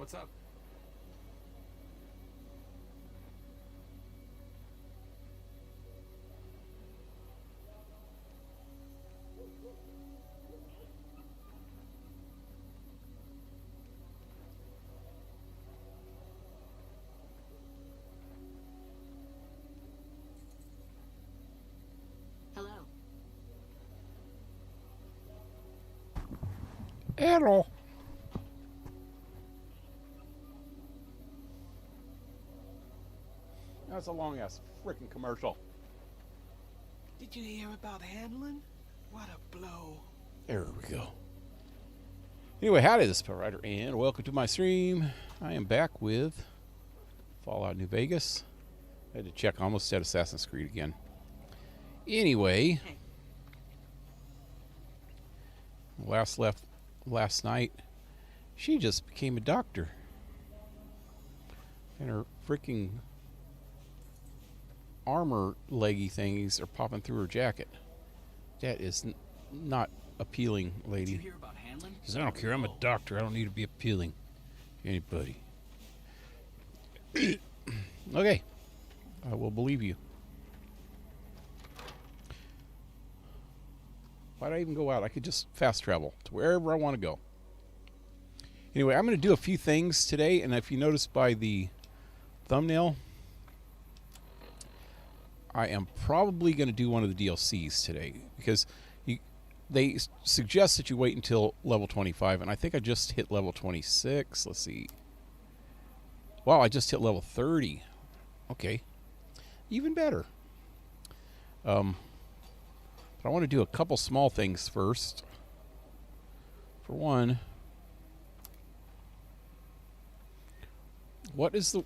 What's up? Hello. Hello. That's a long ass freaking commercial. Did you hear about Hanlon? What a blow. There we go. Anyway, howdy, this is Power Rider, and welcome to my stream. I am back with Fallout New Vegas. I had to check, I almost said Assassin's Creed again. Anyway, last night, she just became a doctor. And her freaking armor leggy thingies are popping through her jacket. That is not appealing, lady. Did you hear about Hanlon? Because I don't care. I'm a doctor. I don't need to be appealing to anybody. Okay. I will believe you. Why'd I even go out? I could just fast travel to wherever I want to go. Anyway, I'm going to do a few things today, and if you notice by the thumbnail, I am probably going to do one of the DLCs today, because they suggest that you wait until level 25, and I think I just hit level 26. Let's see. Wow, I just hit level 30. Okay. Even better. But I want to do a couple small things first. For one, what is the...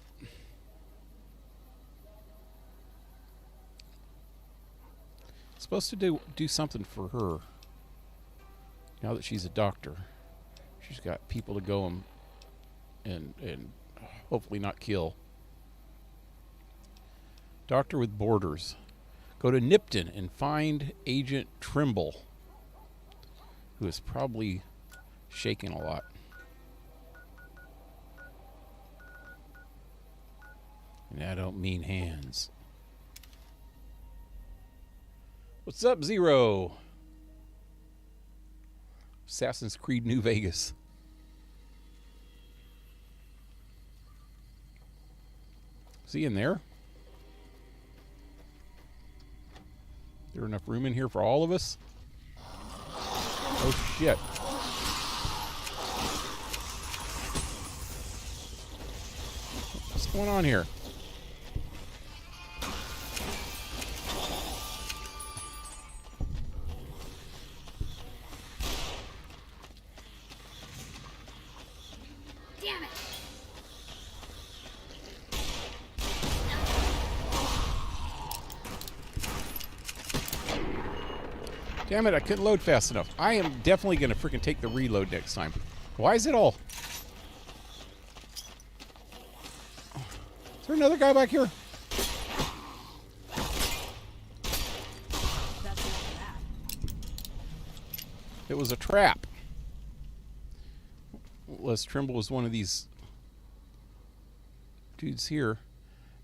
supposed to do something for her. Now that she's a doctor, she's got people to go and hopefully not kill. Doctor with Borders. Go to Nipton and find Agent Trimble, who is probably shaking a lot. And I don't mean hands. What's up, Zero? Assassin's Creed New Vegas. Is he in there? Is there enough room in here for all of us? Oh, shit. What's going on here? Damn it. Damn it, I couldn't load fast enough. I am definitely going to freaking take the reload next time. Why is it all... Is there another guy back here? That's all that. It was a trap. Les Trimble was one of these dudes here.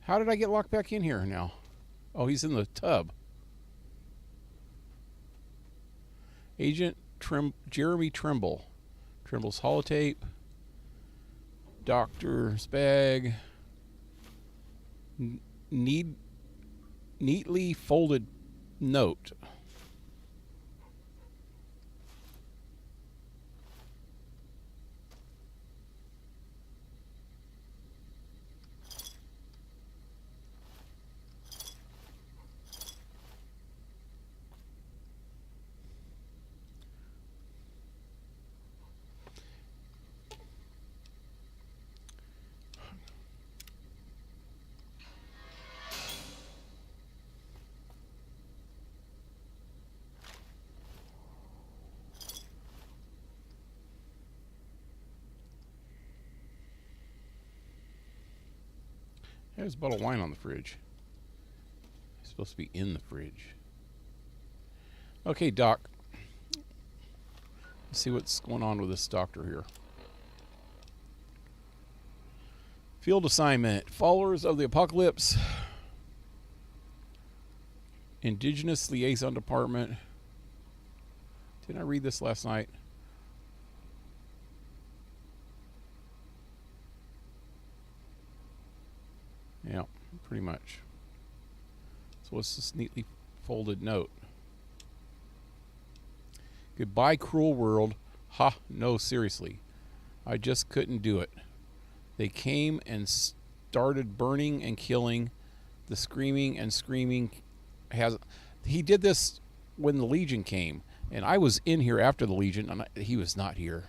How did I get locked back in here now? Oh, he's in the tub. Agent Jeremy Trimble. Trimble's holotape. Doctor's bag. Neatly folded note. There's a bottle of wine on the fridge. It's supposed to be in the fridge. Okay, Doc. Let's see what's going on with this doctor here. Field assignment. Followers of the Apocalypse. Indigenous Liaison Department. Didn't I read this last night? Yeah, pretty much. So what's this neatly folded note? Goodbye, cruel world. Ha, no, seriously. I just couldn't do it. They came and started burning and killing. The screaming and screaming has... He did this when the Legion came. And I was in here after the Legion, and he was not here.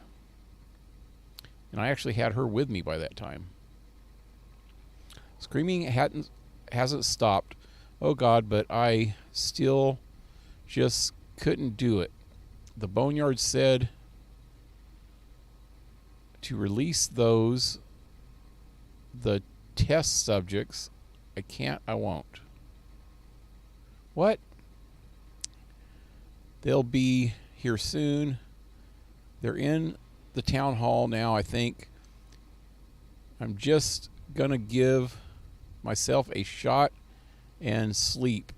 And I actually had her with me by that time. Screaming hasn't stopped. Oh God, but I still just couldn't do it. The Boneyard said to release the test subjects. I can't, I won't. What? They'll be here soon. They're in the town hall now, I think. I'm just gonna give myself a shot and sleep.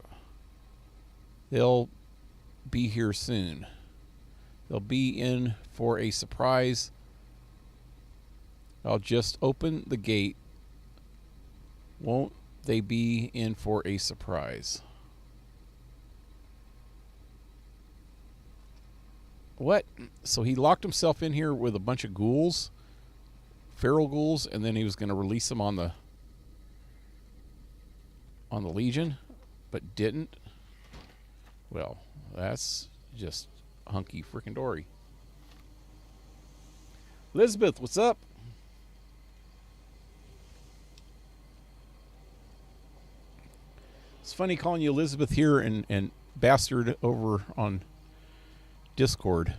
They'll be here soon. They'll be in for a surprise. I'll just open the gate. Won't they be in for a surprise? What? So he locked himself in here with a bunch of ghouls, feral ghouls, and then he was going to release them on the Legion, but didn't. Well, that's just hunky frickin' dory. Elizabeth, what's up? It's funny calling you Elizabeth here and Bastard over on Discord.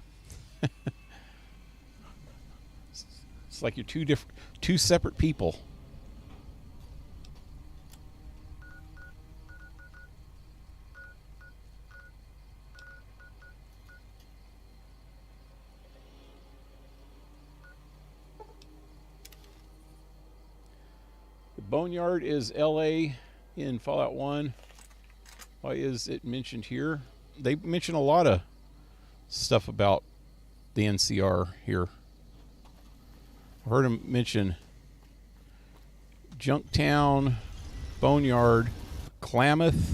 It's like you're two separate people. The Boneyard is LA in Fallout 1. Why is it mentioned here? They mention a lot of stuff about the NCR here. I heard him mention Junktown, Boneyard, Klamath.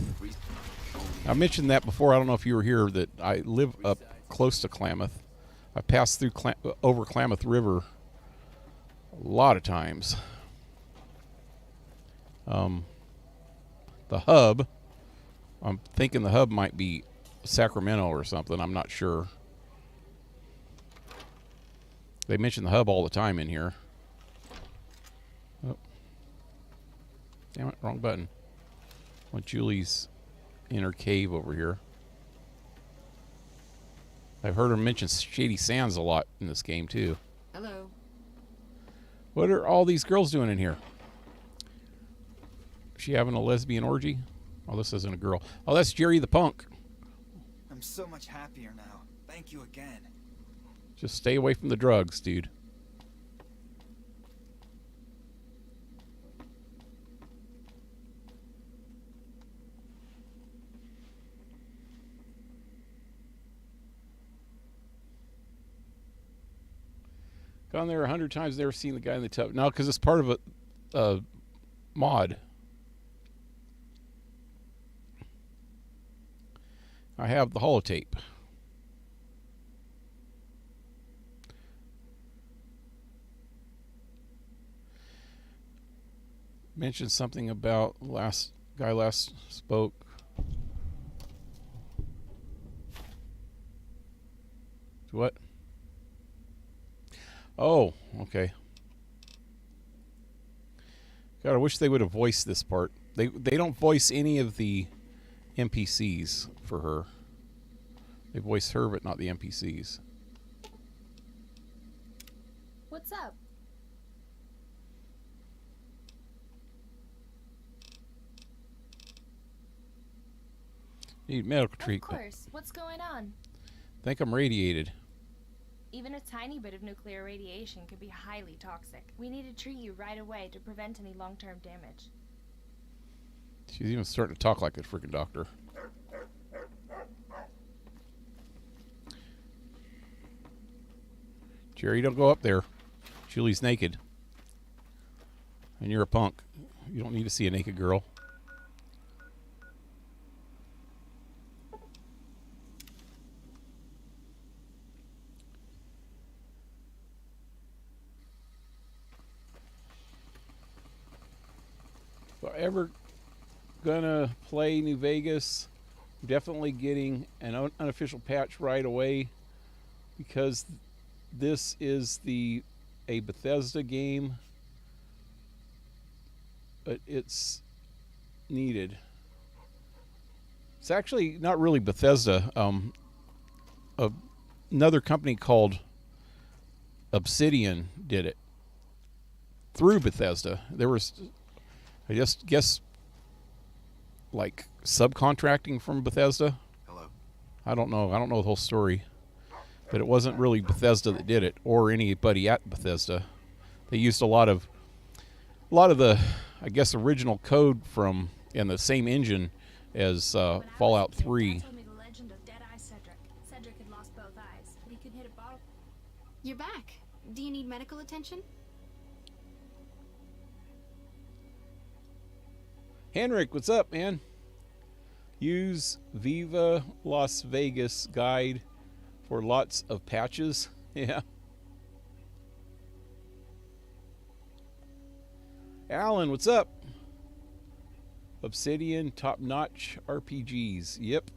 I mentioned that before. I don't know if you were here, that I live up close to Klamath. I passed through over Klamath River a lot of times. The hub, I'm thinking the hub might be Sacramento or something. I'm not sure. They mention the hub all the time in here. Oh. Damn it, wrong button. Well, Julie's in her cave over here. I've heard her mention Shady Sands a lot in this game, too. Hello. What are all these girls doing in here? Is she having a lesbian orgy? Oh, this isn't a girl. Oh, that's Jerry the Punk. I'm so much happier now. Thank you again. Just stay away from the drugs, dude. Gone there 100 times, never seen the guy in the tub. No, because it's part of a mod. I have the holotape. Mentioned something about last spoke. What? Oh, okay. God, I wish they would have voiced this part. They don't voice any of the NPCs for her. They voice her, but not the NPCs. What's up? Need medical treatment. Of course. What's going on? Think I'm radiated. Even a tiny bit of nuclear radiation could be highly toxic. We need to treat you right away to prevent any long-term damage. She's even starting to talk like a freaking doctor. Jerry, don't go up there. Julie's naked. And you're a punk. You don't need to see a naked girl. If I ever gonna play New Vegas, I'm definitely getting an unofficial patch right away, because this is a Bethesda game, but it's needed. It's actually not really Bethesda. Another company called Obsidian did it through Bethesda. There was, I just guess, like subcontracting from Bethesda. Hello. I don't know the whole story, but it wasn't really Bethesda that did it, or anybody at Bethesda. They used a lot of the, I guess, original code from in the same engine as Fallout 3. Told me the legend of Dead-Eye Cedric. Cedric had lost both eyes, but he could hit a bottle. You're back. Do you need medical attention? Henrik, what's up, man? Use Viva Las Vegas guide for lots of patches. Yeah. Alan, what's up? Obsidian, top-notch RPGs. Yep.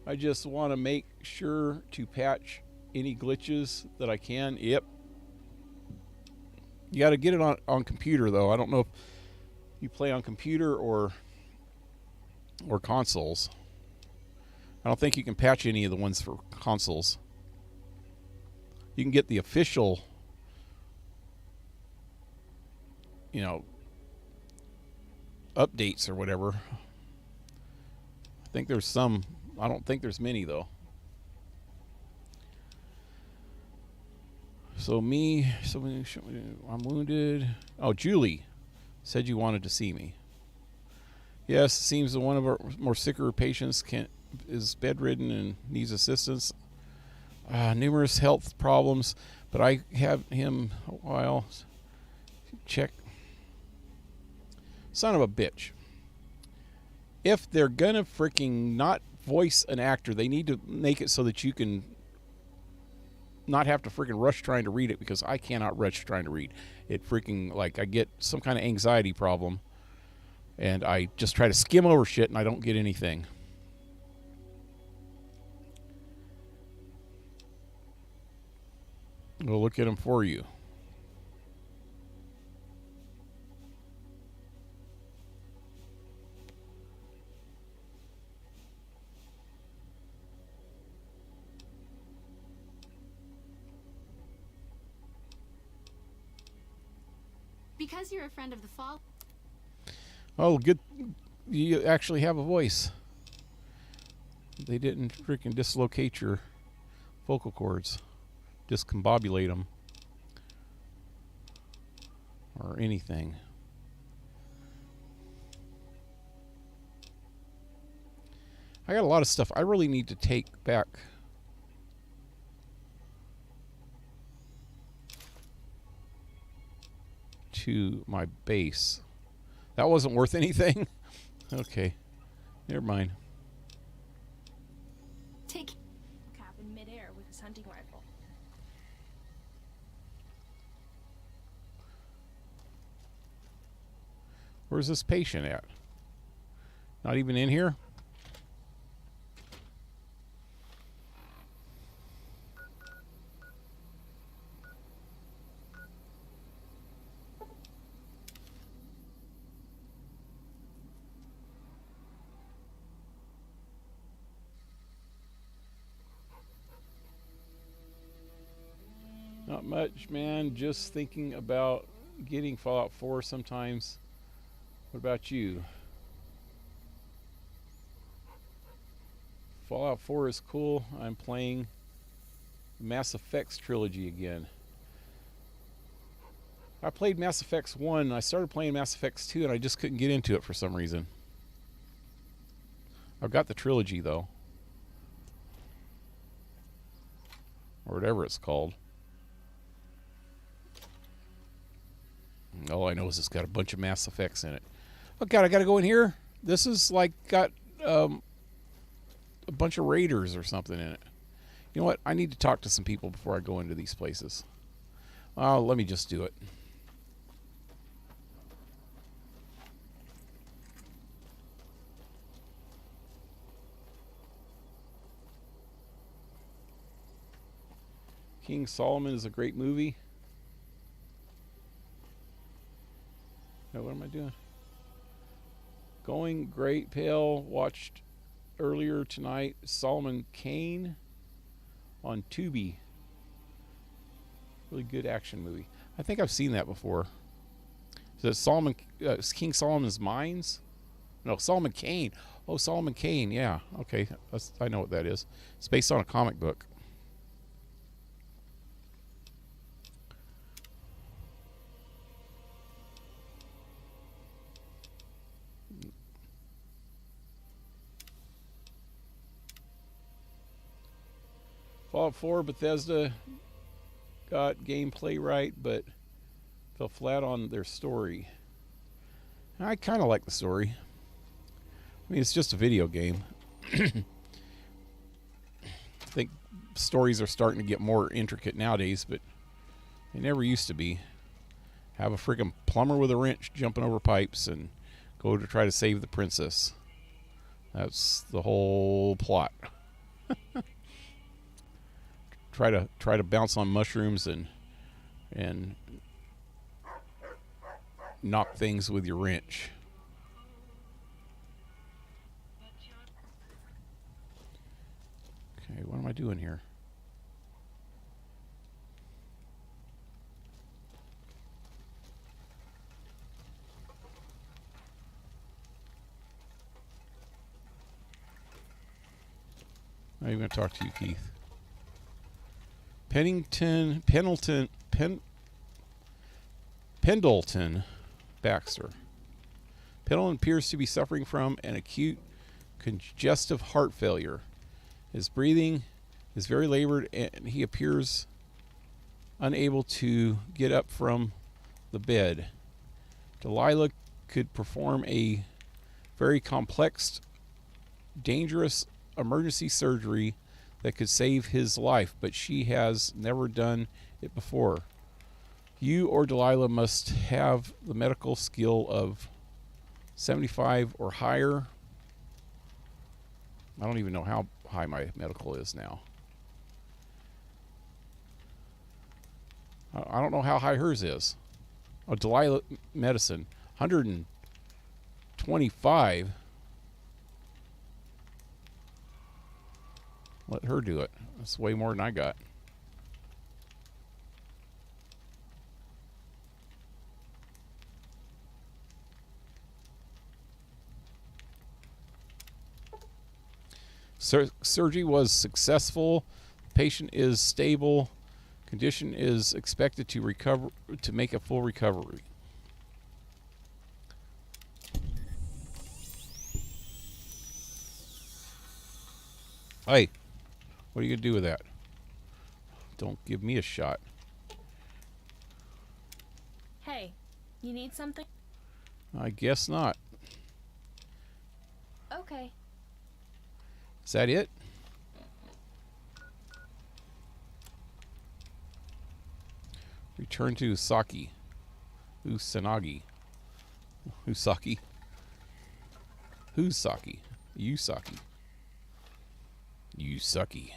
I just want to make sure to patch any glitches that I can. Yep. You got to get it on computer, though. I don't know if you play on computer or consoles. I don't think you can patch any of the ones for consoles. You can get the official, updates or whatever. I think there's some. I don't think there's many, though. I'm wounded. Oh, Julie said you wanted to see me. Yes, it seems that one of our more sicker patients is bedridden and needs assistance. Numerous health problems, but I have him a while. Check. Son of a bitch. If they're gonna freaking not voice an actor, they need to make it so that you can not have to freaking rush trying to read it, because I cannot rush trying to read. It freaking, like, I get some kind of anxiety problem, and I just try to skim over shit and I don't get anything. We'll look at them for you. Because you're a friend of the Fall. Oh, good. You actually have a voice. They didn't freaking dislocate your vocal cords. Discombobulate them. Or anything. I got a lot of stuff I really need to take back. To my base. That wasn't worth anything? Okay. Never mind. Take. Cap in midair with his hunting rifle. Where's this patient at? Not even in here? Not much, man. Just thinking about getting Fallout 4 sometimes. What about you? Fallout 4 is cool. I'm playing Mass Effects trilogy again. I played Mass Effects 1, and I started playing Mass Effects 2, and I just couldn't get into it for some reason. I've got the trilogy, though. Or whatever it's called. All I know is it's got a bunch of Mass Effects in it. Oh, God, I gotta go in here? This is like got a bunch of raiders or something in it. You know what? I need to talk to some people before I go into these places. Let me just do it. King Solomon is a great movie. Now, what am I doing? Going Great Pale. Watched earlier tonight. Solomon Kane on Tubi. Really good action movie. I think I've seen that before. Is it Solomon, King Solomon's Mines? No, Solomon Kane. Oh, Solomon Kane. Yeah. Okay. I know what that is. It's based on a comic book. Fallout 4, Bethesda got gameplay right, but fell flat on their story. I kind of like the story. I mean, it's just a video game. I think stories are starting to get more intricate nowadays, but they never used to be. Have a freaking plumber with a wrench jumping over pipes and go to try to save the princess. That's the whole plot. Try to bounce on mushrooms and knock things with your wrench. Okay, what am I doing here? I'm even going to talk to you, Keith. Pendleton Baxter. Pendleton appears to be suffering from an acute congestive heart failure. His breathing is very labored, and he appears unable to get up from the bed. Delilah could perform a very complex, dangerous emergency surgery that could save his life, but she has never done it before. You or Delilah must have the medical skill of 75 or higher. I don't even know how high my medical is now. I don't know how high hers is. Oh, Delilah medicine, 125. Let her do it. That's way more than I got. Surgery was successful. Patient is stable. Condition is expected to recover, to make a full recovery. Hey, what are you going to do with that? Don't give me a shot. Hey, you need something? I guess not. Okay. Is that it? Return to Usagi. Usanagi. Usaki. Usaki. Usaki. You sucky.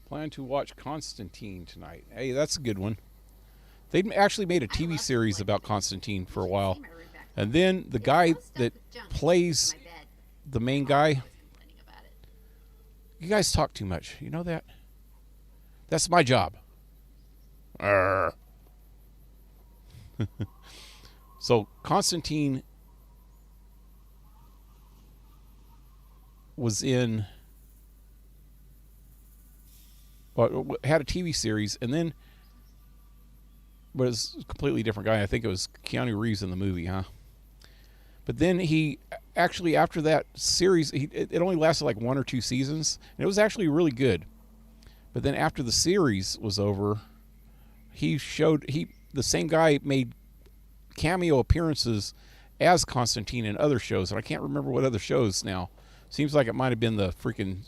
Plan to watch Constantine tonight. Hey, that's a good one. They actually made a TV series about Constantine for a while. And then the guy that plays the main guy, you guys talk too much. You know that? That's my job. So Constantine was in, well, had a TV series, and then was a completely different guy. I think it was Keanu Reeves in the movie, huh? But then he actually, after that series, it only lasted like 1 or 2 seasons, and it was actually really good. But then after the series was over, the same guy made cameo appearances as Constantine in other shows, and I can't remember what other shows now. Seems like it might have been the freaking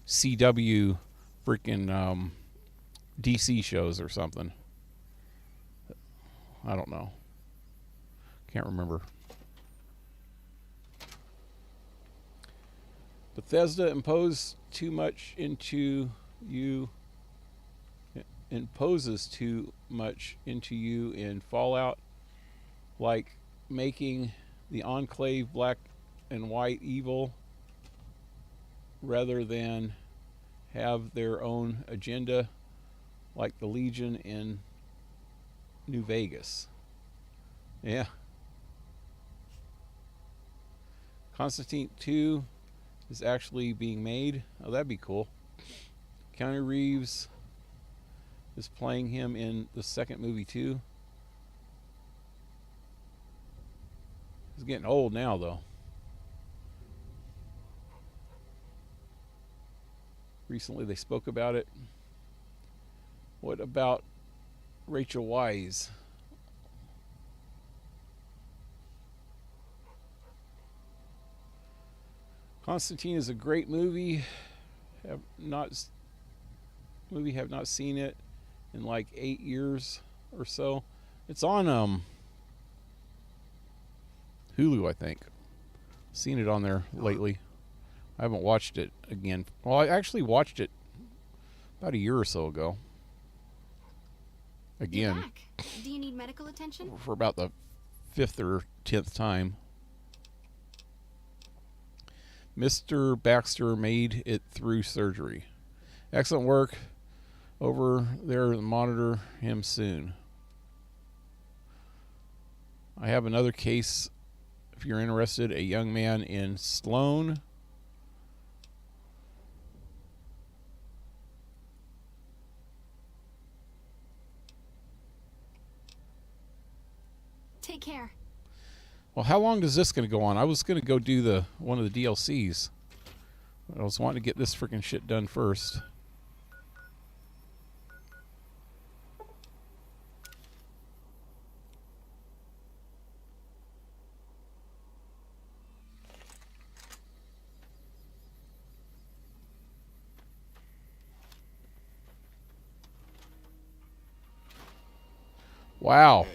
CW freaking DC shows or something. I don't know. Can't remember. Bethesda imposes too much into you in Fallout, like making the Enclave black and white evil rather than have their own agenda like the Legion in New Vegas. Yeah. Constantine 2 is actually being made. Oh, that'd be cool. Keanu Reeves is playing him in the second movie too. He's getting old now, though. Recently they spoke about it. What about Rachel Weisz? Constantine is a great movie. Have not seen it in like 8 years or so. It's on Hulu, I think. Seen it on there lately. I haven't watched it again. Well, I actually watched it about a year or so ago. You're Again, back. Do you need medical attention? for about the 5th or 10th time. Mr. Baxter made it through surgery. Excellent work over there. Monitor him soon. I have another case if you're interested. A young man in Sloan. Take care. Well, how long is this going to go on? I was going to go do one of the DLCs. I was wanting to get this freaking shit done first. Wow.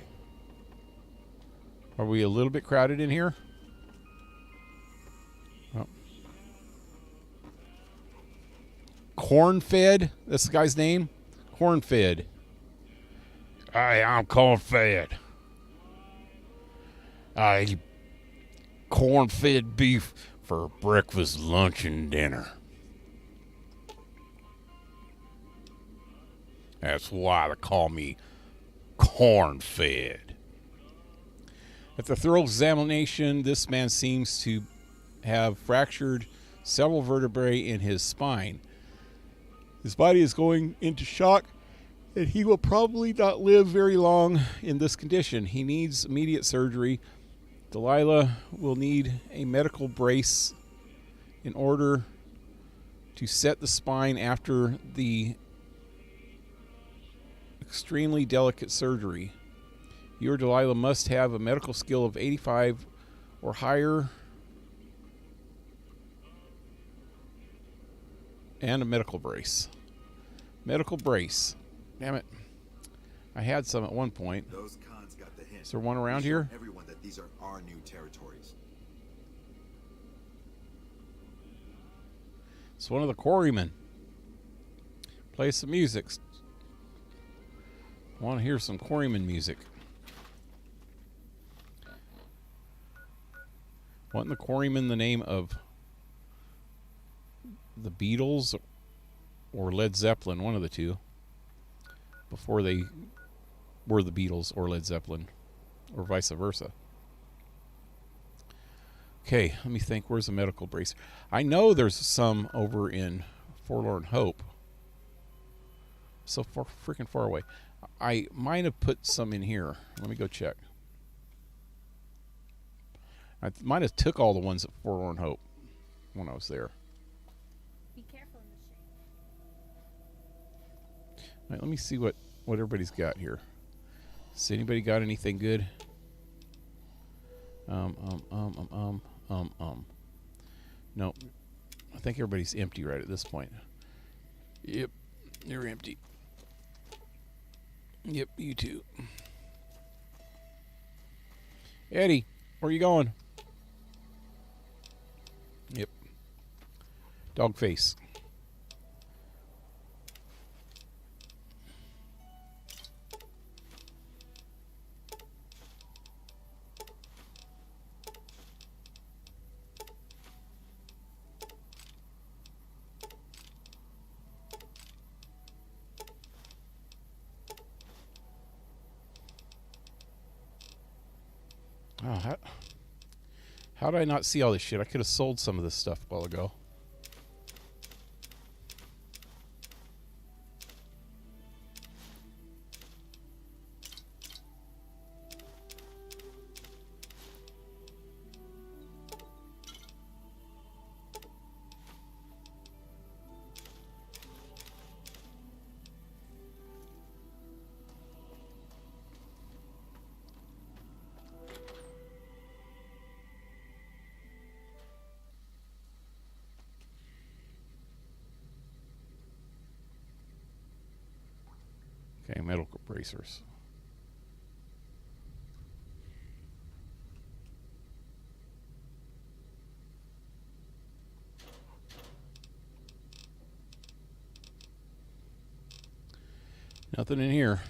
Are we a little bit crowded in here? Oh. Corn-fed? That's the guy's name? Corn-fed. Hi, I'm corn-fed. I eat corn-fed beef for breakfast, lunch, and dinner. That's why they call me corn-fed. At the thorough examination, this man seems to have fractured several vertebrae in his spine. His body is going into shock, and he will probably not live very long in this condition. He needs immediate surgery. Delilah will need a medical brace in order to set the spine after the extremely delicate surgery. You or Delilah must have a medical skill of 85 or higher and a medical brace. Medical brace. Damn it. I had some at one point. Those cons got the hint. Is there one around We here? showed everyone that these are our new territories. It's one of the quarrymen. Play some music. I want to hear some quarryman music. Wasn't the Quarrymen the name of the Beatles or Led Zeppelin, one of the two, before they were the Beatles or Led Zeppelin? or vice versa. Okay, let me think. Where's the medical bracer? I know there's some over in Forlorn Hope. So far, freaking far away. I might have put some in here. Let me go check. I might have took all the ones at Forlorn Hope when I was there. Be careful in the shade. All right, let me see what everybody's got here. Has anybody got anything good? Nope. I think everybody's empty right at this point. Yep, you're empty. Yep, you too. Eddie, where are you going? Yep. Dog face. Oh, how did I not see all this shit? I could have sold some of this stuff a while ago. Okay, medical bracers. Nothing in here.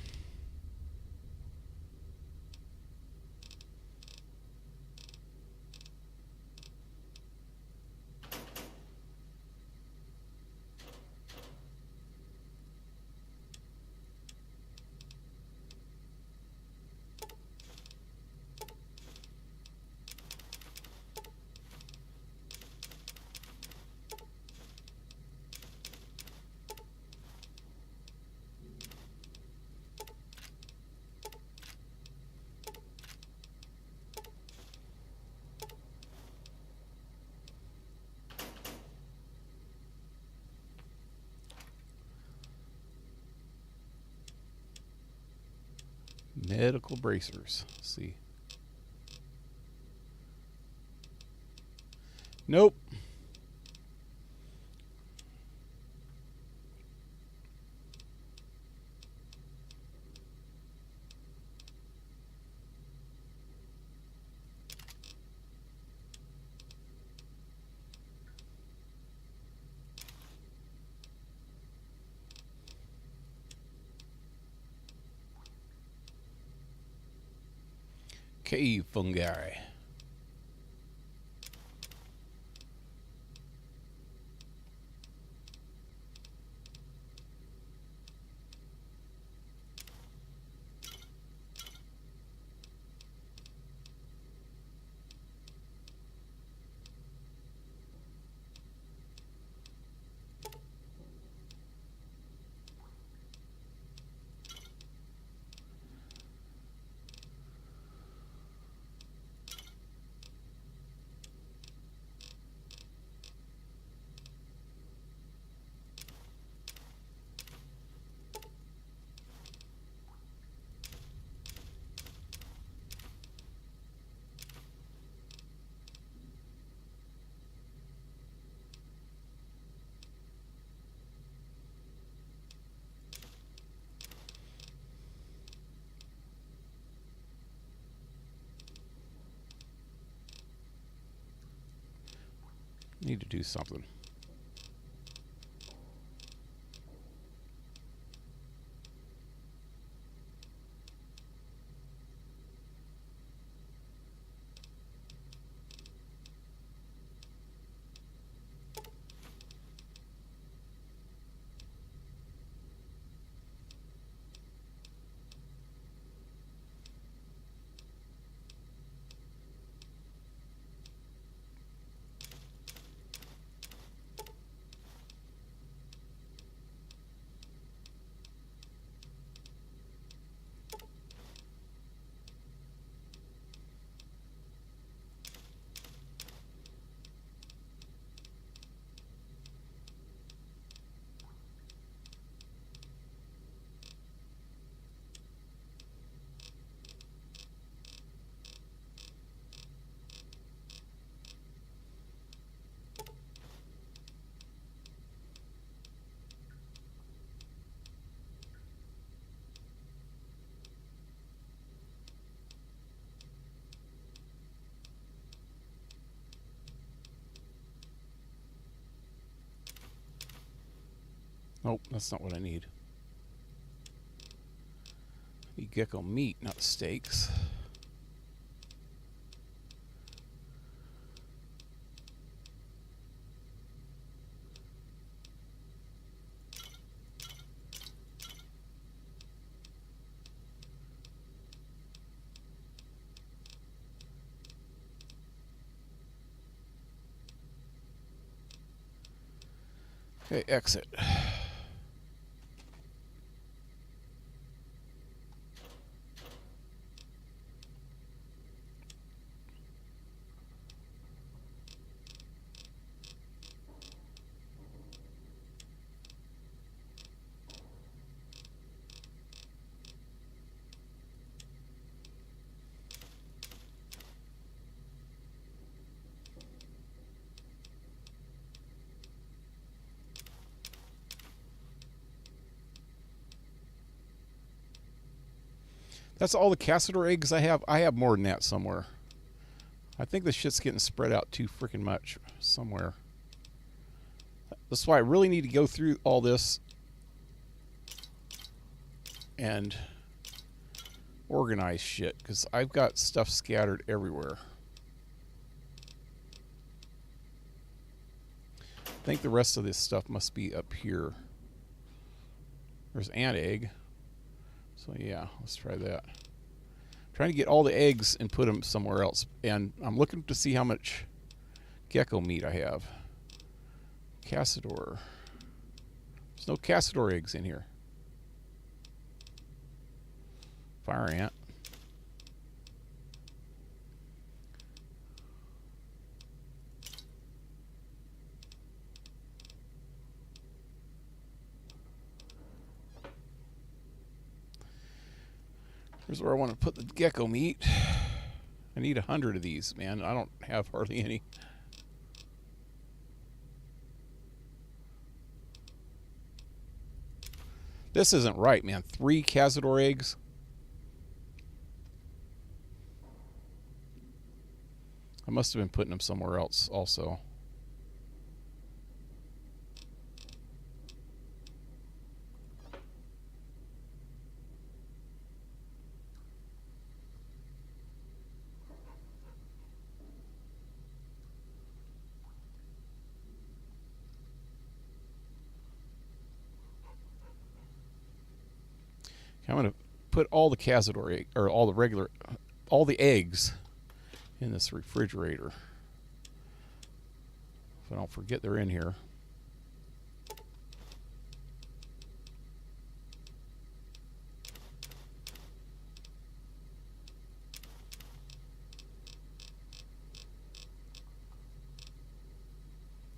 Medical bracers. Let's see. Nope. Cave fungi. Need to do something. Nope, that's not what I need. I need gecko meat, not steaks. Okay, exit. That's all the Cassador eggs I have. I have more than that somewhere. I think this shit's getting spread out too freaking much somewhere. That's why I really need to go through all this and organize shit, because I've got stuff scattered everywhere. I think the rest of this stuff must be up here. There's an egg. So yeah, let's try that. I'm trying to get all the eggs and put them somewhere else. And I'm looking to see how much gecko meat I have. Cassador. There's no Cassador eggs in here. Fire ant. Here's where I want to put the gecko meat. I need 100 of these, man. I don't have hardly any. This isn't right, man. 3 Cazador eggs. I must have been putting them somewhere else also. I'm going to put all the Cazador egg, or all the eggs in this refrigerator. If I don't forget they're in here.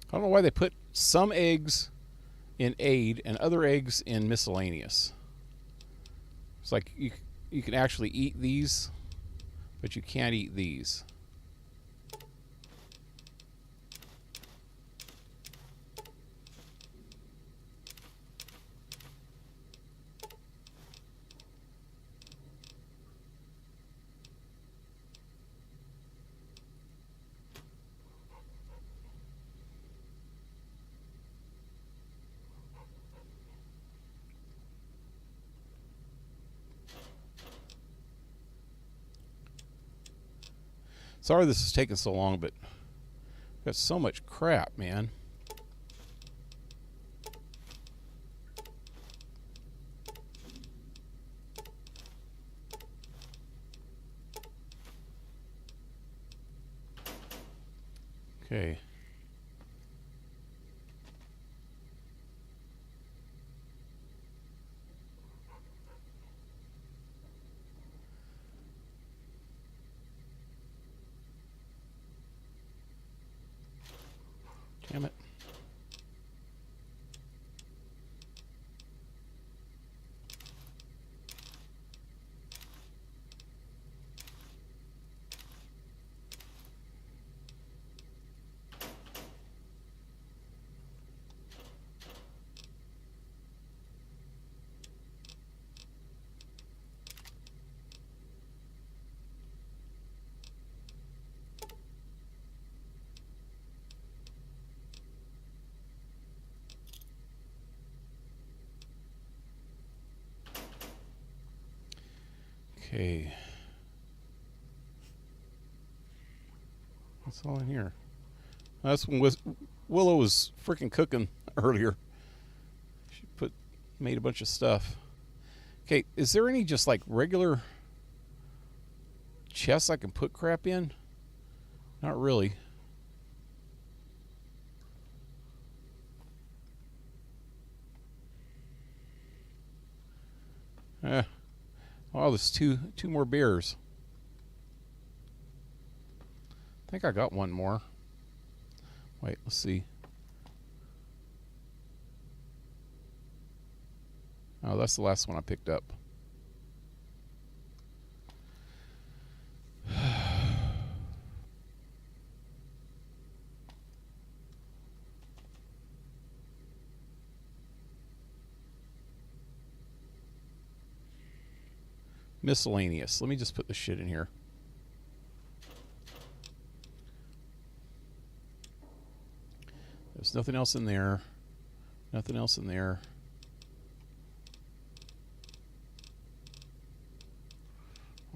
I don't know why they put some eggs in aid and other eggs in miscellaneous. It's like you can actually eat these, but you can't eat these. Sorry this is taking so long, but I've got so much crap, man. Okay. Damn it. Okay. What's all in here? That's when Willow was freaking cooking earlier. She made a bunch of stuff. Okay, is there any just like regular chests I can put crap in? Not really. Oh, there's two more bears. I think I got one more. Wait, let's see. Oh, that's the last one I picked up. Miscellaneous. Let me just put the shit in here. There's nothing else in there. Nothing else in there.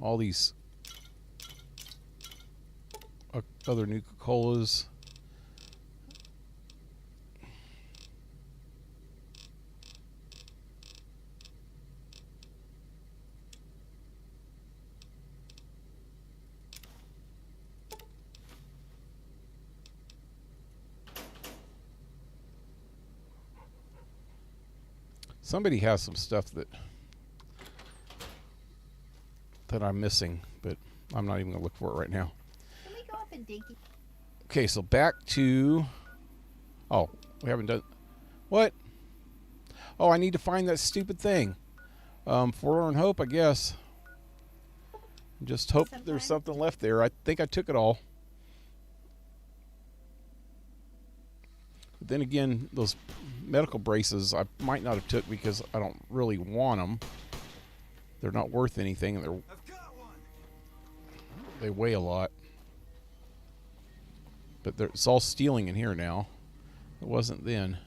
All these other Nuka-Colas. Somebody has some stuff that I'm missing, but I'm not even going to look for it right now. Can we go up and dig? Okay, so back to... Oh, we haven't done... What? Oh, I need to find that stupid thing. Forlorn Hope, I guess. Just hope there's something left there. I think I took it all. But then again, those medical braces I might not have took because I don't really want them. They're not worth anything, and I've got one. they weigh a lot. But it's all stealing in here now. It wasn't then.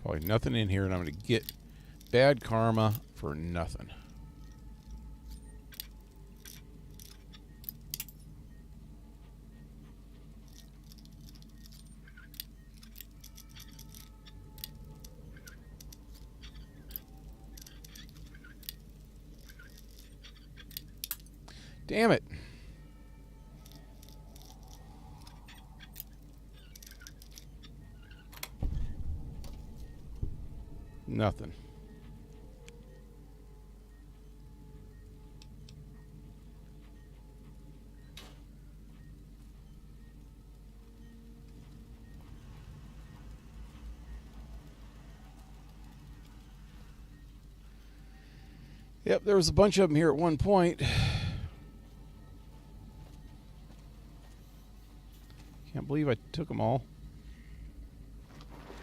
Probably nothing in here, and I'm going to get bad karma for nothing. Damn it. Nothing. Yep, there was a bunch of them here at one point. Can't believe I took them all.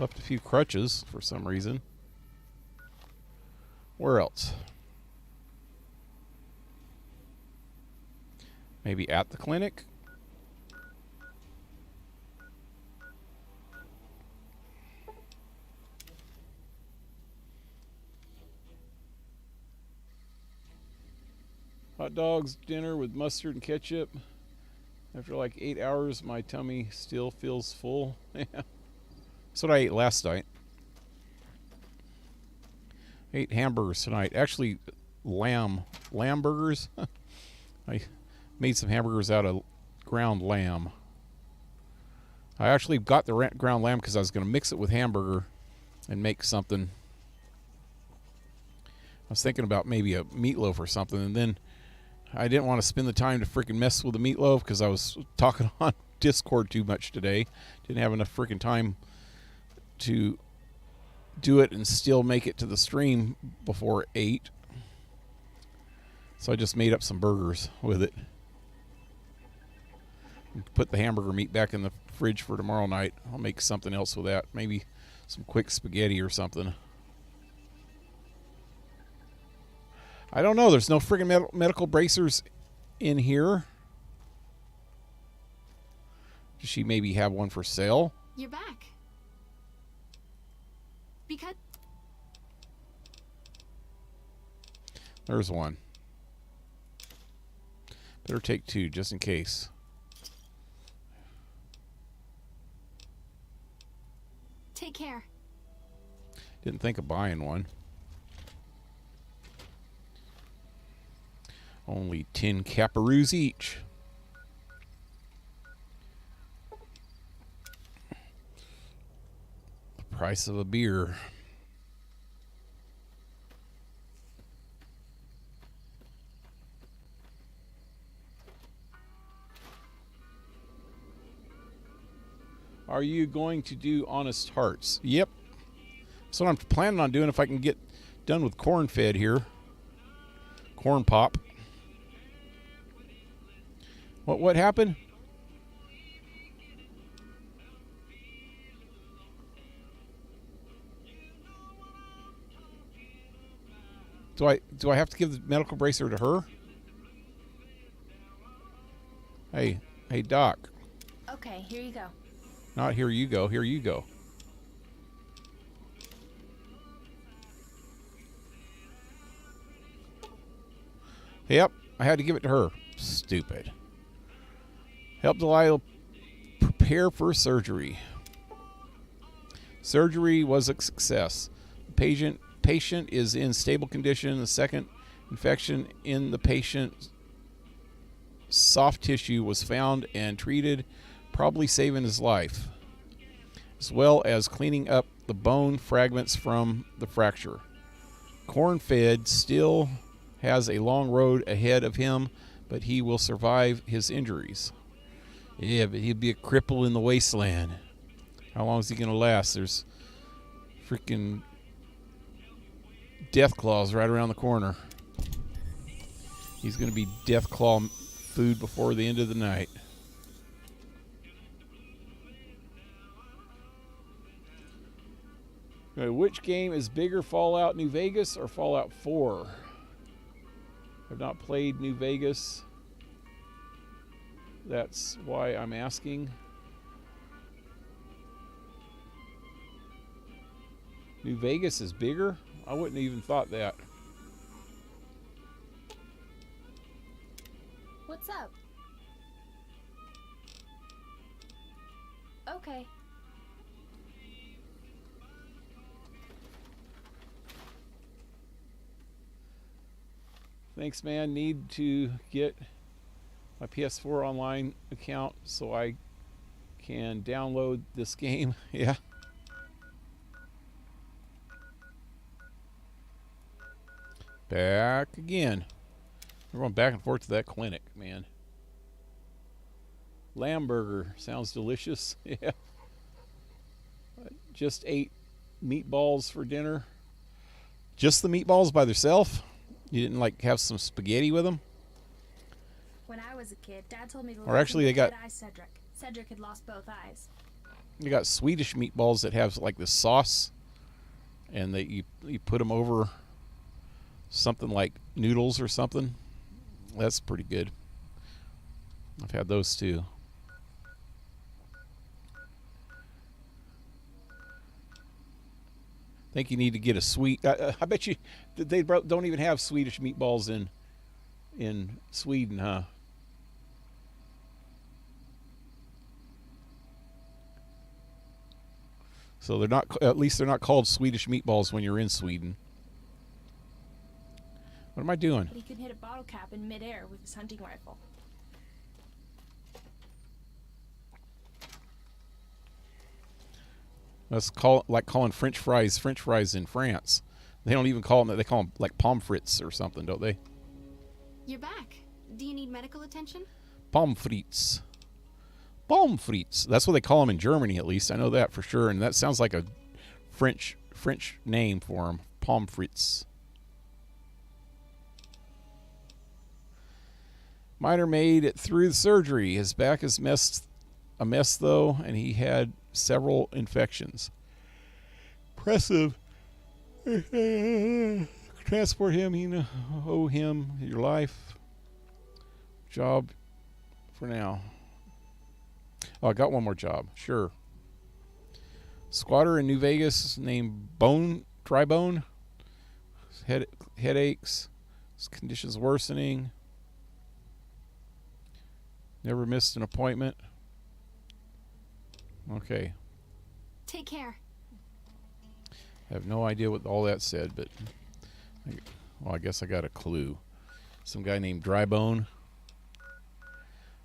Left a few crutches for some reason. Where else? Maybe at the clinic? Hot dogs, dinner with mustard and ketchup. After like 8 hours, my tummy still feels full. That's what I ate last night. I ate hamburgers tonight. Actually, lamb burgers. I made some hamburgers out of ground lamb. I actually got the ground lamb because I was going to mix it with hamburger and make something. I was thinking about maybe a meatloaf or something, and then I didn't want to spend the time to freaking mess with the meatloaf because I was talking on Discord too much today. Didn't have enough freaking time to do it and still make it to the stream before 8. So I just made up some burgers with it. Put the hamburger meat back in the fridge for tomorrow night. I'll make something else with that. Maybe some quick spaghetti or something. I don't know. There's no friggin' medical bracers in here. Does she maybe have one for sale? You're back. Because There's one. Better take two just in case. take care. Didn't think of buying one. Only 10 caparoos each. The price of a beer. Are you going to do Honest Hearts? Yep. That's what I'm planning on doing if I can get done with corn fed here. Corn pop. What happened? Do I have to give the medical bracer to her? Hey, Doc. Okay, here you go. Not here you go. Here you go. Yep, I had to give it to her. Stupid. Help Delilah prepare for surgery. Surgery was a success. The patient is in stable condition. The second infection in the patient's soft tissue was found and treated, probably saving his life, as well as cleaning up the bone fragments from the fracture. Corn-fed still has a long road ahead of him, but he will survive his injuries. Yeah, but he'll be a cripple in the wasteland. How long is he going to last? There's freaking death claws right around the corner. He's going to be death claw food before the end of the night. Okay, which game is bigger, Fallout New Vegas or Fallout 4? I've not played New Vegas. That's why I'm asking. New Vegas is bigger? I wouldn't have even thought that. What's up? Okay. Thanks, man. Need to get my PS4 online account so I can download this game. Yeah. Back again. We're going back and forth to that clinic, man. Lamb burger sounds delicious. Yeah. Just ate meatballs for dinner. Just the meatballs by themselves? You didn't like have some spaghetti with them? When I was a kid, Dad told me to Or actually, they got eye Cedric. Cedric had lost both eyes. You got Swedish meatballs that have like the sauce, and that you put them over something like noodles or something. That's pretty good. I've had those too. I think you need to get a sweet. I bet you they don't even have Swedish meatballs in Sweden, huh? So they're not. At least they're not called Swedish meatballs when you're in Sweden. What am I doing? He could hit a bottle cap in midair with his hunting rifle. That's like calling French fries in France. They don't even call them that. They call them like pommes frites or something, don't they? You're back. Do you need medical attention? Pommes frites. Pommes frites. That's what they call them in Germany, at least. I know that for sure. And that sounds like a French name for them. Pommes frites. Miner made it through the surgery. His back is a mess though, and he had several infections. Impressive. Transport him. You owe him your life. Job for now. Oh, I got one more job. Sure. Squatter in New Vegas named Dry Bone. Headaches. His conditions worsening. Never missed an appointment. Okay. Take care. I have no idea what all that said, but well, I guess I got a clue. Some guy named Dry Bone.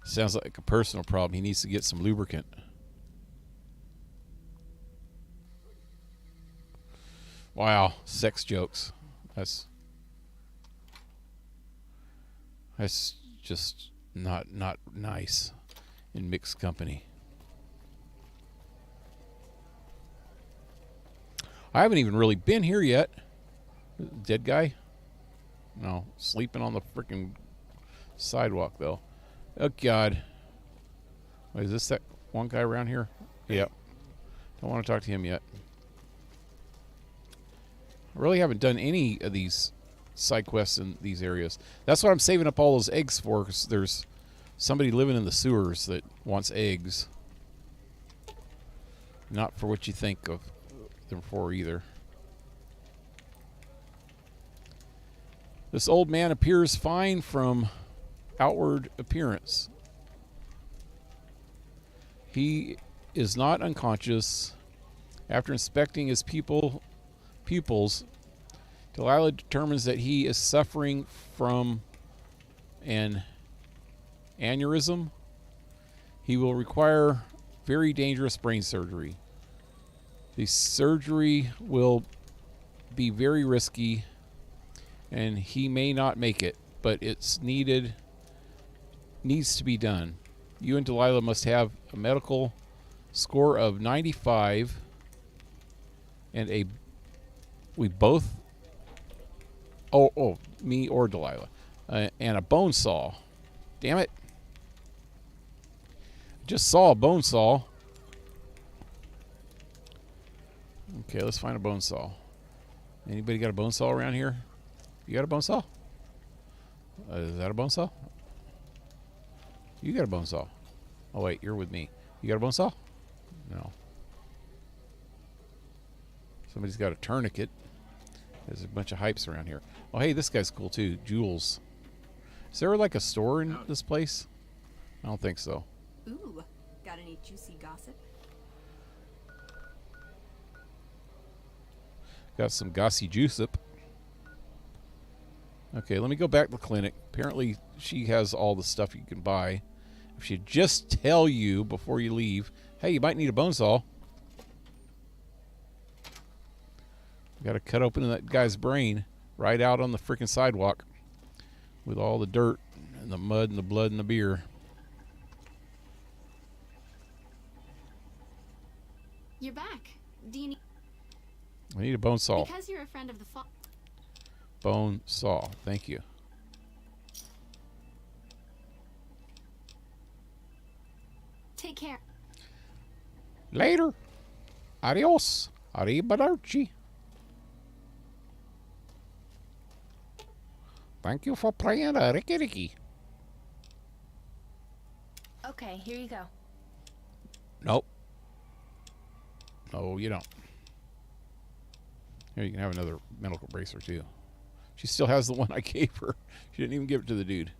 Sounds like a personal problem. He needs to get some lubricant. Wow, sex jokes. That's just not nice in mixed company. I haven't even really been here yet. Dead guy? No, sleeping on the freaking sidewalk though. Oh God. Wait, is this that one guy around here? Yep. Don't want to talk to him yet. I really haven't done any of these side quests in these areas. That's what I'm saving up all those eggs for, because there's somebody living in the sewers that wants eggs. Not for what you think of them for either. This old man appears fine from outward appearance. He is not unconscious. After inspecting his pupils, Delilah determines that he is suffering from an aneurysm. He will require very dangerous brain surgery. The surgery will be very risky, and he may not make it, but it's needs to be done. You and Delilah must have a medical score of 95 and we both me or Delilah and a bone saw. Damn it. Just saw a bone saw. Okay, let's find a bone saw. Anybody got a bone saw around here? You got a bone saw? Is that a bone saw? You got a bone saw. Oh wait, you're with me. You got a bone saw? No. Somebody's got a tourniquet. There's a bunch of hypes around here. Oh hey, this guy's cool too. Jules. Is there like a store in this place? I don't think so. Ooh, got any juicy gossip? Got some gossy juice up. Okay, let me go back to the clinic. Apparently she has all the stuff you can buy. If she'd just tell you before you leave, hey, you might need a bone saw. Got to cut open that guy's brain right out on the freaking sidewalk with all the dirt and the mud and the blood and the beer. You're back. Do you need... I need a bone saw. Because you're a friend of the Bone saw. Thank you. Take care. Later. Adios. Arrivederci. Thank you for playing Ricky Ricky. Okay, here you go. Nope. No, you don't. Here, you can have another medical bracer too. She still has the one I gave her. She didn't even give it to the dude.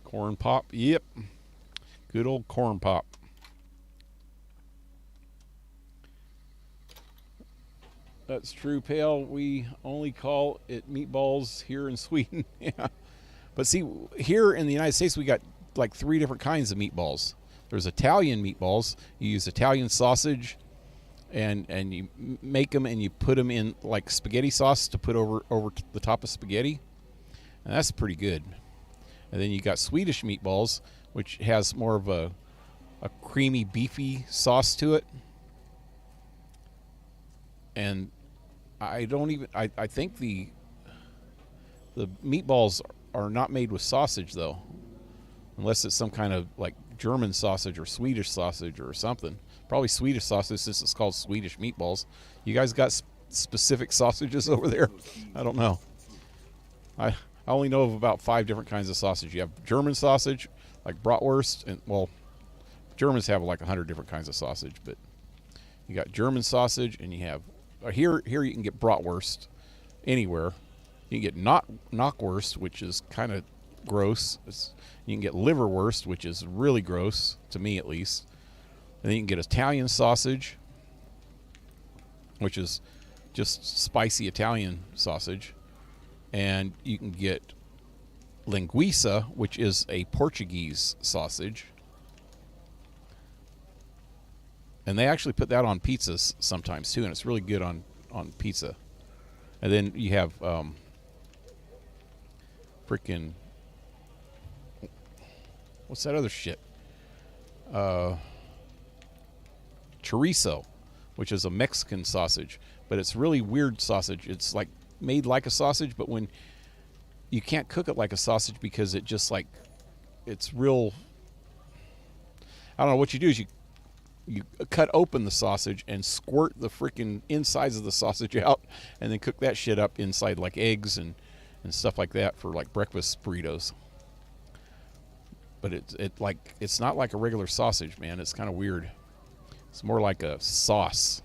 Corn pop. Yep. Good old corn pop. That's true, Pale. We only call it meatballs here in Sweden. Yeah. But see, here in the United States, we got like 3 different kinds of meatballs. There's Italian meatballs. You use Italian sausage, and you make them and you put them in like spaghetti sauce to put over the top of spaghetti. And that's pretty good. And then you got Swedish meatballs, which has more of a creamy, beefy sauce to it. And I think the meatballs are not made with sausage, though. Unless it's some kind of, like, German sausage or Swedish sausage or something. Probably Swedish sausage, since it's called Swedish meatballs. You guys got specific sausages over there? I don't know. I only know of about 5 different kinds of sausage. You have German sausage, like bratwurst, and, well, Germans have like 100 different kinds of sausage, but you got German sausage, and you have here you can get bratwurst anywhere. You can get knockwurst, which is kind of gross. You can get liverwurst, which is really gross to me, at least. And then you can get Italian sausage, which is just spicy Italian sausage. And you can get linguiça, which is a Portuguese sausage. And they actually put that on pizzas sometimes, too, and it's really good on pizza. And then you have freaking... what's that other shit? Chorizo, which is a Mexican sausage. But it's really weird sausage. It's like made like a sausage, but when you can't cook it like a sausage because it just like... it's real... I don't know. What you do is you cut open the sausage and squirt the freaking insides of the sausage out, and then cook that shit up inside like eggs and stuff like that for like breakfast burritos. But it's not like a regular sausage, man. It's kind of weird. It's more like a sauce.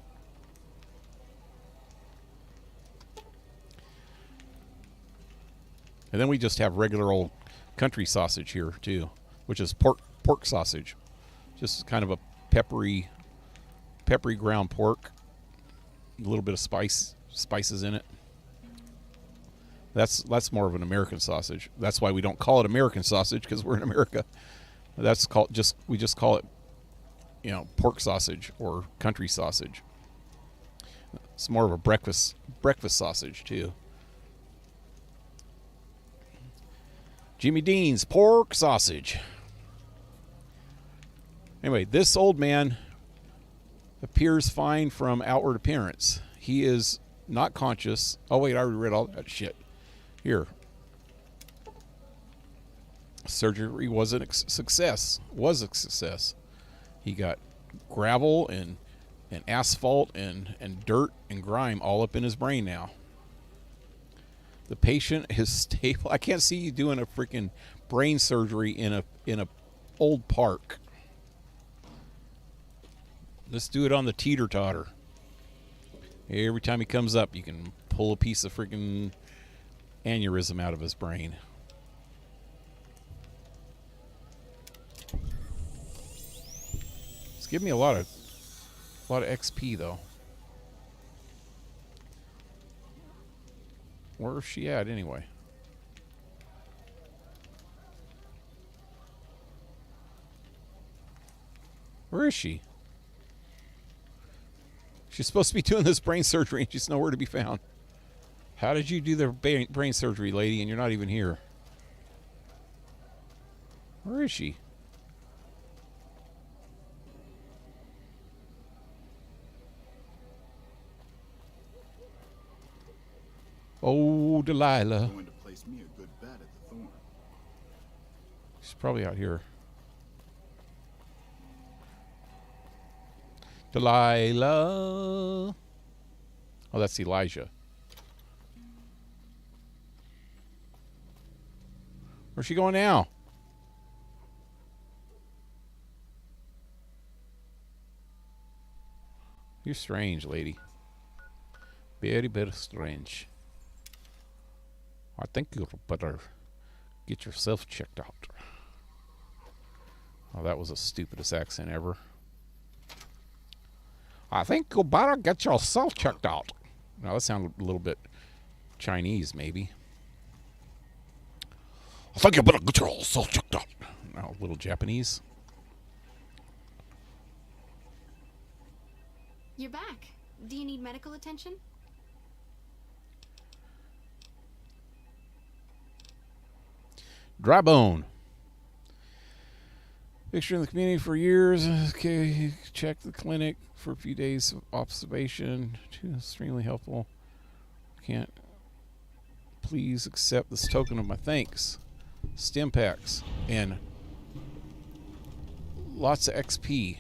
And then we just have regular old country sausage here too, which is pork sausage. Just kind of a peppery ground pork, a little bit of spices in it. That's more of an American sausage. That's why we don't call it American sausage, because we're in America. We just call it, pork sausage or country sausage. It's more of a breakfast sausage too. Jimmy Dean's pork sausage. Anyway, this old man appears fine from outward appearance. He is not conscious. Oh, wait, I already read all that shit. Here. Surgery was a success. He got gravel and asphalt and dirt and grime all up in his brain now. The patient is stable. I can't see you doing a freaking brain surgery in a old park. Let's do it on the teeter-totter. Every time he comes up, you can pull a piece of freaking aneurysm out of his brain. It's giving me a lot of XP though. Where's she at anyway? Where is she? She's supposed to be doing this brain surgery and she's nowhere to be found. How did you do the brain surgery, lady, and you're not even here? Where is she? Oh, Delilah. Going to place me a good bet at the Thorn. She's probably out here. Delilah. Oh, that's Elijah. Where's she going now? You're strange, lady. Very, very strange. I think you better get yourself checked out. Oh, that was the stupidest accent ever. I think you better get yourself checked out. Now, that sounded a little bit Chinese, maybe. I think you better get yourself checked out. Now, a little Japanese. You're back. Do you need medical attention? Dry bone. Picture in the community for years. Okay, check the clinic for a few days of observation. Extremely helpful. Can't. Please accept this token of my thanks. Stim packs and lots of XP.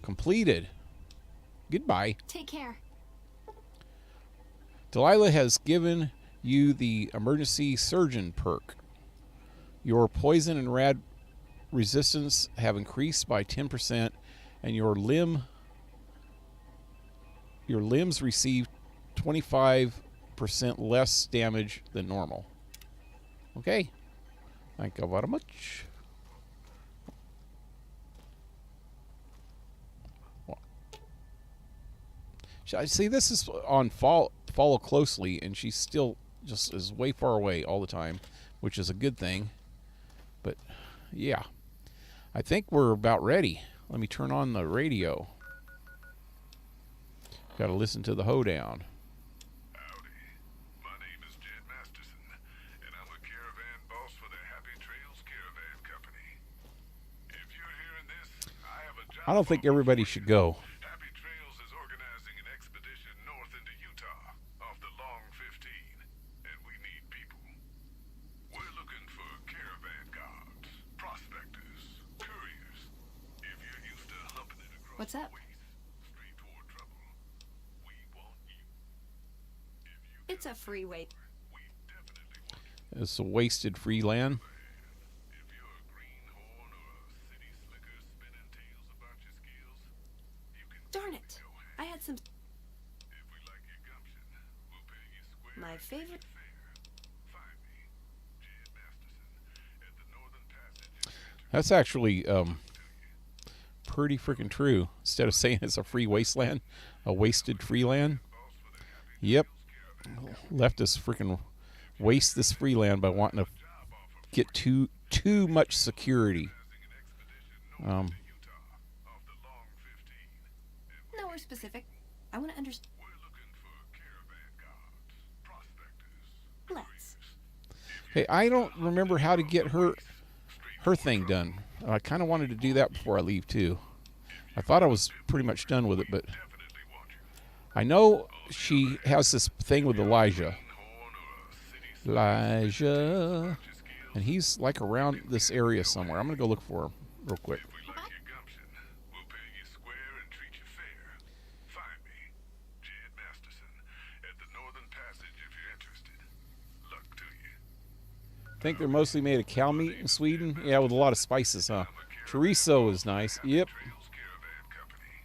Completed. Goodbye. Take care. Delilah has given you the emergency surgeon perk. Your poison and rad resistance have increased by 10%, and your limbs receive 25% less damage than normal. Okay. Thank you very much. I see this is on follow closely, and she's still just is way far away all the time, which is a good thing. But yeah, I think we're about ready. Let me turn on the radio. Got to listen to the hoedown. Howdy. My name is Jed Masterson, and I'm a caravan boss for the Happy Trails Caravan Company. If you're hearing this, I have a job. I don't think everybody should go. Happy Trails is organizing an expedition north into Utah off the Long 15, and we need people. We're looking for caravan guards, prospectors, couriers. If you're used to humping it across What's up? the waste, straight toward trouble, we want you. If you It's a free way. we definitely want you. It's a wasted free land. If you're a greenhorn or a city slicker spinning tales about your skills, you can Darn it. go ahead. I had some. If we like your gumption, we'll pay you square. My and treat favorite. you fair. Find me, Jed Masterson, at the Northern Passage if you're interested. That's actually pretty freaking true. Instead of saying it's a free wasteland, a wasted free land. Yep. Leftists freaking waste this free land by wanting to get too much security. Utah off the Long 15. No, we're specific. I want to understand. We're looking for caravan guards, prospectors. Let's. Hey, I don't remember how to get her thing done. I kind of wanted to do that before I leave too. I thought I was pretty much done with it, but Definitely want you. I know she has this thing with Elijah. Elijah. And he's like around this area somewhere. I'm going to go look for him real quick. If we like your gumption, we'll pay you square and treat you fair. Find me, Jed Masterson, at the Northern Passage if you're interested. Luck to you. Think they're mostly made of cow meat in Sweden? Yeah, with a lot of spices, huh? Chorizo is nice. Yep. Trails Caravan Company.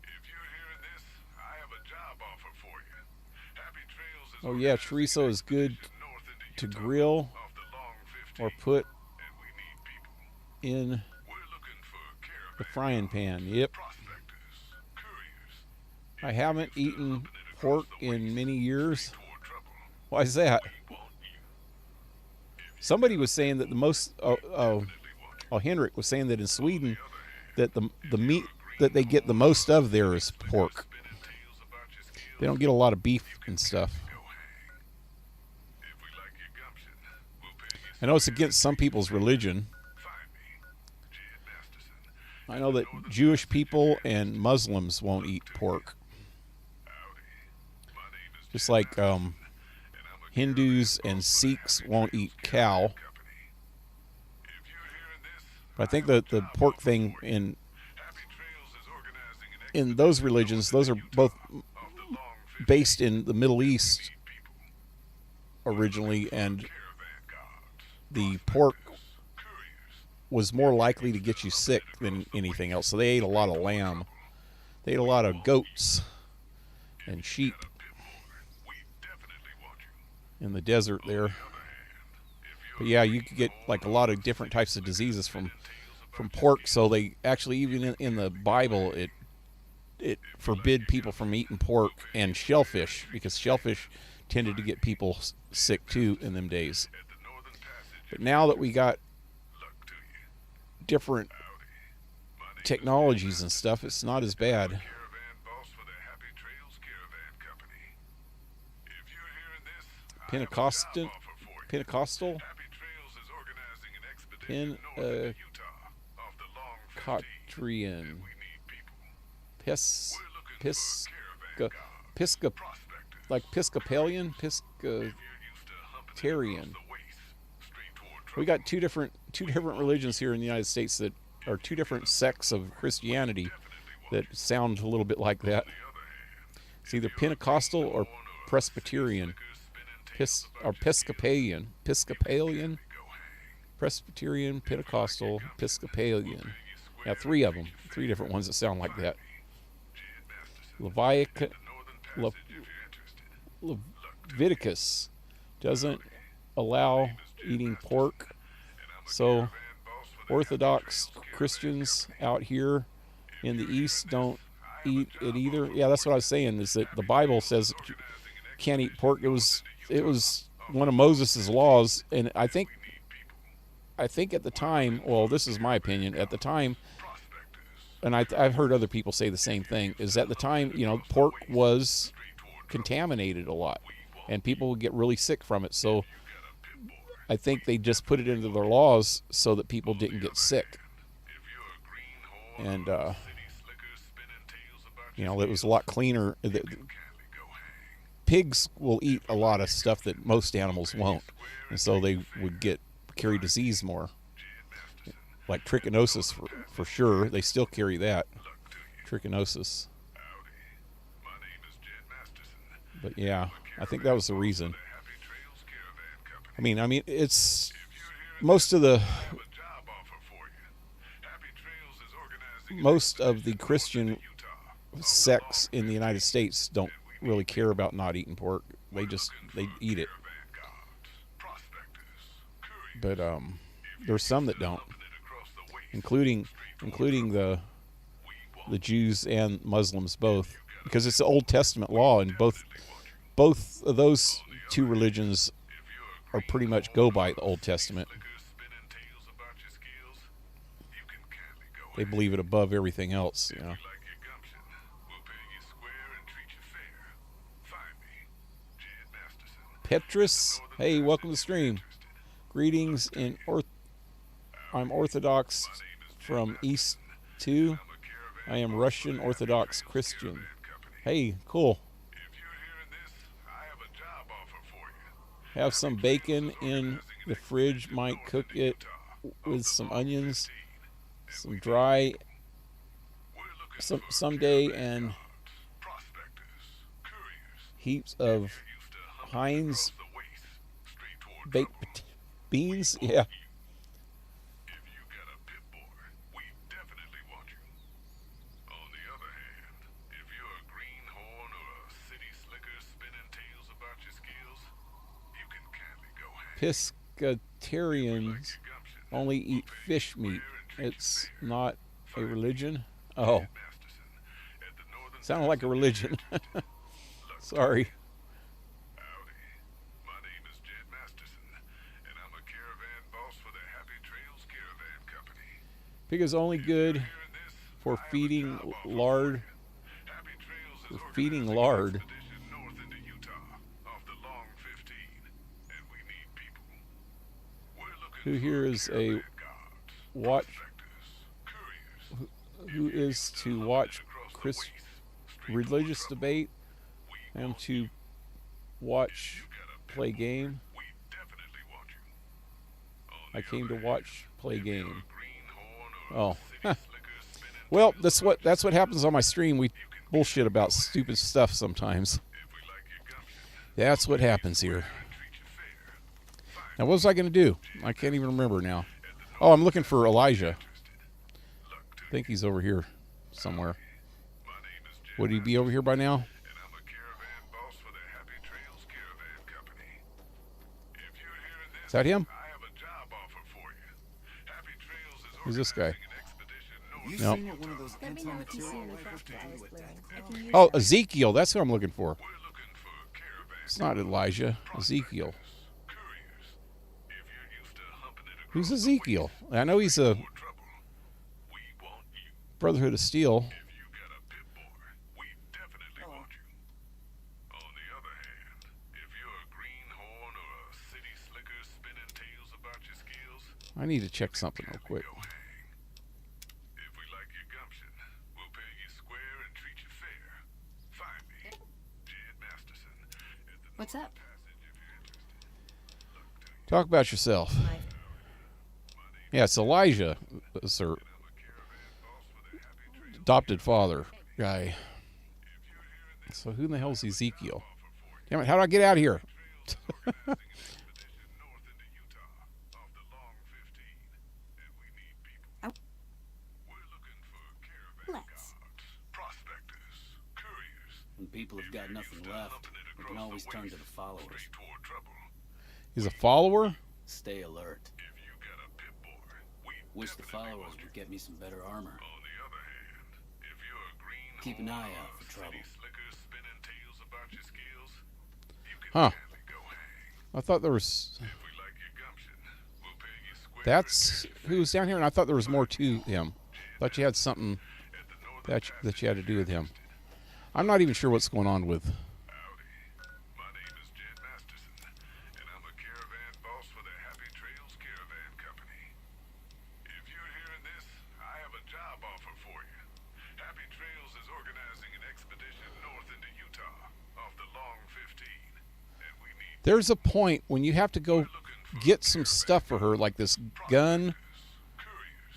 If you're hearing this, I have a job offer for you. Happy Trails is Oh yeah, organizing chorizo an is good expedition north into to Utah grill off the Long 15, or put and we need people. in We're looking for caravan the frying pan. Yep. prospectors, couriers. I haven't eaten pork in many years. Toward trouble, Why is that? we want you. Somebody was saying that the most Definitely want you. Henrik was saying that in Sweden The other hand, that the meat that they get the most of there is pork. spinning tales about your skills. They don't get a lot of beef and stuff. Go hang. If we like your gumption, we'll pay you. I know it's against some people's religion. Find me, Jed Masterson. I know that Jewish people and Muslims won't eat pork. Howdy. My name is Just Jed like Masterson, and I'm a Hindus caravan and boss for the Sikhs Happy won't Trails eat Caravan cow. Company. If you're hearing this, But I think that the pork thing in Happy Trails is organizing an in those religions, those are both off the Long 15 based in the Middle East people. originally, and Caravan guards, the pork couriers. was more likely to get you sick than anything else. So they ate a lot of lamb. They ate a lot of goats and sheep We definitely want you. in the desert there. But yeah, you could get like a lot of different types of diseases from pork. So they actually, even in the Bible, it forbid people from eating pork and shellfish, because shellfish tended to get people sick too in them days. At the Northern Passage, But now that we got luck to you. different My name technologies and stuff, it's not as bad. Caravan boss for the Happy Trails Caravan Company. If you're hearing this, I have a job Pentecostal, offer for you. Pentecostal. Happy Trails Pin north into Utah, off the long 15, Cotrian. and we need people. Pis We're looking Pis for caravan guards, Pisca prospectors. like Episcopalian, If you're used to humping it Piscatarian. across the waste, straight toward We got two different religions here in the United States that are two different sects of Christianity that sound a little bit like that. It's either Pentecostal or Presbyterian, or Episcopalian, Presbyterian, Pentecostal, Episcopalian. Yeah, three of them, three different ones that sound like that. Leviticus doesn't allow eating pork, so Orthodox Christians out here in the East don't eat it either. Yeah, that's what I was saying, is that the Bible says you can't eat pork. It was one of Moses' laws, and I think at the time, well, this is my opinion, at the time, and I've heard other people say the same thing, is at the time, pork was contaminated a lot, and people would get really sick from it. So I think they just put it into their laws so that people didn't get sick. And, it was a lot cleaner. Pigs will eat a lot of stuff that most animals won't, and so they would carry disease more. Like trichinosis, for sure. They still carry that. Trichinosis. But yeah, I think that was the reason. I mean, it's most of the Christian sects in the United States don't really care about not eating pork. They eat it. But there's some that don't, including the Jews and Muslims both, because it's the Old Testament law, and both of those two religions are pretty much go by the Old Testament. They believe it above everything else, Petrus, hey, welcome to the stream. Greetings I'm Orthodox from East 2. I am Russian Orthodox Christian. Hey, cool. Have some bacon in the fridge. Might cook it with some onions, some dry someday, and heaps of Heinz baked beans. Yeah. Pescatarians only eat fish meat. It's not a religion. Oh, sounded like a religion. Sorry. Pig is only good for feeding lard. Who here is a watch? Who is to watch religious debate? I am to watch play game. I came to watch play game. Oh, well, that's what happens on my stream. We bullshit about stupid stuff sometimes. That's what happens here. Now, what was I going to do? I can't even remember now. Oh, I'm looking for Elijah. I think he's over here somewhere. Would he be over here by now? Is that him? Who's this guy? You No. seen what one of those Let me know if you see anti-material any rifles fresh could do eyes with blooming. that? I can use Oh, that. Ezekiel. That's who I'm looking for. It's not Elijah. Ezekiel. Who's Ezekiel? I know he's a Brotherhood of Steel. I need to check something real quick. If we like your gumption, we'll pay you square and treat you fair. Find me, Jed Masterson, at the What's up? passage if you're interested. Talk about yourself. Yeah, it's Elijah. It's her adopted father guy. So who in the hell is Ezekiel? Damn it, how do I get out of here? Let's. When people have got nothing left, we can always turn to the followers. He's a follower? Stay alert. Wish the followers would get me some better armor. Keep an eye out for trouble. Huh. I thought there was... That's who's down here, and I thought there was more to him. Thought you had something that you had to do with him. I'm not even sure what's going on with... My name is Jed Masterson, and I'm a caravan boss for the Happy Trails Caravan Company. If you're hearing this, I have a job offer for you. Happy Trails is organizing an expedition north into Utah, off the Long 15, and we need There's a point when you have to go get some stuff for her, like this gun couriers.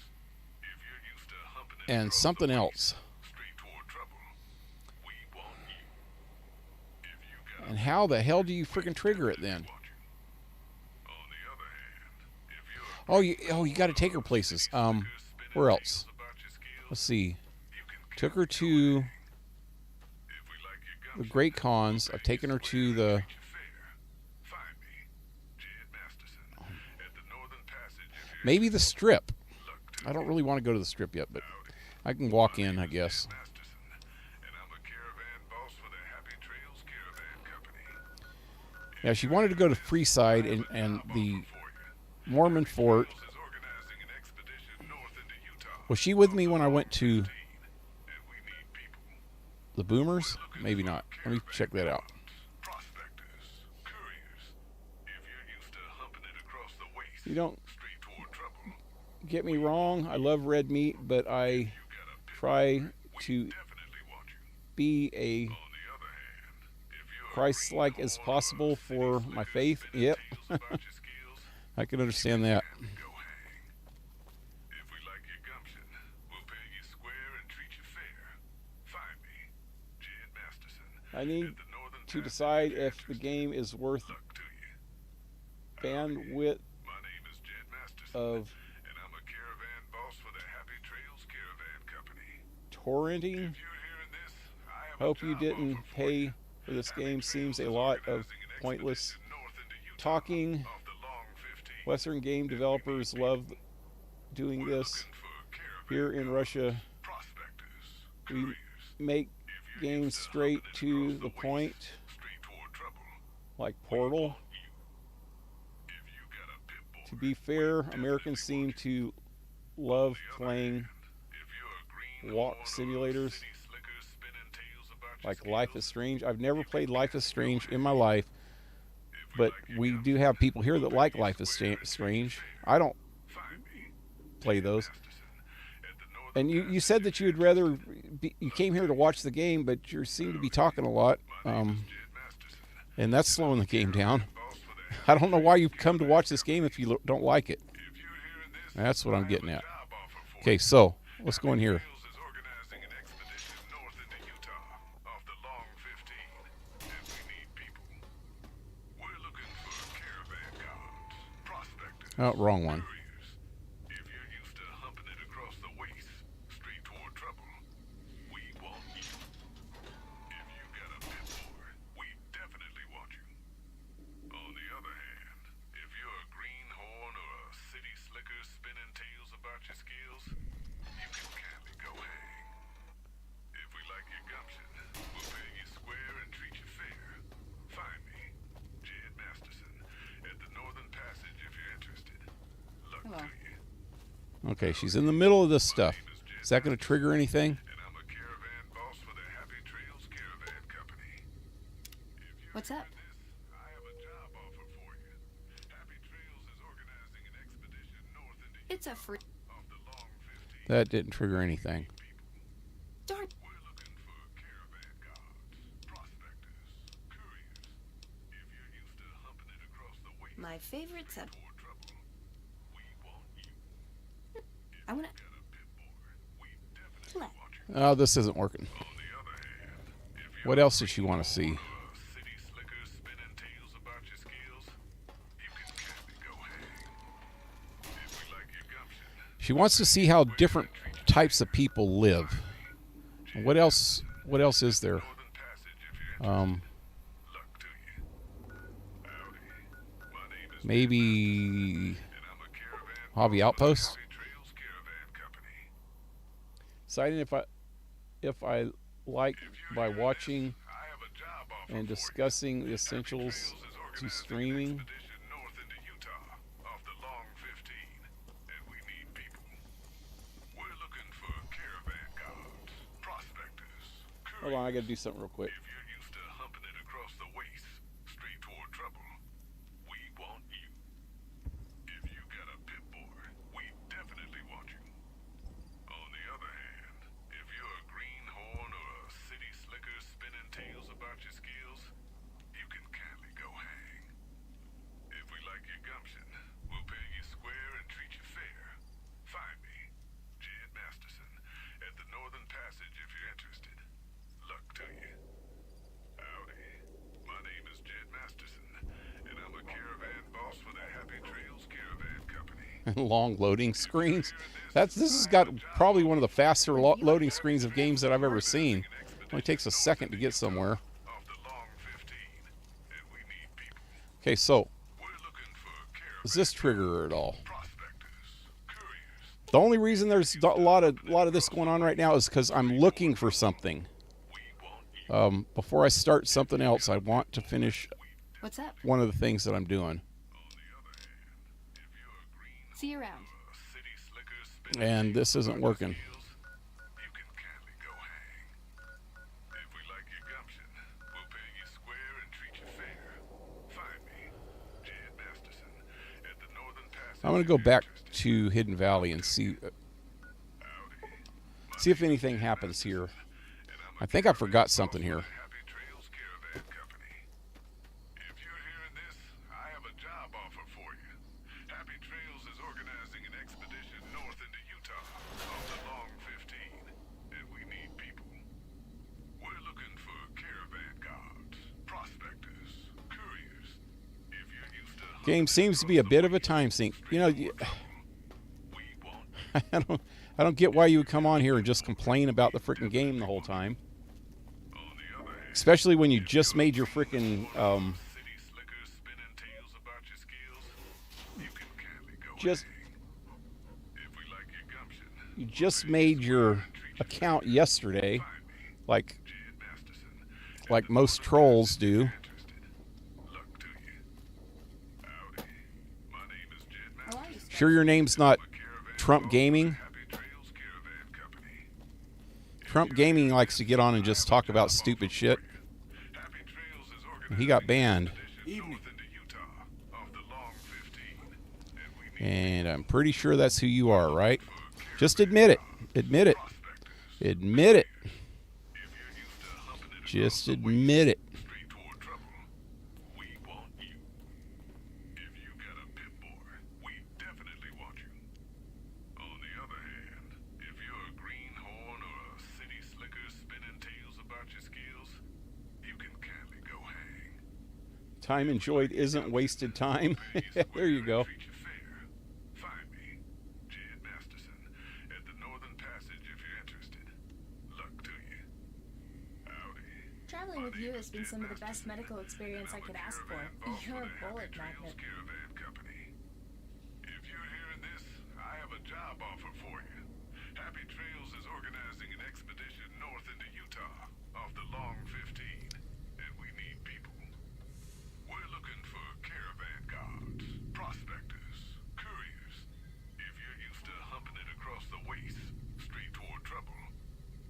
If you're used to humping it and across something the else. straight toward trouble, we want you. If you got And how the hell do you freaking trigger it then? on the other hand, if you're Oh, you got to take her places. Where else? about your skills, Let's see. you can Took her to if we like your the Great Khans. I've taken her to the... fair. Find me, Jed Masterson, at the Northern Passage if you're Maybe the Strip. I don't really want to go to the Strip yet, but I can walk in, I guess. Masterson, and I'm a caravan boss for the Happy Trails Caravan Company. Yeah, she wanted to go to Freeside and the Mormon Fort. Is organizing an expedition north into Utah, Was she with me when I went to and we need people. the Boomers? Maybe not. Let me check that out. Prospectors, couriers. If you're used to humping it across the waste, You don't straight toward trouble, get me wrong. I love red meat, but I try to definitely want you. be a On the other hand, if you're Christ-like as possible for my faith. Yep. about your skills, I can understand that. go hang. If we like your gumption, we'll pay you square and treat you fair. Find me, Jed Masterson, I need at the Northern to Passage decide if you're if the interested. game is worth Luck to you. bandwidth My name is Jed Masterson, of and I'm a caravan boss for the Happy Trails Caravan Company. torrenting. If you're hearing this, I have Hope a you job didn't offer for pay you. for this Happy game. Trails Seems a is lot of organizing an pointless expedition north into Utah, talking. off the Long 15. Western game developers love doing We're this. looking for caravan Here in Russia, prospectors, we couriers. make If you're games used to straight humping it to across the waste, point, straight toward trouble, like Portal. if you got a pit bull, To be fair, Americans seem to love playing if you're a green walk horn or a simulators city slicker spinning tales about your like Life skills, is Strange. I've never played Life is Strange in my life, but we do have people here that like Life is Strange. I don't find me, play those. Masterson, at the Northern And you said that you would rather you came here to watch the game, but you seem to be talking a lot, Jed Masterson, and that's slowing the game down. boss for the I don't know why you come to watch this game if you don't like it. If you're hearing this, That's what I'm getting at. job offer for Okay, so let's go in here. Trails is organizing an expedition north into Utah, off the Long 15, and we need people. We're looking for caravan guards, prospectors, Oh, wrong one. couriers. If you're used to humping it across the waste, straight toward trouble, we want you. If you got a pit bull, we definitely want you. On the other hand, if you're a greenhorn or a city slicker spinning tales about your skills, you can kindly go hang. If we like your gumption, we'll pay you square and treat you fair. Find me, Jed Masterson, at the Northern Passage if you're interested. Luck Hello. to you. Okay, she's in the middle of this stuff. Is that going to trigger anything? And I'm a caravan boss for the Happy Trails Caravan Company. What's up? I have a job offer for you. Happy Trails is organizing an expedition north It's a free. That didn't trigger anything. Darn. We're looking for caravan guards, prospectors, couriers. If you're used to humping it across the waste My favorite sub. toward trouble, we want you. I wanna. Got a pit boy, we definitely Let. want you. Oh, this isn't working. On the other hand, if you're What else did she want to see? city slickers spinning tales about your skills, you can kindly go hang. If we like your gumption, She wants to see how different types of people live. What else? What else is there? Northern Passage if you're interested. Luck to you. Howdy. My name is Maybe and I'm a caravan Hobby Outpost. Happy Trails Caravan Company. Deciding if I like by watching I have a job offer and for you. discussing the Happy essentials Trails is to organizing an streaming. expedition north into Utah off the Long 15, and we need people. We're looking for caravan guards, prospectors, Hold on, I couriers. gotta do something real quick. If you're used to humping it across the waste, straight toward trouble, we want you. If you got a pit boy, we definitely want you. On the other hand, if you're a greenhorn or a city slicker spinning tales about your skills, you can kindly go hang. If we like your gumption, we'll pay you square and treat you fair. Find me, Jed Masterson, at the Northern Passage if you're interested. Luck to you. Howdy. My name is Jed Masterson, and I'm a caravan boss for the Happy Trails Caravan Company. Long loading screens. This has got probably one of the faster loading screens of games that I've ever seen. Only takes a second to get somewhere. Off the Long 15, and we need people. Okay, so We're looking for caravan does this trigger her at all? prospectors, couriers. The only reason there's a lot of this going on right now is because I'm looking for something. We want you. Before I start something else, I want to finish What's up? one of the things that I'm doing. On the other hand, if you're a green See you around. city slicker spinning And this isn't working. skills, you can kindly go hang. If we like your gumption, we'll pay you square and treat you fair. Find me, Jed Masterson, at the Northern Passage. I'm going to go back to Hidden Valley and see if anything happens here. I think I forgot something here. Happy Trails Caravan Company. If you're hearing this, I have a job offer for you. Happy Trails is organizing an expedition north into Utah off the Long 15, and we need people. We're looking for caravan guards, prospectors, couriers. If you're used to Game seems to be a bit of a time sink. You know, we want I don't get why you would come on here and just complain about the freaking game the whole time. on the other hand. Especially when you just made your freaking City slickers spinning tales about your skills. You can kindly go just hang. If we like your gumption, you just made your account yesterday, like Jed Masterson, like most trolls do. interested. Luck to you. Howdy. My name is Jed How Masterson. are you? Sure, your name's not Caravan Trump boss Gaming. for Happy Trails Caravan Company. Trump Gaming likes to get on and just talk about stupid shit. Happy Trails is organizing He got banned, expedition north into Utah off the Long 15, and we need and I'm pretty sure that's who you are, right? Just admit it. Admit it. Admit it. if you're used to humping it Just admit it. straight toward trouble. We want you. If you got a pit boy, we definitely want you. On the other hand, if you're a greenhorn or a city slicker spinning tales about your skills, you can kindly go hang. Time enjoyed isn't wasted time. There you go. Treat you fair. Find me, Jed Masterson, at the Northern Passage if you're interested. Luck to you. Howdy. Traveling with you has been some of the best medical experience I could ask for. You're a bullet magnet. Caravan Company. If you're hearing this, I have a job offer for you. Happy Trails is organizing an expedition north into Utah off the Long 15, and we need people. We're looking for caravan guards, prospectors, couriers. If you're used to humping it across the waste, straight toward trouble,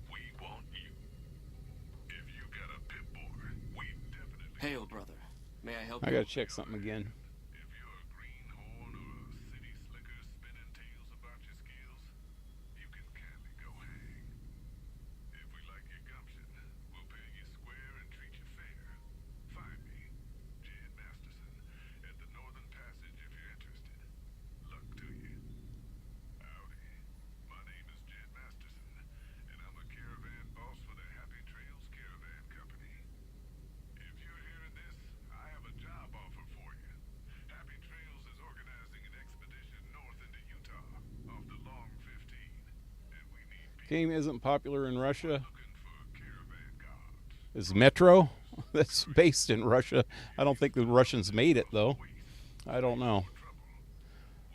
we want you. If you got a pit boy, we definitely. Hail, brother. May I help I you? gotta check something again. If you're a greenhorn or a city slicker spinning tales about Game isn't popular in Russia. Is Metro? That's based in Russia. I don't think the Russians made it, though. I don't know.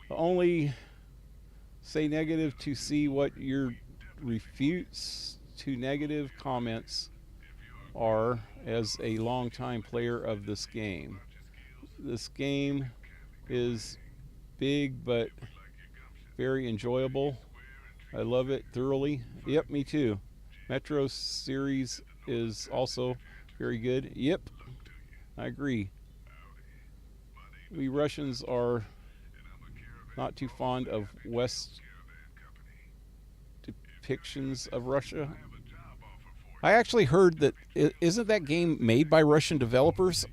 Only say negative to see what your refutes to negative comments are as a longtime player of this game. This game is big but very enjoyable. I love it thoroughly. Yep, me too. Metro series is also very good. Yep, I agree. We Russians are not too fond of West depictions of Russia. I actually heard that isn't that game made by Russian developers?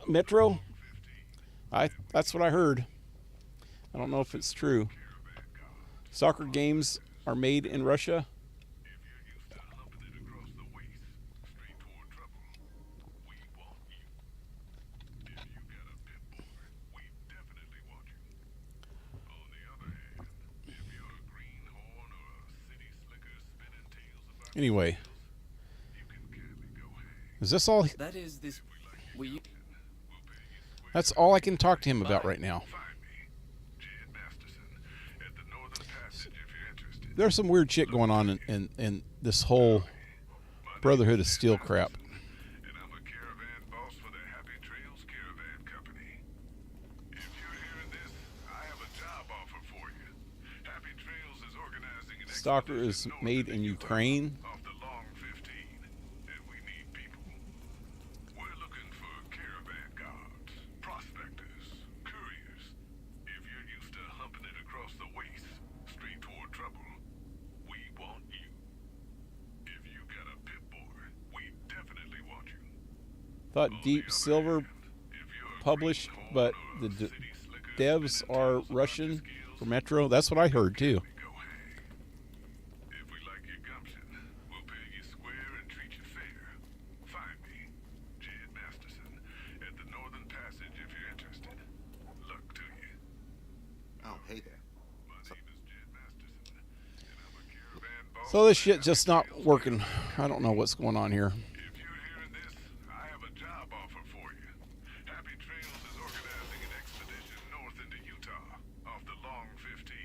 Metro? That's what I heard. I don't know if it's true. Soccer games are made in Russia. Anyway, is this all? That is this. That's all I can talk to him about right now. There's some weird shit going on in this whole Brotherhood of Steel crap. And I'm a caravan boss for the Happy Trails Caravan Company. If you're hearing this, I have a job offer for you. Happy Trails is organizing an Stalker is expedition made in Ukraine. off the Long 15, and we need people. We're looking for caravan guards, prospectors, couriers. If you're used to humping it across the waste, straight toward trouble, we want you. If you got a pit boy, we definitely want you. Thought Deep Silver published, but the devs are Russian for Metro. That's what I heard too. If we like your gumption, we'll pay you square and treat you fair. Find me, Jed Masterson, at the Northern Passage if you're interested. Luck to you. Oh, hey there. My name is Jed Masterson, and I'm a caravan boss. So this shit just not working. I don't know what's going on here. If you're hearing this, I have a job offer for you. Happy Trails is organizing an expedition north into Utah, off the Long 15,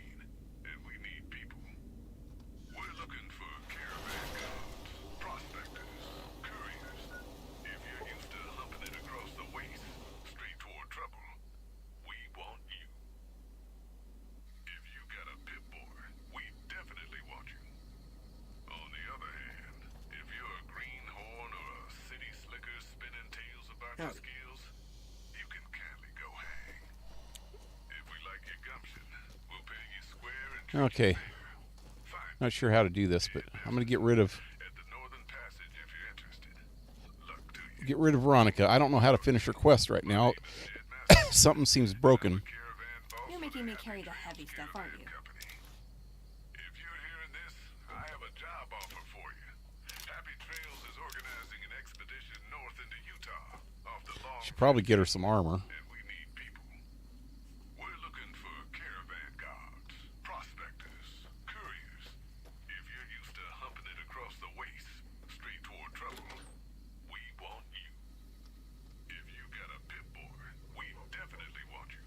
and we need people. We're looking for caravan guards, prospectors, couriers. If you're used to humping it across the waste, straight toward trouble, we want you. If you got a pit boy, we definitely want you. On the other hand, if you're a greenhorn or a city slicker spinning tales about your Howdy. skills, you can kindly go hang. If we like your gumption, we'll pay you square and treat Okay. you fair. Find Not sure how to do this, but I'm gonna get rid of at the Northern Passage if you're interested. Luck to you. Veronica. I don't know how to finish her quest right now. Something seems broken. Caravan boss You're for making the me Happy carry the Trails heavy stuff, aren't Caravan you? Company. If you're hearing this, I have a job offer for you. Happy Trails is organizing an expedition north into Utah, off the Long Should probably get her some armor. and we need people. We're looking for caravan guards, prospectors, couriers. If you're used to humping it across the waste, straight toward trouble, we want you. If you got a pit boy, we definitely want you.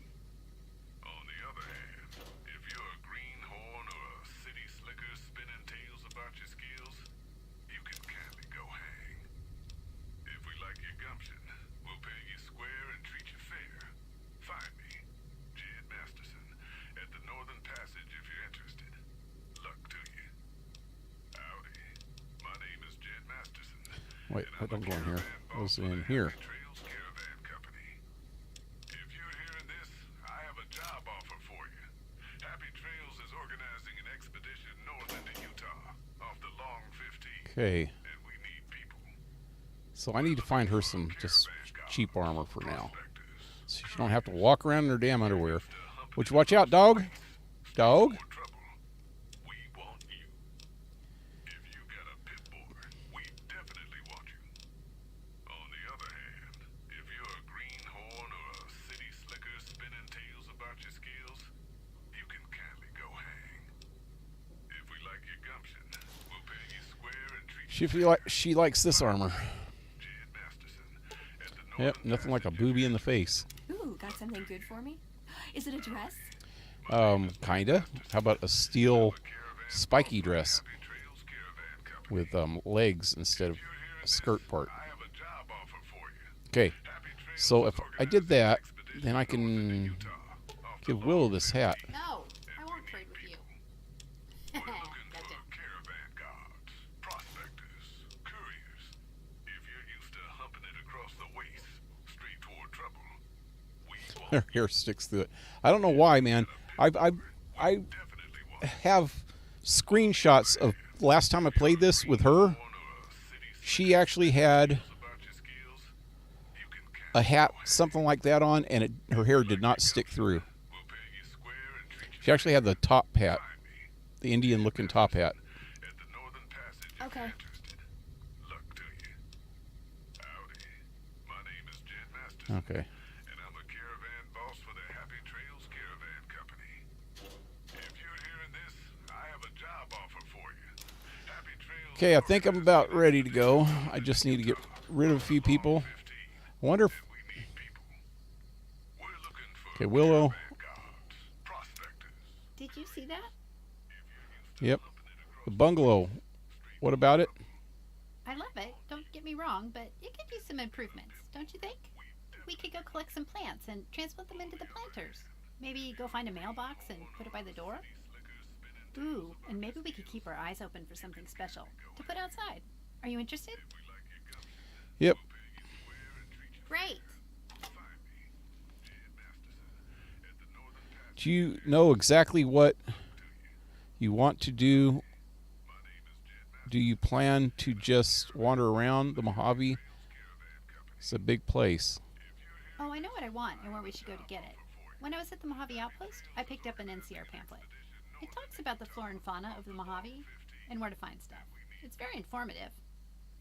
On the other hand, if you're a greenhorn or a city slicker spinning tales about your skills, you can kindly go hang. If we like your gumption, we'll pay you square and treat you fair. Find me, Jed Masterson, at the Northern Passage if you're interested. Luck to you. Howdy. My name is Jed Masterson. Wait, and what I'm I'm a going here. caravan I was boss for the in here. Happy Trails Caravan Company. If you're hearing this, I have a job offer for you. Happy Trails is organizing an expedition north into Utah, off the Long 15, Okay, and we need people. so I need to find her some just cheap armor for now, Prospectors, so she don't have to walk around in her damn underwear. Would you watch out, dog? Dog? for trouble, we want you. If you got a pit boy, we definitely want you. On the other hand, if you're a greenhorn or a city slicker spinning tales about your skills, you can kindly go hang. If we like your gumption, She likes this armor. Yep, nothing like a booby in the face. Ooh, got something good for me? Is it a dress? Kinda. How about a steel spiky dress with legs instead of a skirt part? Okay, so if I did that, then I can give Willow this hat. No, I won't trade with you. Gotcha. Caravan guards, prospectors, couriers. If you're used to humping it across the waste, straight toward trouble, we won't. Her hair sticks through it. I don't know why, man. I have screenshots of last time I played this with her. She actually had a hat, something like that on, and her hair did not stick through. She actually had the top hat, the Indian-looking top hat. Okay. Okay. And I'm a caravan boss for the Happy Trails Caravan Company. If you're hearing this, I have a job offer for you. Happy Trails. Okay, I think I'm about ready to go. I just need to get rid of a few people. I wonder if... We need people. We're looking for Okay, Willow. caravan guards, prospectors. Did you see that? Yep. The bungalow. What about it? I love it. Don't get me wrong, but it could use some improvements, don't you think? We could go collect some plants and transplant them into the planters. Maybe go find a mailbox and put it by the door. Ooh, and maybe we could keep our eyes open for something special to put outside. Are you interested? Yep. Great. Do you know exactly what you want to do? Do you plan to just wander around the Mojave? It's a big place. Oh, I know what I want and where we should go to get it. When I was at the Mojave Outpost, I picked up an NCR pamphlet. It talks about the flora and fauna of the Mojave and where to find stuff. It's very informative.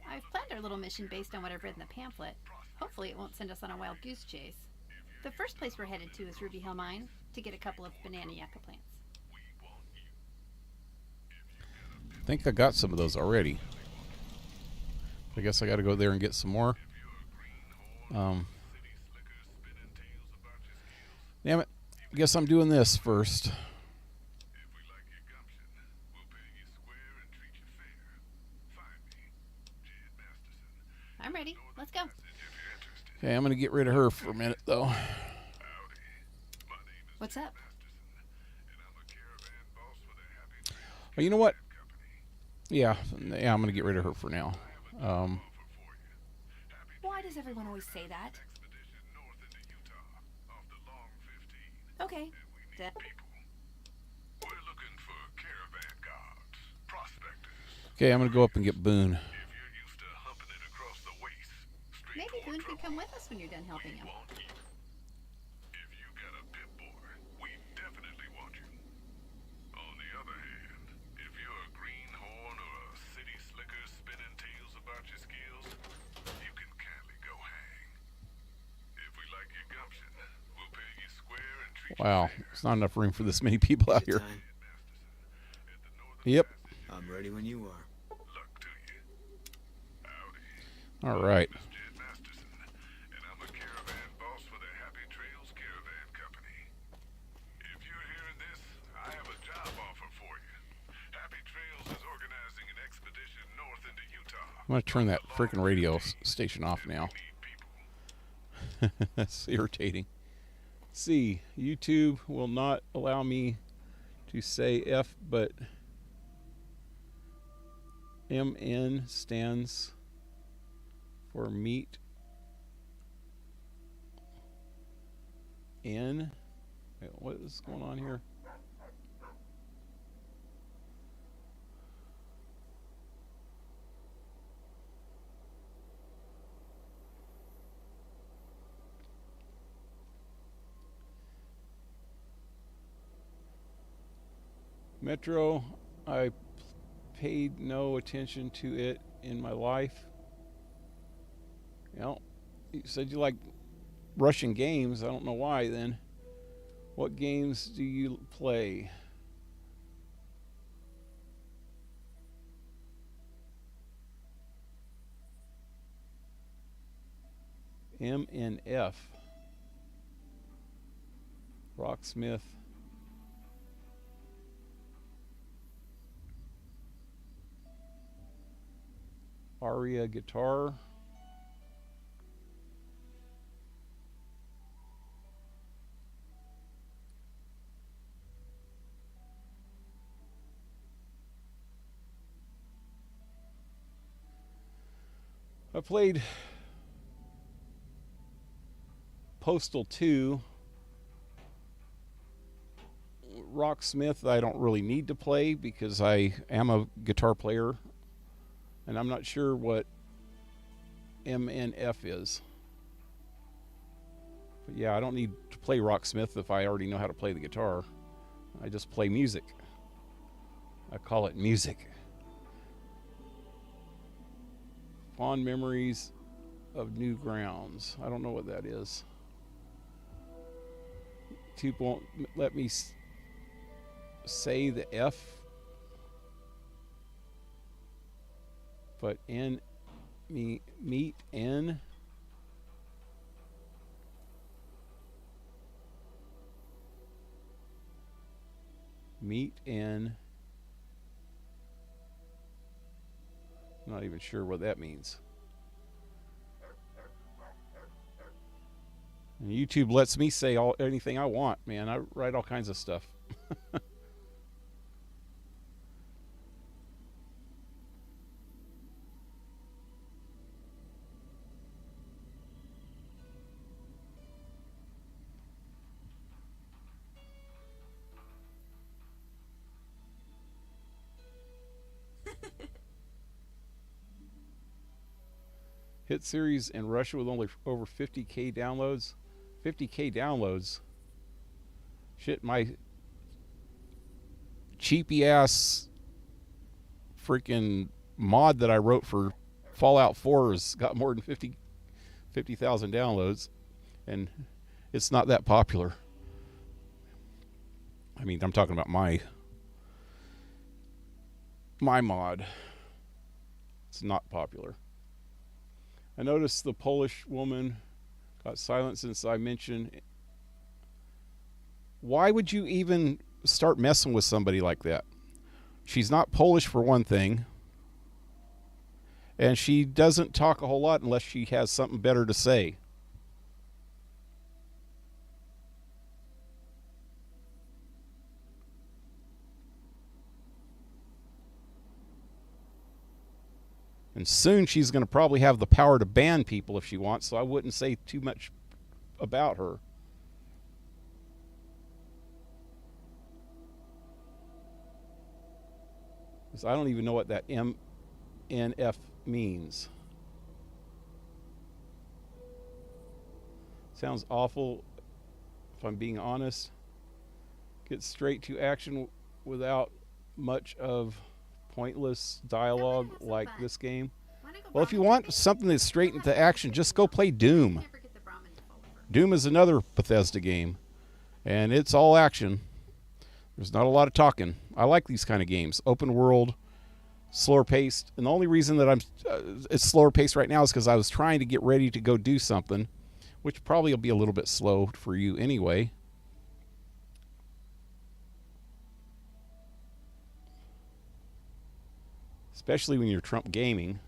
I've planned our little mission based on what I've read in the pamphlet. Hopefully it won't send us on a wild goose chase. The first place we're headed to is Ruby Hill Mine to get a couple of banana yucca plants. I think I got some of those already. I guess I got to go there and get some more. Damn it. I guess I'm doing this first. I'm ready. Let's go. Okay, I'm going to get rid of her for a minute, though. What's up? Oh, you know what? Yeah, I'm going to get rid of her for now. Why does everyone always say that? Okay. We're looking for caravan guards, prospectors. Okay, I'm going to go up and get Boone. If you're used to humping it across the waste, straight Maybe toward Boone can trouble, come with us when you're done helping him. we want you. If you got a pit boy, we definitely want you. On the other hand, if you're a greenhorn or a city slicker spinning tales about your skills, you can kindly go hang. If we like your gumption, we'll pay you square and treat Wow, there's not enough room for this many people out here. Time. Yep. I'm ready when you are. luck to you. Howdy. All right. Jed Masterson, and I'm a caravan boss for the Happy Trails Caravan Company. If you're hearing this, I have a job offer for you. Happy Trails is organizing an expedition north into Utah. I'm going to turn that freaking radio station off now. Need people. That's irritating. See, YouTube will not allow me to say F, but MN stands for meat. N. Wait, what is going on here? Metro, I paid no attention to it in my life. You know, you said you like Russian games. I don't know why then. What games do you play? MNF. Rocksmith. Aria guitar. I played Postal 2. Rocksmith I don't really need to play because I am a guitar player, and I'm not sure what MNF is. But yeah, I don't need to play Rocksmith if I already know how to play the guitar. I just play music. I call it music. Fond memories of new grounds. I don't know what that is. YouTube won't let me say the F, but meet in. Meet in. I'm not even sure what that means. And YouTube lets me say anything I want, man. I write all kinds of stuff. Hit series in Russia with only over 50k downloads. 50k downloads. Shit, my cheapy ass freaking mod that I wrote for Fallout 4 has got more than 50,000 downloads, and it's not that popular. I mean, I'm talking about my mod. It's not popular. I noticed the Polish woman got silent since I mentioned. Why would you even start messing with somebody like that? She's not Polish for one thing, and she doesn't talk a whole lot unless she has something better to say. And soon she's going to probably have the power to ban people if she wants, so I wouldn't say too much about her. Because I don't even know what that MNF means. Sounds awful, if I'm being honest. Get straight to action without much of pointless dialogue like this game. Well, if you want something that's straight into action, just go play Doom. Doom is another Bethesda game, and it's all action. There's not a lot of talking. I like these kind of games. Open world, slower paced. And the only reason that it's slower paced right now is because I was trying to get ready to go do something, which probably will be a little bit slow for you anyway. Especially when you're Trump gaming.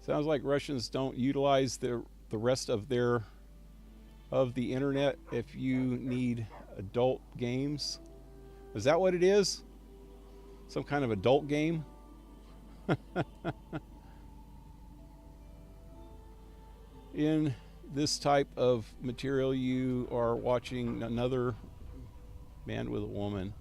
Sounds like Russians don't utilize the rest of the internet if you need adult games. Is that what it is? Some kind of adult game? In this type of material, you are watching another man with a woman.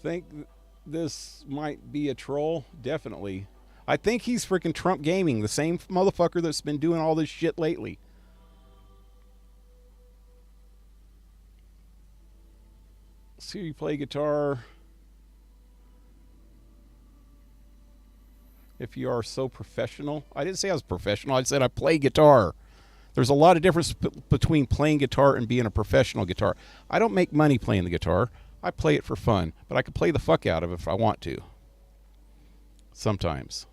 Think this might be a troll? Definitely. I think he's freaking Trump Gaming, the same motherfucker that's been doing all this shit lately. See, you play guitar. If you are so professional. I didn't say I was professional. I said I play guitar. There's a lot of difference between playing guitar and being a professional guitar. I don't make money playing the guitar. I play it for fun, but I can play the fuck out of it if I want to. Sometimes.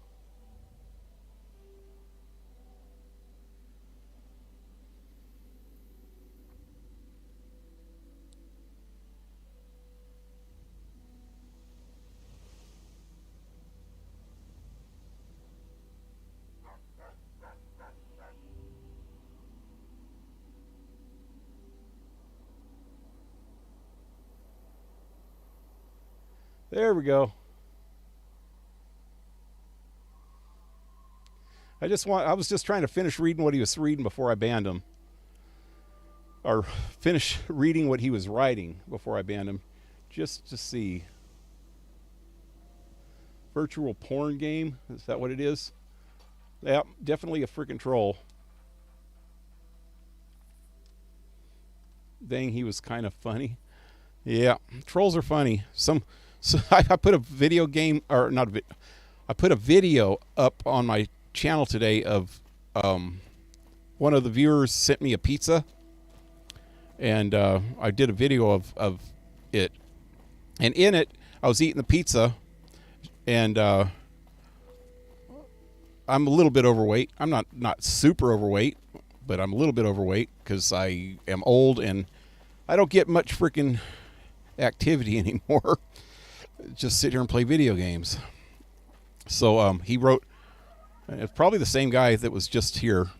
There we go. I was just trying to finish reading what he was reading before I banned him. Or finish reading what he was writing before I banned him. Just to see. Virtual porn game? Is that what it is? Yeah, definitely a freaking troll. Dang, he was kind of funny. Yeah, trolls are funny. So I put a video game, or not I put a video up on my channel today of one of the viewers sent me a pizza, and I did a video of it, and in it I was eating the pizza, and I'm a little bit overweight. I'm not super overweight, but I'm a little bit overweight because I am old and I don't get much freaking activity anymore. Just sit here and play video games. So he wrote, it's probably the same guy that was just here.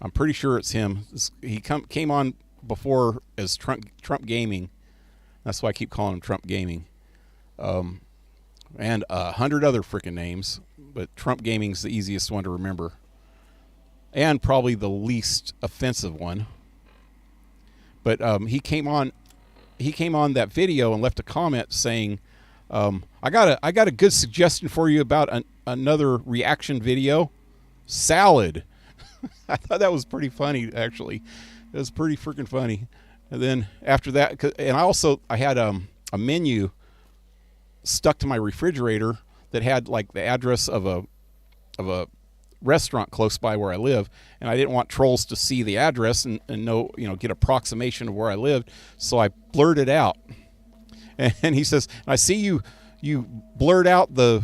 I'm pretty sure it's him. He came on before as Trump Gaming. That's why I keep calling him Trump Gaming. And 100 other freaking names, but Trump Gaming's the easiest one to remember. And probably the least offensive one. But he came on that video and left a comment saying, I got a good suggestion for you about another reaction video. Salad. I thought that was pretty funny, actually. It was pretty freaking funny. And then after that, and I had a menu stuck to my refrigerator that had like the address of a restaurant close by where I live, and I didn't want trolls to see the address and know, get approximation of where I lived, so I blurred it out. And he says, I see you blurred out the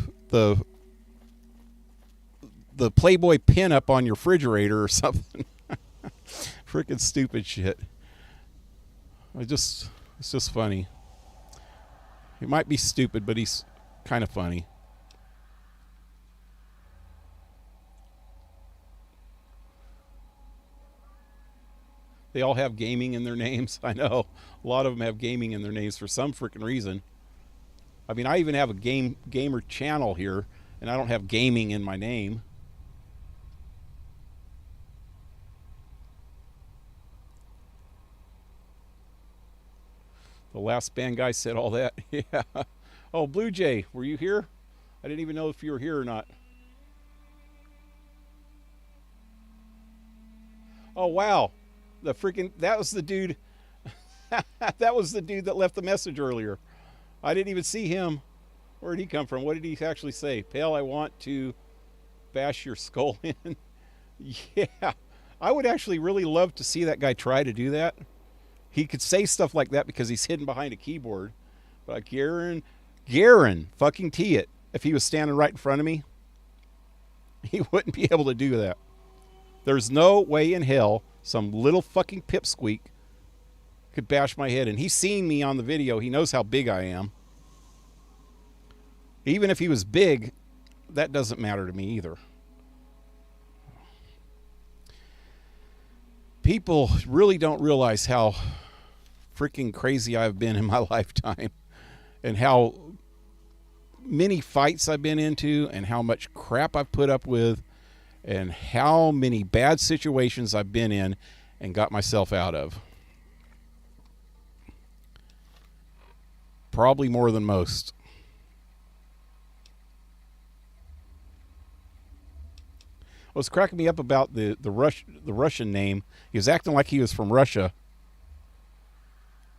Playboy pinup on your refrigerator or something. Freaking stupid shit. It's just funny. He might be stupid, but he's kind of funny. They all have gaming in their names. I know. A lot of them have gaming in their names for some freaking reason. I mean, I even have a gamer channel here, and I don't have gaming in my name. The last band guy said all that. Yeah. Oh, Blue Jay, were you here? I didn't even know if you were here or not. Oh, wow. That was the dude. That was the dude that left the message earlier. I didn't even see him. Where did he come from? What did he actually say? Pale, I want to bash your skull in. Yeah. I would actually really love to see that guy try to do that. He could say stuff like that because he's hidden behind a keyboard. But Garen fucking tee it. If he was standing right in front of me, he wouldn't be able to do that. There's no way in hell some little fucking pipsqueak could bash my head in. He's seen me on the video. He knows how big I am. Even if he was big, that doesn't matter to me either. People really don't realize how freaking crazy I've been in my lifetime, and how many fights I've been into, and how much crap I've put up with, and how many bad situations I've been in and got myself out of. Probably more than most. What's cracking me up about the Russian name, he was acting like he was from Russia.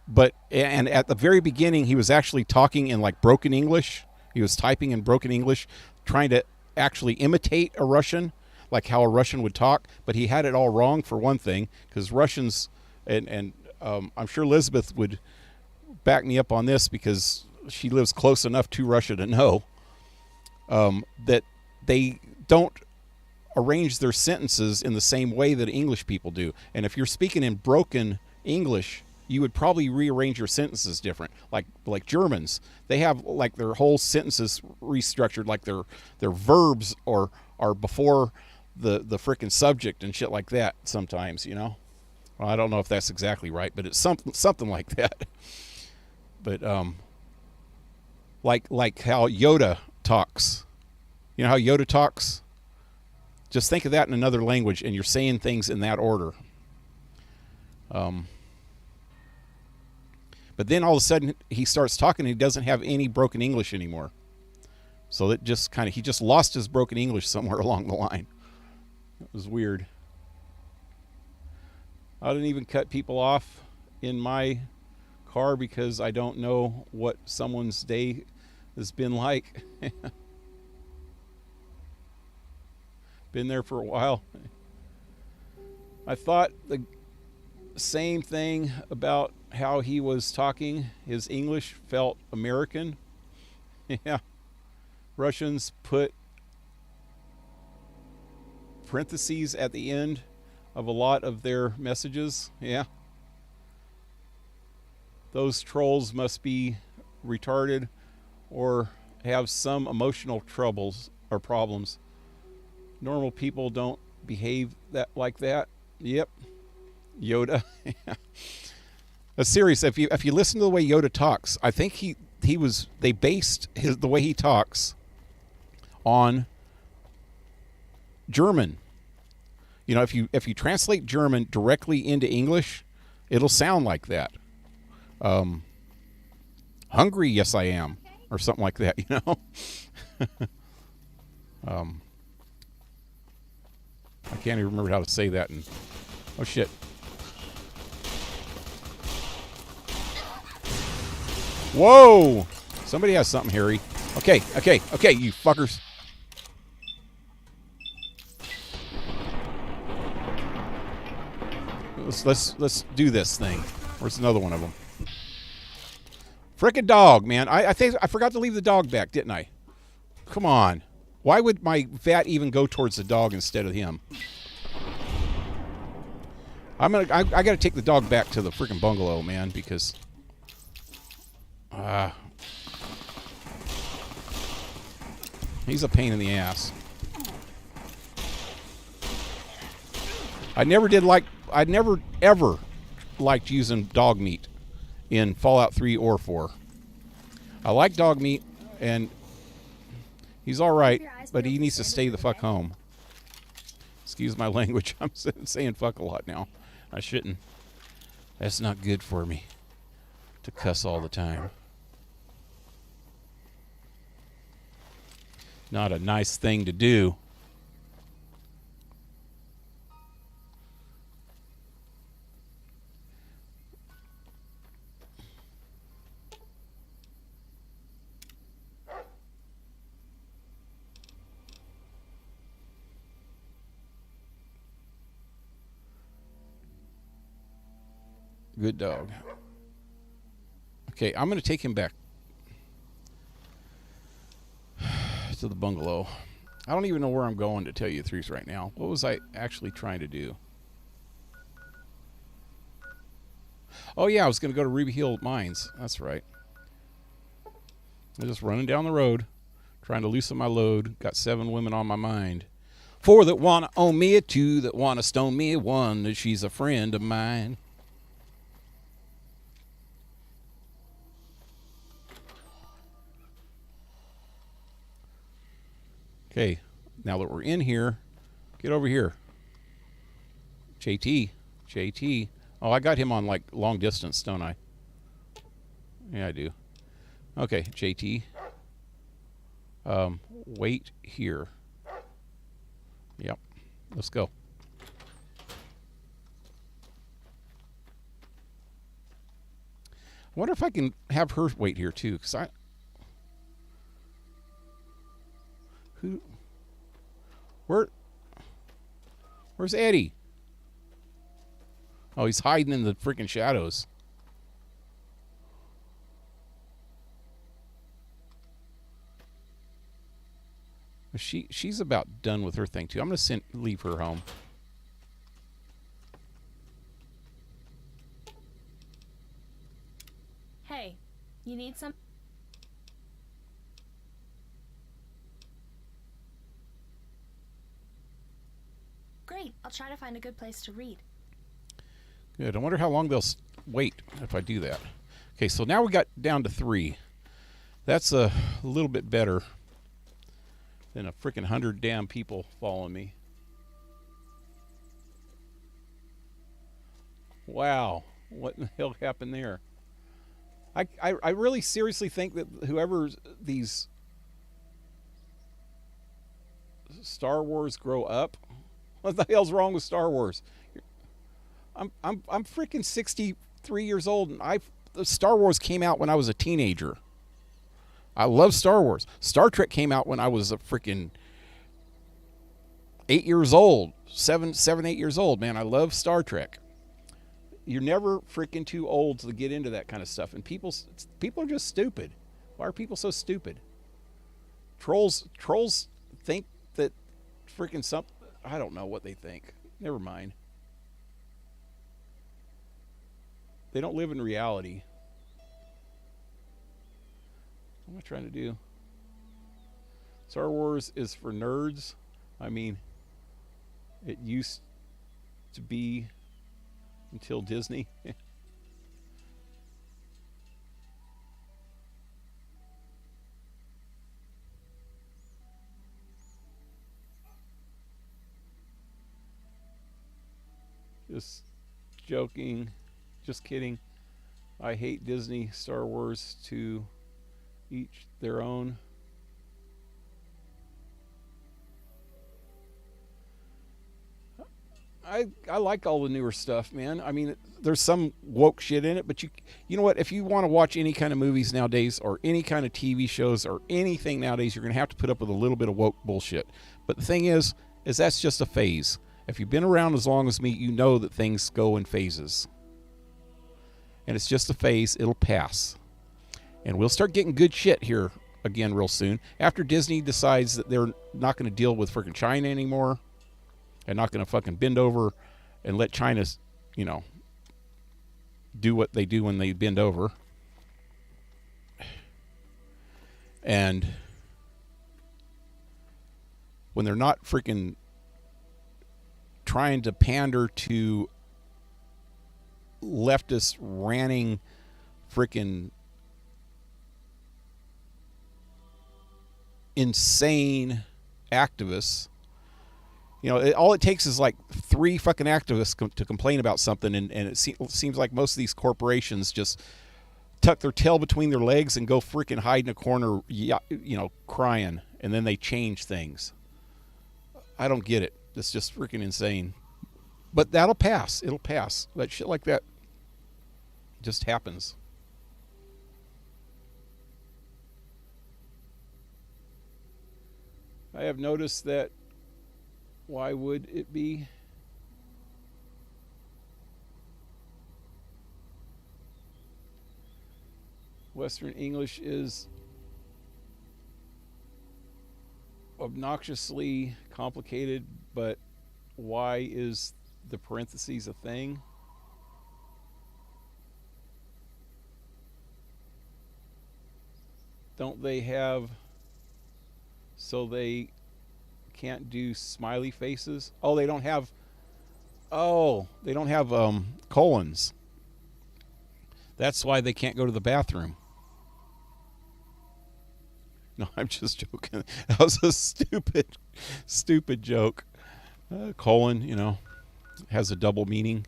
But and at the very beginning, he was actually talking in like broken English. He was typing in broken English, trying to actually imitate a Russian, like how a Russian would talk. But he had it all wrong for one thing, because Russians, and I'm sure Elizabeth would back me up on this because she lives close enough to Russia to know that they don't arrange their sentences in the same way that English people do. And if you're speaking in broken English, you would probably rearrange your sentences different. Like Germans, they have like their whole sentences restructured, like their verbs are before the frickin' subject and shit like that sometimes, you know. Well, I don't know if that's exactly right, but it's something like that. But like how Yoda talks. You know how Yoda talks? Just think of that in another language, and you're saying things in that order. But then all of a sudden he starts talking and he doesn't have any broken English anymore. So that just kind of, he just lost his broken English somewhere along the line. It was weird. I didn't even cut people off in my car because I don't know what someone's day has been like. Been there for a while. I thought the same thing about how he was talking. His English felt American. Yeah. Russians put parentheses at the end of a lot of their messages. Yeah. Those trolls must be retarded or have some emotional troubles or problems. Normal people don't behave like that. Yep. Yoda. Serious. If you listen to the way Yoda talks, I think they based the way he talks on German. You know, if you translate German directly into English, it'll sound like that. Hungry, yes I am, or something like that. You know. I can't even remember how to say that. Oh shit. Whoa! Somebody has something hairy. Okay, you fuckers. Let's do this thing. Where's another one of them? Frickin' dog, man. I think I forgot to leave the dog back, didn't I? Come on. Why would my vat even go towards the dog instead of him? I gotta take the dog back to the freaking bungalow, man, because he's a pain in the ass. I never ever liked using dog meat in Fallout 3 or 4. I like dog meat, and he's all right, but he needs to stay the fuck home. Excuse my language. I'm saying fuck a lot now. I shouldn't. That's not good for me to cuss all the time. Not a nice thing to do. Good dog. Okay, I'm going to take him back to the bungalow. I don't even know where I'm going, to tell you the truth right now. What was I actually trying to do? Oh, yeah, I was going to go to Ruby Hill Mines. That's right. I'm just running down the road, trying to loosen my load. Got 7 women on my mind. 4 that want to own me, 2 that want to stone me, 1 that she's a friend of mine. Okay, now that we're in here, get over here. JT. Oh, I got him on like long distance, don't I? Yeah, I do. Okay, JT. Wait here. Yep. Let's go. I wonder if I can have her wait here too, because where's Eddie? Oh, he's hiding in the freaking shadows. She's about done with her thing too. I'm gonna leave her home. Hey, you need some? Great, I'll try to find a good place to read. Good. I wonder how long they'll wait if I do that. Okay, so now we got down to 3. That's a little bit better than a freaking 100 damn people following me. Wow, what in the hell happened there? I really seriously think that whoever these Star Wars grow up, what the hell's wrong with Star Wars? I'm freaking 63 years old, and Star Wars came out when I was a teenager. I love Star Wars. Star Trek came out when I was a freaking 8 years old, 7, 8 years old. Man, I love Star Trek. You're never freaking too old to get into that kind of stuff, and people are just stupid. Why are people so stupid? Trolls think that freaking something. I don't know what they think. Never mind. They don't live in reality. What am I trying to do? Star Wars is for nerds. I mean, it used to be until Disney. Just joking. Just kidding. I hate Disney, Star Wars, to each their own. I like all the newer stuff, man. I mean, there's some woke shit in it, but you know what? If you want to watch any kind of movies nowadays, or any kind of TV shows, or anything nowadays, you're going to have to put up with a little bit of woke bullshit. But the thing is that's just a phase. If you've been around as long as me, you know that things go in phases. And it's just a phase. It'll pass. And we'll start getting good shit here again real soon. After Disney decides that they're not going to deal with freaking China anymore, and not going to fucking bend over and let China, do what they do when they bend over. And when they're not freaking trying to pander to leftist ranting freaking insane activists. All it takes is like 3 fucking activists to complain about something, and it seems like most of these corporations just tuck their tail between their legs and go freaking hide in a corner, crying, and then they change things. I don't get it. It's just freaking insane. But that'll pass. It'll pass. That shit like that just happens. I have noticed that. Why would it be? Western English is obnoxiously complicated, but why is the parentheses a thing? Don't they have so they can't do smiley faces? Oh, they don't have colons. That's why they can't go to the bathroom. No, I'm just joking. That was a stupid joke. Colon, has a double meaning.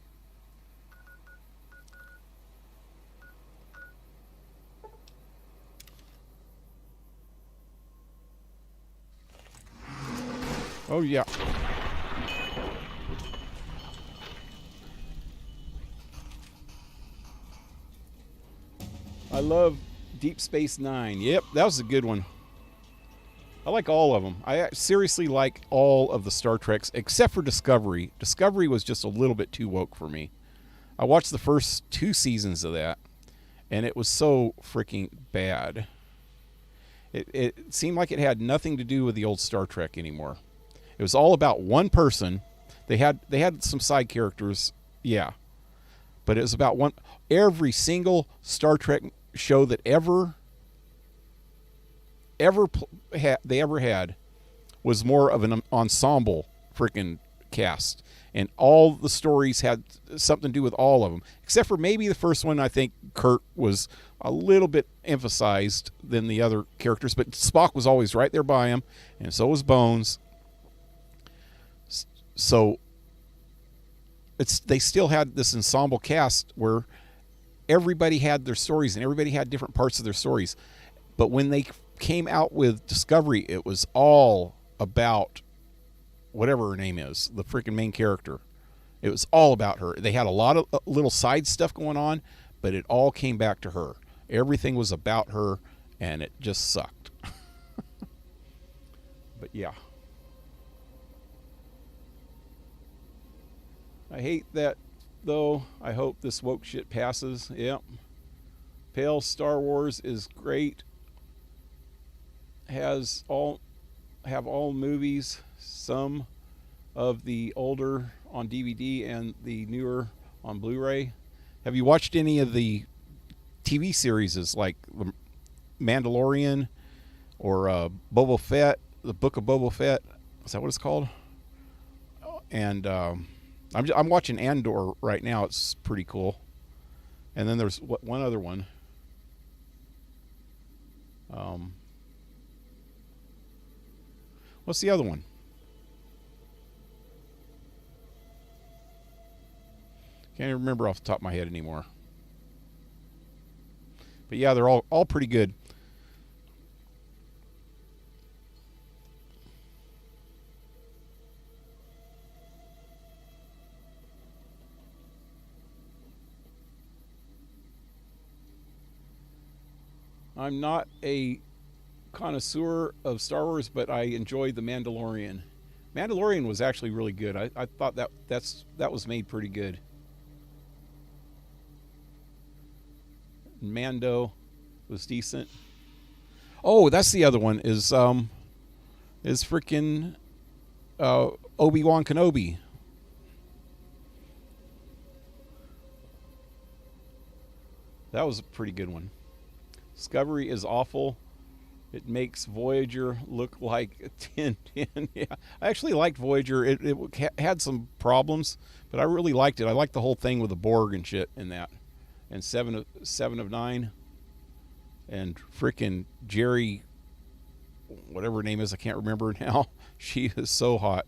Oh, yeah. I love Deep Space Nine. Yep, that was a good one. I like all of them. I seriously like all of the Star Treks except for Discovery. Discovery was just a little bit too woke for me. I watched the first 2 seasons of that, and it was so freaking bad. It seemed like it had nothing to do with the old Star Trek anymore. It was all about one person. They had some side characters, yeah, but it was about one. Every single Star Trek show that they ever had was more of an ensemble freaking cast, and all the stories had something to do with all of them, except for maybe the first one. I think Kirk was a little bit emphasized than the other characters, but Spock was always right there by him, and so was Bones. So they still had this ensemble cast where everybody had their stories and everybody had different parts of their stories. But when they came out with Discovery, it was all about whatever her name is, the freaking main character. It was all about her. They had a lot of little side stuff going on, but it all came back to her. Everything was about her, and it just sucked. But yeah. I hate that, though. I hope this woke shit passes. Yep. Pale Star Wars is great. Have all movies, some of the older on DVD and the newer on Blu-ray. Have you watched any of the TV series like The Mandalorian or Boba Fett, the Book of Boba Fett? Is that what it's called? And I'm watching Andor right now. It's pretty cool. And then there's one other one. What's the other one? Can't even remember off the top of my head anymore. But yeah, they're all pretty good. I'm not a connoisseur of Star Wars, but I enjoyed The Mandalorian. Mandalorian was actually really good. I thought that was made pretty good. Mando was decent. Oh, that's the other one is freaking Obi-Wan Kenobi. That was a pretty good one. Discovery is awful. It makes Voyager look like a 10-10. Yeah, I actually liked Voyager. It had some problems, but I really liked it. I liked the whole thing with the Borg and shit in that. And Seven of Nine. And frickin' Jerry, whatever her name is, I can't remember now. She is so hot.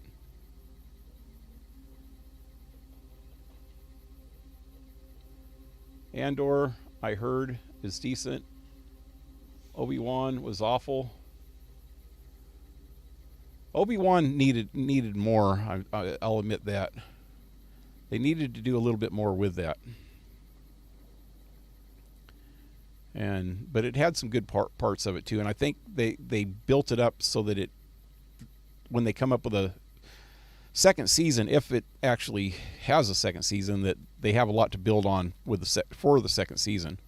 Andor, I heard, is decent. Obi-Wan was awful. Obi-Wan needed more. I'll admit that. They needed to do a little bit more with that. But it had some good parts of it too, and I think they built it up so that when they come up with a second season, if it actually has a second season, that they have a lot to build on for the second season.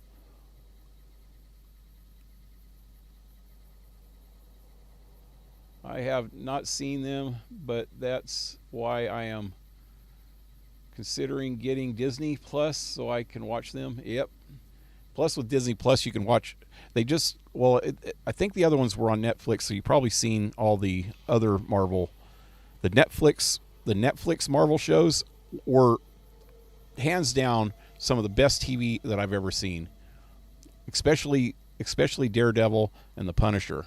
I have not seen them, but that's why I am considering getting Disney Plus so I can watch them. Yep. Plus, with Disney Plus, you can watch. I think the other ones were on Netflix, so you've probably seen all the other Marvel. The Netflix Marvel shows were hands down some of the best TV that I've ever seen. Especially Daredevil and the Punisher.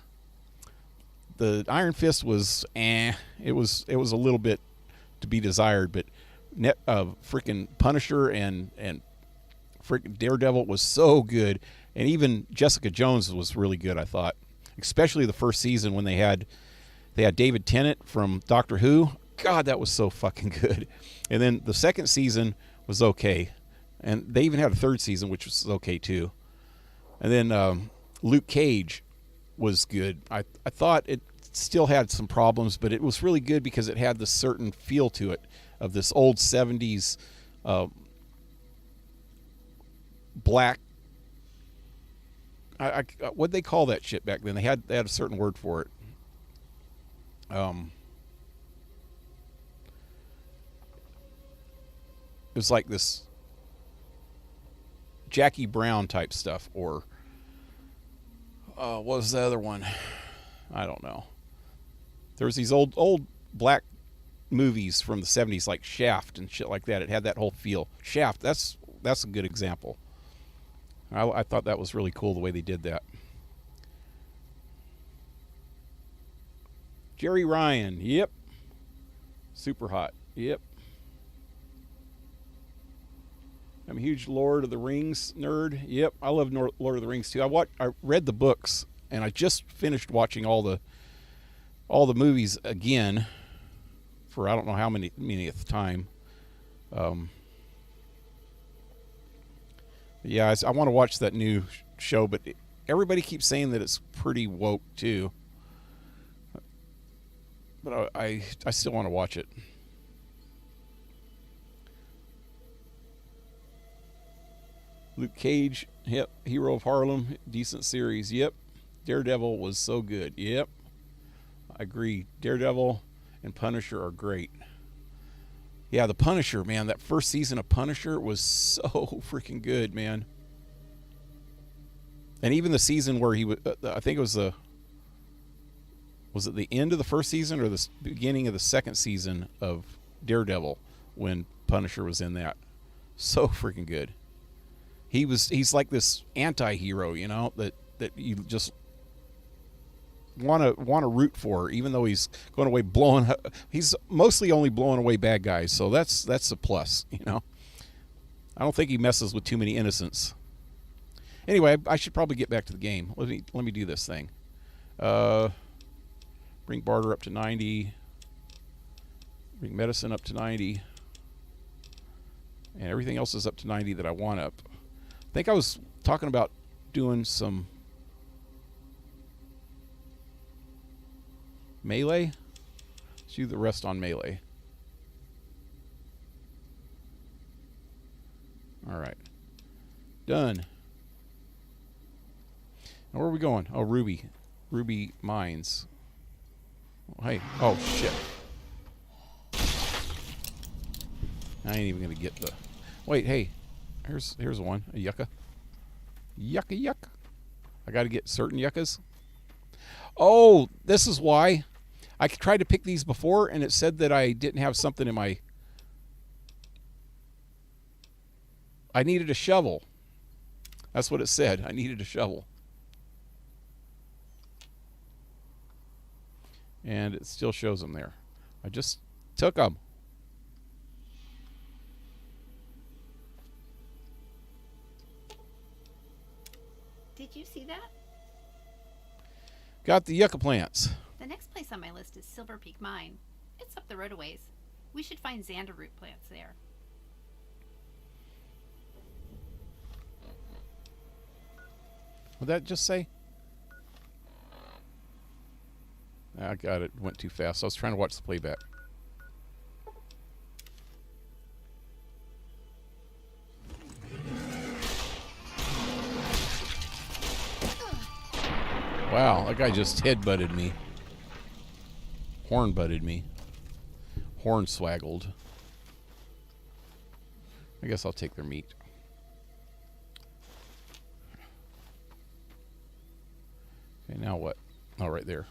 The Iron Fist was it was a little bit to be desired, but freaking Punisher and freaking Daredevil was so good, and even Jessica Jones was really good, I thought. Especially the first season when they had David Tennant from Doctor Who. God, that was so fucking good. And then the second season was okay, and they even had a third season which was okay too. And then Luke Cage was good. I thought it still had some problems, but it was really good because it had this certain feel to it of this old 70s black. What'd they call that shit back then? They had a certain word for it. It was like this Jackie Brown type stuff, or what was the other one? I don't know. There was these old black movies from the 70s like Shaft and shit like that. It had that whole feel. Shaft, that's a good example. I thought that was really cool the way they did that. Jerry Ryan, yep. Super hot, yep. I'm a huge Lord of the Rings nerd. Yep, I love Lord of the Rings too. I read the books, and I just finished watching all the movies again for I don't know how manyth time. Yeah, I want to watch that new show, but everybody keeps saying that it's pretty woke too. But I still want to watch it. Luke Cage, yep. Hero of Harlem, decent series, yep. Daredevil was so good, yep. I agree. Daredevil and Punisher are great. Yeah, the Punisher, man. That first season of Punisher was so freaking good, man. And even the season where he was, I think it was it the end of the first season or the beginning of the second season of Daredevil when Punisher was in that? So freaking good. He's like this anti-hero, you know, that you just want to root for, even though he's going away he's mostly only blowing away bad guys, so that's a plus, you know. I don't think he messes with too many innocents. Anyway, I should probably get back to the game. Let me do this thing. Bring barter up to 90. Bring medicine up to 90. And everything else is up to 90 that I want up. I think I was talking about doing some melee. Let's do the rest on melee. All right. Done. Now where are we going? Oh, Ruby. Ruby Mines. Oh, hey. Oh, shit. I ain't even going to get the... Wait, hey. Here's one. A yucca. Yucca yuck. I got to get certain yuccas. Oh, this is why. I tried to pick these before, and it said that I didn't have something in my... I needed a shovel. That's what it said. I needed a shovel. And it still shows them there. I just took them. Did you see that? Got the yucca plants. The next place on my list is Silver Peak Mine. It's up the road a ways. We should find Xander root plants there. What'd that just say? I got it. Went too fast. I was trying to watch the playback. Wow, that guy just head-butted me. Horn-butted me. Horn-swaggled. I guess I'll take their meat. Okay, now what? Oh, right there.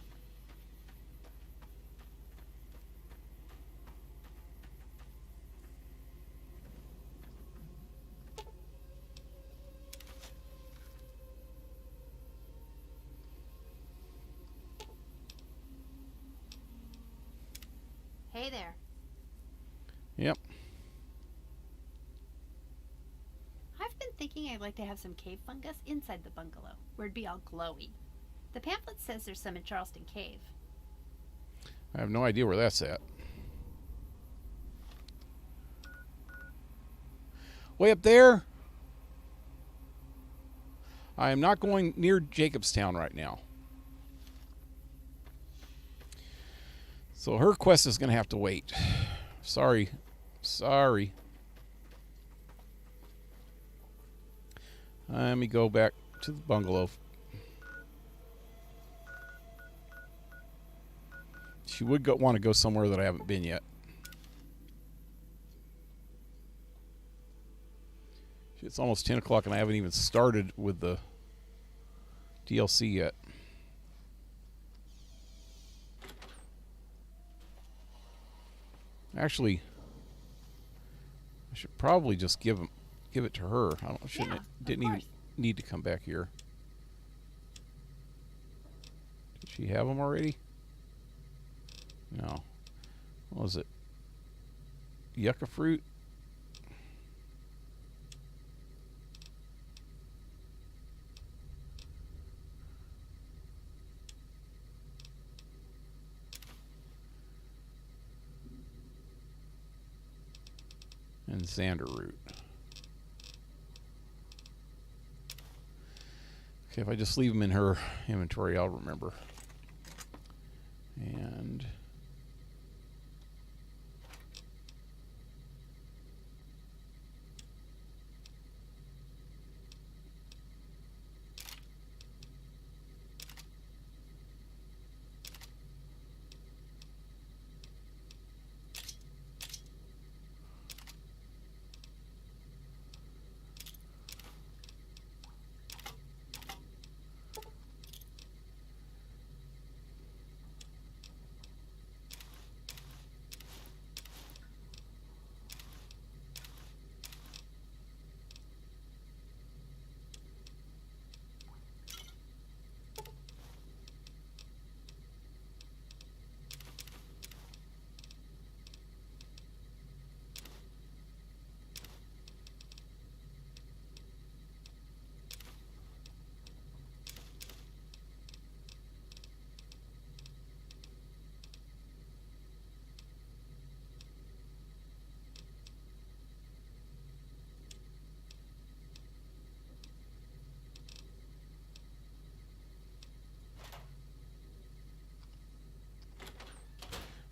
Hey there. Yep. I've been thinking I'd like to have some cave fungus inside the bungalow, where it'd be all glowy. The pamphlet says there's some in Charleston Cave. I have no idea where that's at. Way up there? I am not going near Jacobstown right now. So her quest is going to have to wait. Sorry. Let me go back to the bungalow. She would want to go somewhere that I haven't been yet. It's almost 10 o'clock and I haven't even started with the DLC yet. Actually, I should probably just give it to her. Didn't even need to come back here. Did she have them already? No. What was it? Yucca fruit? And Xander root. Okay, if I just leave them in her inventory, I'll remember. And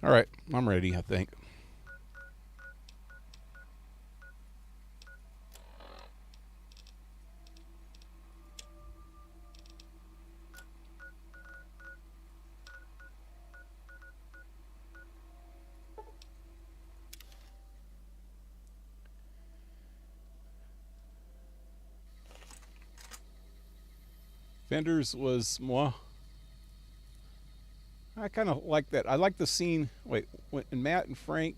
all right, I'm ready, I think. Fenders was moi. I kind of like that. I like the scene. Wait, when Matt and Frank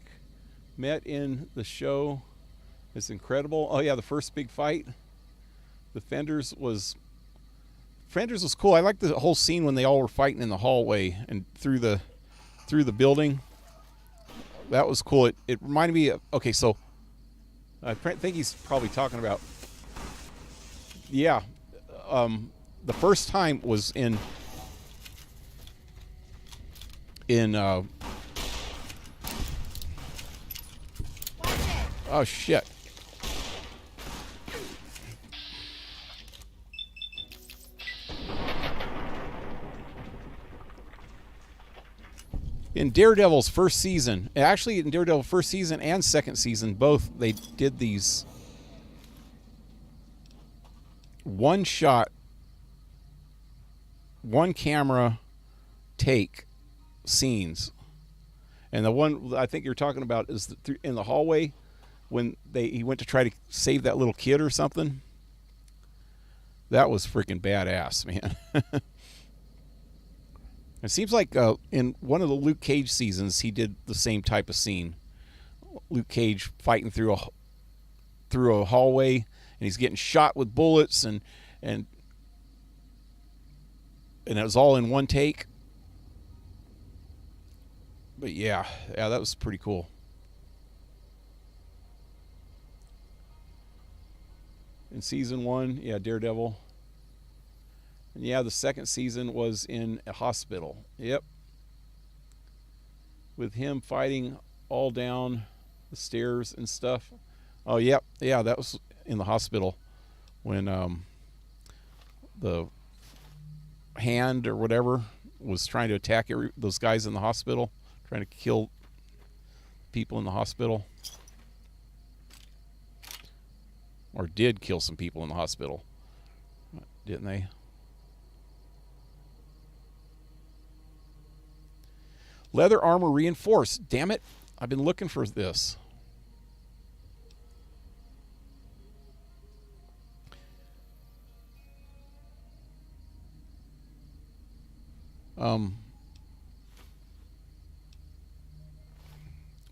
met in the show, it's incredible. Oh yeah, the first big fight. The Fenders was cool. I like the whole scene when they all were fighting in the hallway and through the building. That was cool. It reminded me of, okay, so I think he's probably talking about, yeah, the first time was in oh shit. In Daredevil's first season, actually in Daredevil first season and second season, both, they did these one shot, one camera take scenes. And the one I think you're talking about is in the hallway when he went to try to save that little kid or something. That was freaking badass, man. It seems like in one of the Luke Cage seasons, he did the same type of scene. Luke Cage fighting through a hallway, and he's getting shot with bullets, and it was all in one take. But yeah, that was pretty cool. In season 1, yeah, Daredevil. And yeah, the second season was in a hospital. Yep. With him fighting all down the stairs and stuff. Oh, yep. Yeah, that was in the hospital when the hand or whatever was trying to attack those guys in the hospital, trying to kill people in the hospital, or did kill some people in the hospital, didn't they? Leather armor reinforced. Damn it. I've been looking for this.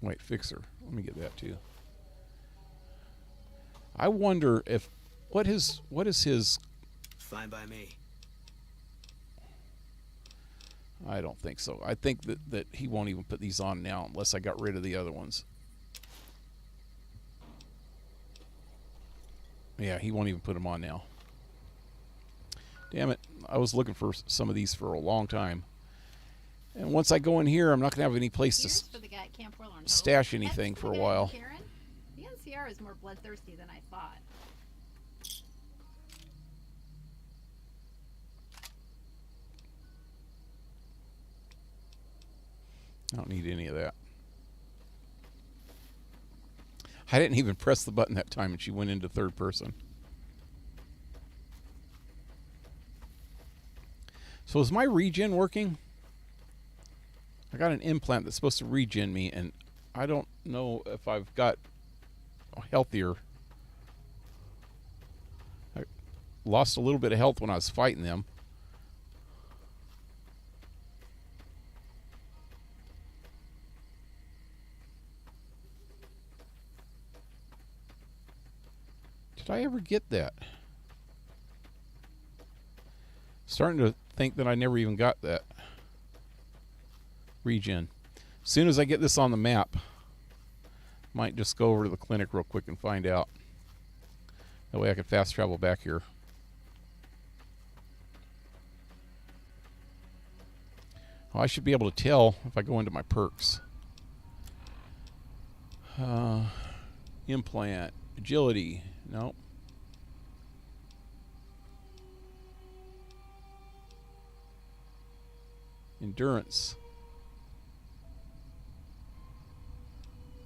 Wait, fixer. Let me get that too. I wonder if what is his. Fine by me. I don't think so. I think that he won't even put these on now unless I got rid of the other ones. Yeah, he won't even put them on now. Damn it. I was looking for some of these for a long time. And once I go in here, I'm not going to have any place to for the guy at Camp Forlorn stash anything That's for a the guy while. Karen? The NCR is more bloodthirsty than I thought. I don't need any of that. I didn't even press the button that time and she went into third person. So is my regen working? I got an implant that's supposed to regen me, and I don't know if I've got healthier. I lost a little bit of health when I was fighting them. Did I ever get that? Starting to think that I never even got that regen. As soon as I get this on the map, might just go over to the clinic real quick and find out. That way I can fast travel back here. Oh, I should be able to tell if I go into my perks. Implant, agility, no. Endurance.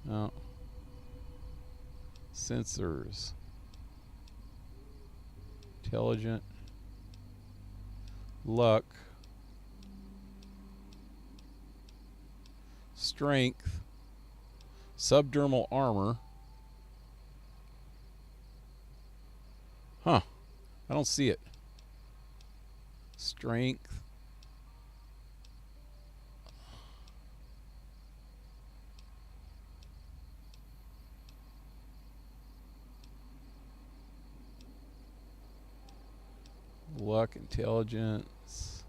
No. Sensors. Intelligent. Luck. Strength. Subdermal armor. Huh. I don't see it. Strength. Luck, intelligence.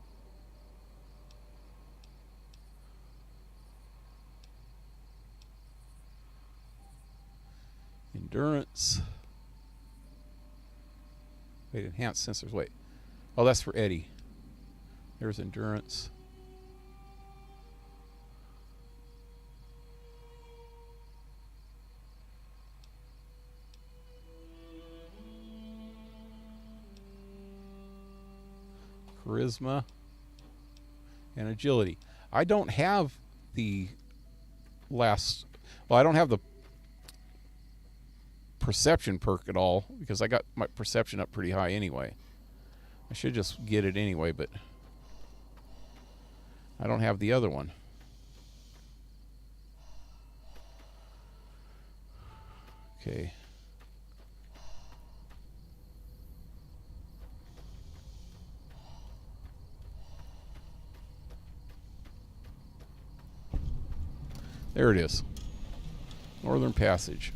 Endurance. Wait, enhanced sensors. Wait. Oh, that's for Eddie. There's endurance. Charisma and agility. I don't have the last. Well, I don't have the perception perk at all because I got my perception up pretty high anyway. I should just get it anyway, but I don't have the other one. Okay. There it is. Northern Passage.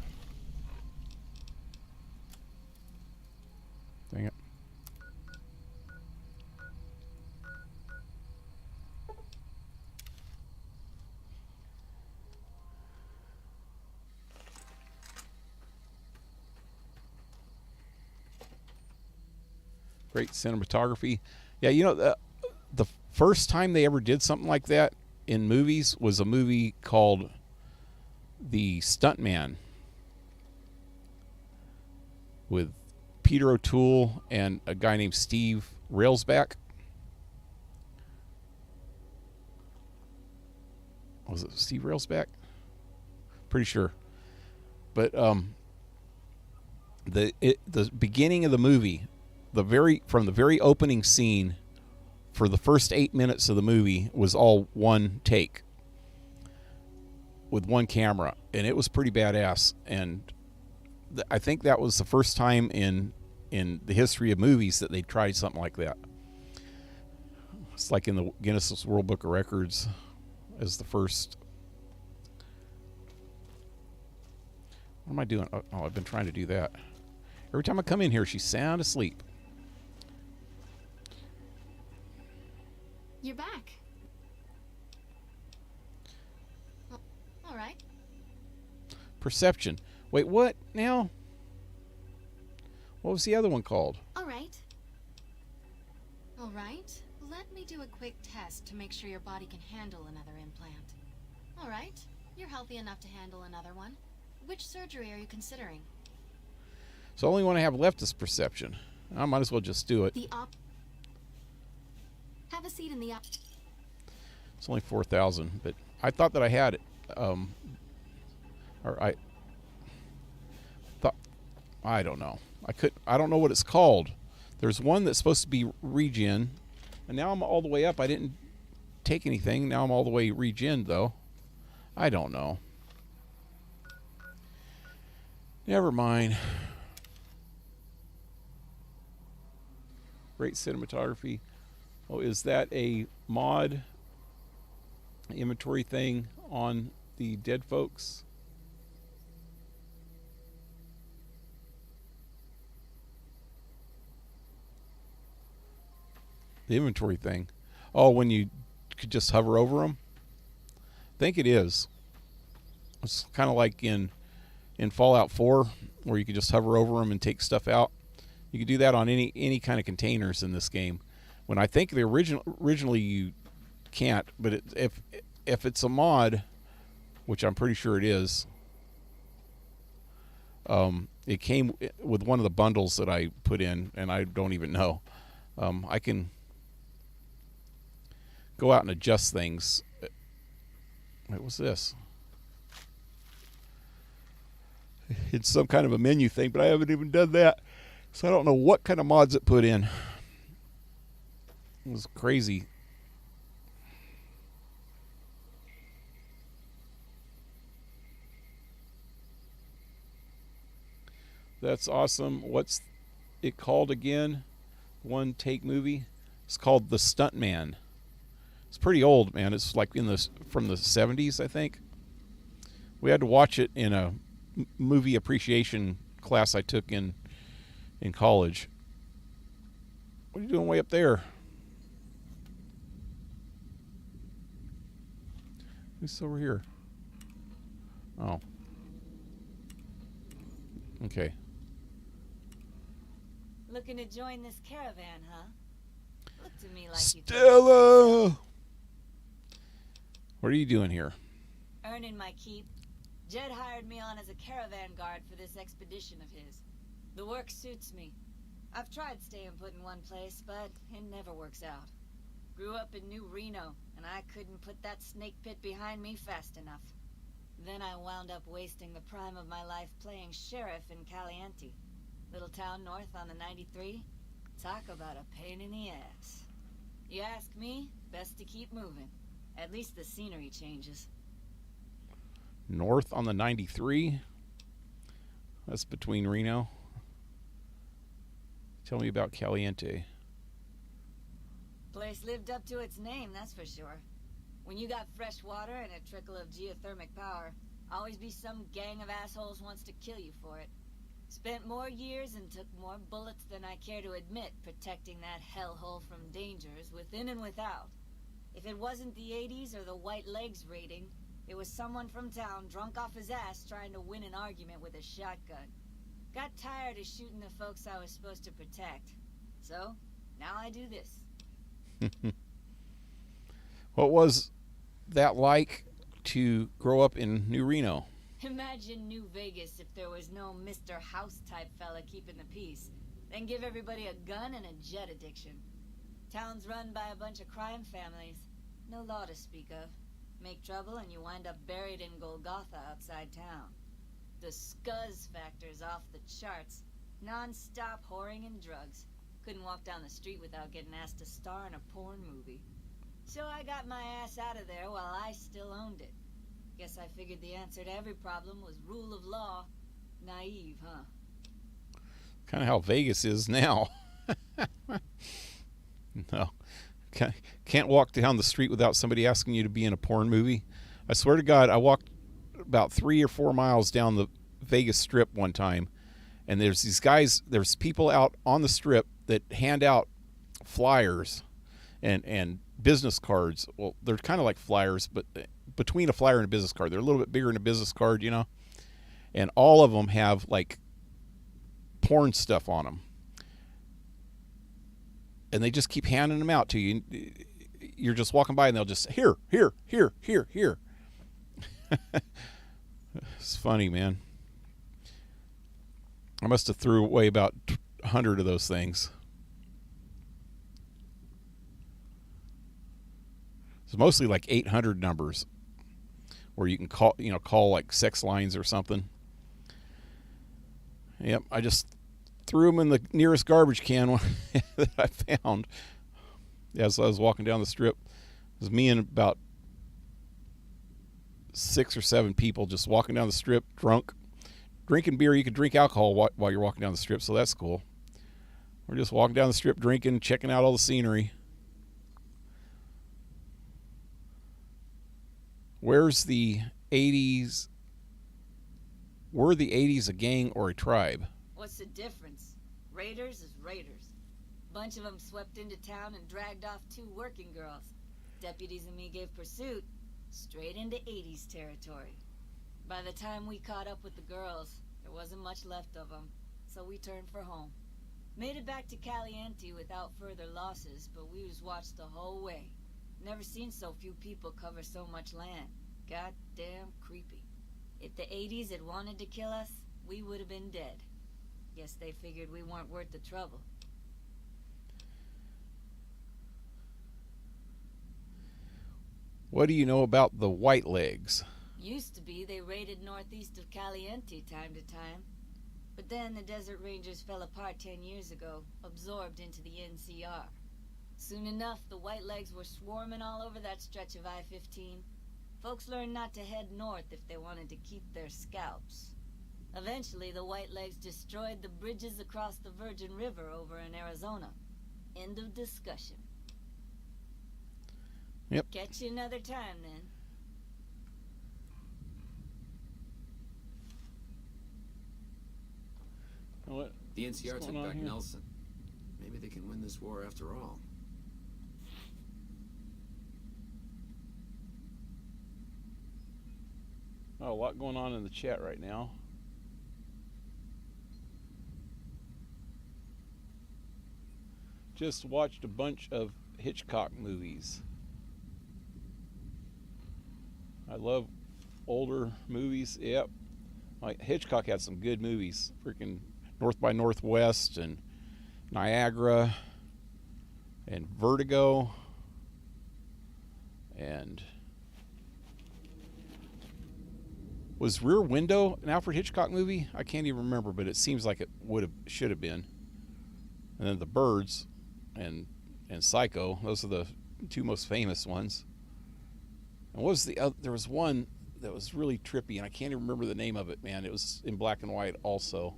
Dang it. Great cinematography. Yeah, you know, the first time they ever did something like that in movies was a movie called The Stuntman with Peter O'Toole and a guy named Steve Railsback. Was it Steve Railsback? Pretty sure. But the beginning of the movie, from the very opening scene, for the first 8 minutes of the movie was all one take with one camera, and it was pretty badass. And I think that was the first time in the history of movies that they tried something like that. It's like in the Guinness World Book of Records as the first. What am I doing? Oh, I've been trying to do that. Every time I come in here, she's sound asleep. You're back. All right. Perception. Wait, what now? What was the other one called? All right. All right. Let me do a quick test to make sure your body can handle another implant. All right. You're healthy enough to handle another one. Which surgery are you considering? So the only one I have left is perception. I might as well just do it. Have a seat in the It's only 4,000, but I thought that I had it. I don't know. I don't know what it's called. There's one that's supposed to be regen, and now I'm all the way up. I didn't take anything. Now I'm all the way regen though. I don't know. Never mind. Great cinematography. Oh, is that a mod inventory thing on the dead folks? The inventory thing. Oh, when you could just hover over them? I think it is. It's kind of like in Fallout 4 where you could just hover over them and take stuff out. You could do that on any kind of containers in this game. When I think the originally you can't, but if it's a mod, which I'm pretty sure it is, it came with one of the bundles that I put in, and I don't even know. I can go out and adjust things. What was this? It's some kind of a menu thing, but I haven't even done that. So I don't know what kind of mods it put in. It was crazy. That's awesome. What's it called again? One take movie. It's called The Stuntman. It's pretty old, man. It's like from the 70s, I think. We had to watch it in a movie appreciation class I took in college. What are you doing way up there? Who's over here? Oh. Okay. Looking to join this caravan, huh? Look to me like Stella! What are you doing here? Earning my keep. Jed hired me on as a caravan guard for this expedition of his. The work suits me. I've tried staying put in one place, but it never works out. Grew up in New Reno, and I couldn't put that snake pit behind me fast enough. Then I wound up wasting the prime of my life playing sheriff in Caliente. Little town north on the 93. Talk about a pain in the ass. You ask me, best to keep moving. At least the scenery changes. North on the 93? That's between Reno. Tell me about Caliente. Place lived up to its name, that's for sure. When you got fresh water and a trickle of geothermic power, always be some gang of assholes wants to kill you for it. Spent more years and took more bullets than I care to admit protecting that hellhole from dangers within and without. If it wasn't the 80s or the white legs raiding, it was someone from town drunk off his ass trying to win an argument with a shotgun. Got tired of shooting the folks I was supposed to protect. So, now I do this. What was that like to grow up in New Reno? Imagine New Vegas if there was no Mr. House type fella keeping the peace. Then give everybody a gun and a jet addiction. Town's run by a bunch of crime families. No law to speak of. Make trouble and you wind up buried in Golgotha outside town. The scuzz factor's off the charts. Non-stop whoring and drugs. Couldn't walk down the street without getting asked to star in a porn movie. So I got my ass out of there while I still owned it. Guess I figured the answer to every problem was rule of law. Naive, huh? Kind of how Vegas is now. No. Can't walk down the street without somebody asking you to be in a porn movie. I swear to God, I walked about 3 or 4 miles down the Vegas Strip one time, and there's these guys, there's people out on the strip that hand out flyers and business cards. Well, they're kind of like flyers, but between a flyer and a business card. They're a little bit bigger than a business card, you know? And all of them have, like, porn stuff on them. And they just keep handing them out to you. You're just walking by and they'll just, here. It's funny, man. I must have threw away about 100 of those things. It's mostly like 800 numbers where you can call like sex lines or something. Yep, I just threw them in the nearest garbage can that I found as I was walking down the strip. It was me and about 6 or 7 people just walking down the strip, drunk, drinking beer. You can drink alcohol while you're walking down the strip, so that's cool. We're just walking down the strip, drinking, checking out all the scenery. Where's the 80s? Were the 80s a gang or a tribe? What's the difference? Raiders is raiders. Bunch of them swept into town and dragged off 2 working girls. Deputies and me gave pursuit straight into 80s territory. By the time we caught up with the girls, there wasn't much left of them, so we turned for home. Made it back to Caliente without further losses, but we was watched the whole way. Never seen so few people cover so much land. Goddamn creepy. If the 80s had wanted to kill us, we would have been dead. Guess they figured we weren't worth the trouble. What do you know about the White Legs? Used to be they raided northeast of Caliente time to time. But then the Desert Rangers fell apart 10 years ago, absorbed into the NCR. Soon enough, the White Legs were swarming all over that stretch of I-15. Folks learned not to head north if they wanted to keep their scalps. Eventually, the White Legs destroyed the bridges across the Virgin River over in Arizona. End of discussion. Yep. Catch you another time, then. What? The NCR took back Nelson. Maybe they can win this war after all. Oh, a lot going on in the chat right now. Just watched a bunch of Hitchcock movies. I love older movies. Yep. Hitchcock had some good movies. Freaking North by Northwest and Niagara and Vertigo and was Rear Window an Alfred Hitchcock movie? I can't even remember, but it seems like it should have been. And then The Birds and Psycho. Those are the 2 most famous ones. And what was the other? There was one that was really trippy, and I can't even remember the name of it, man. It was in black and white also.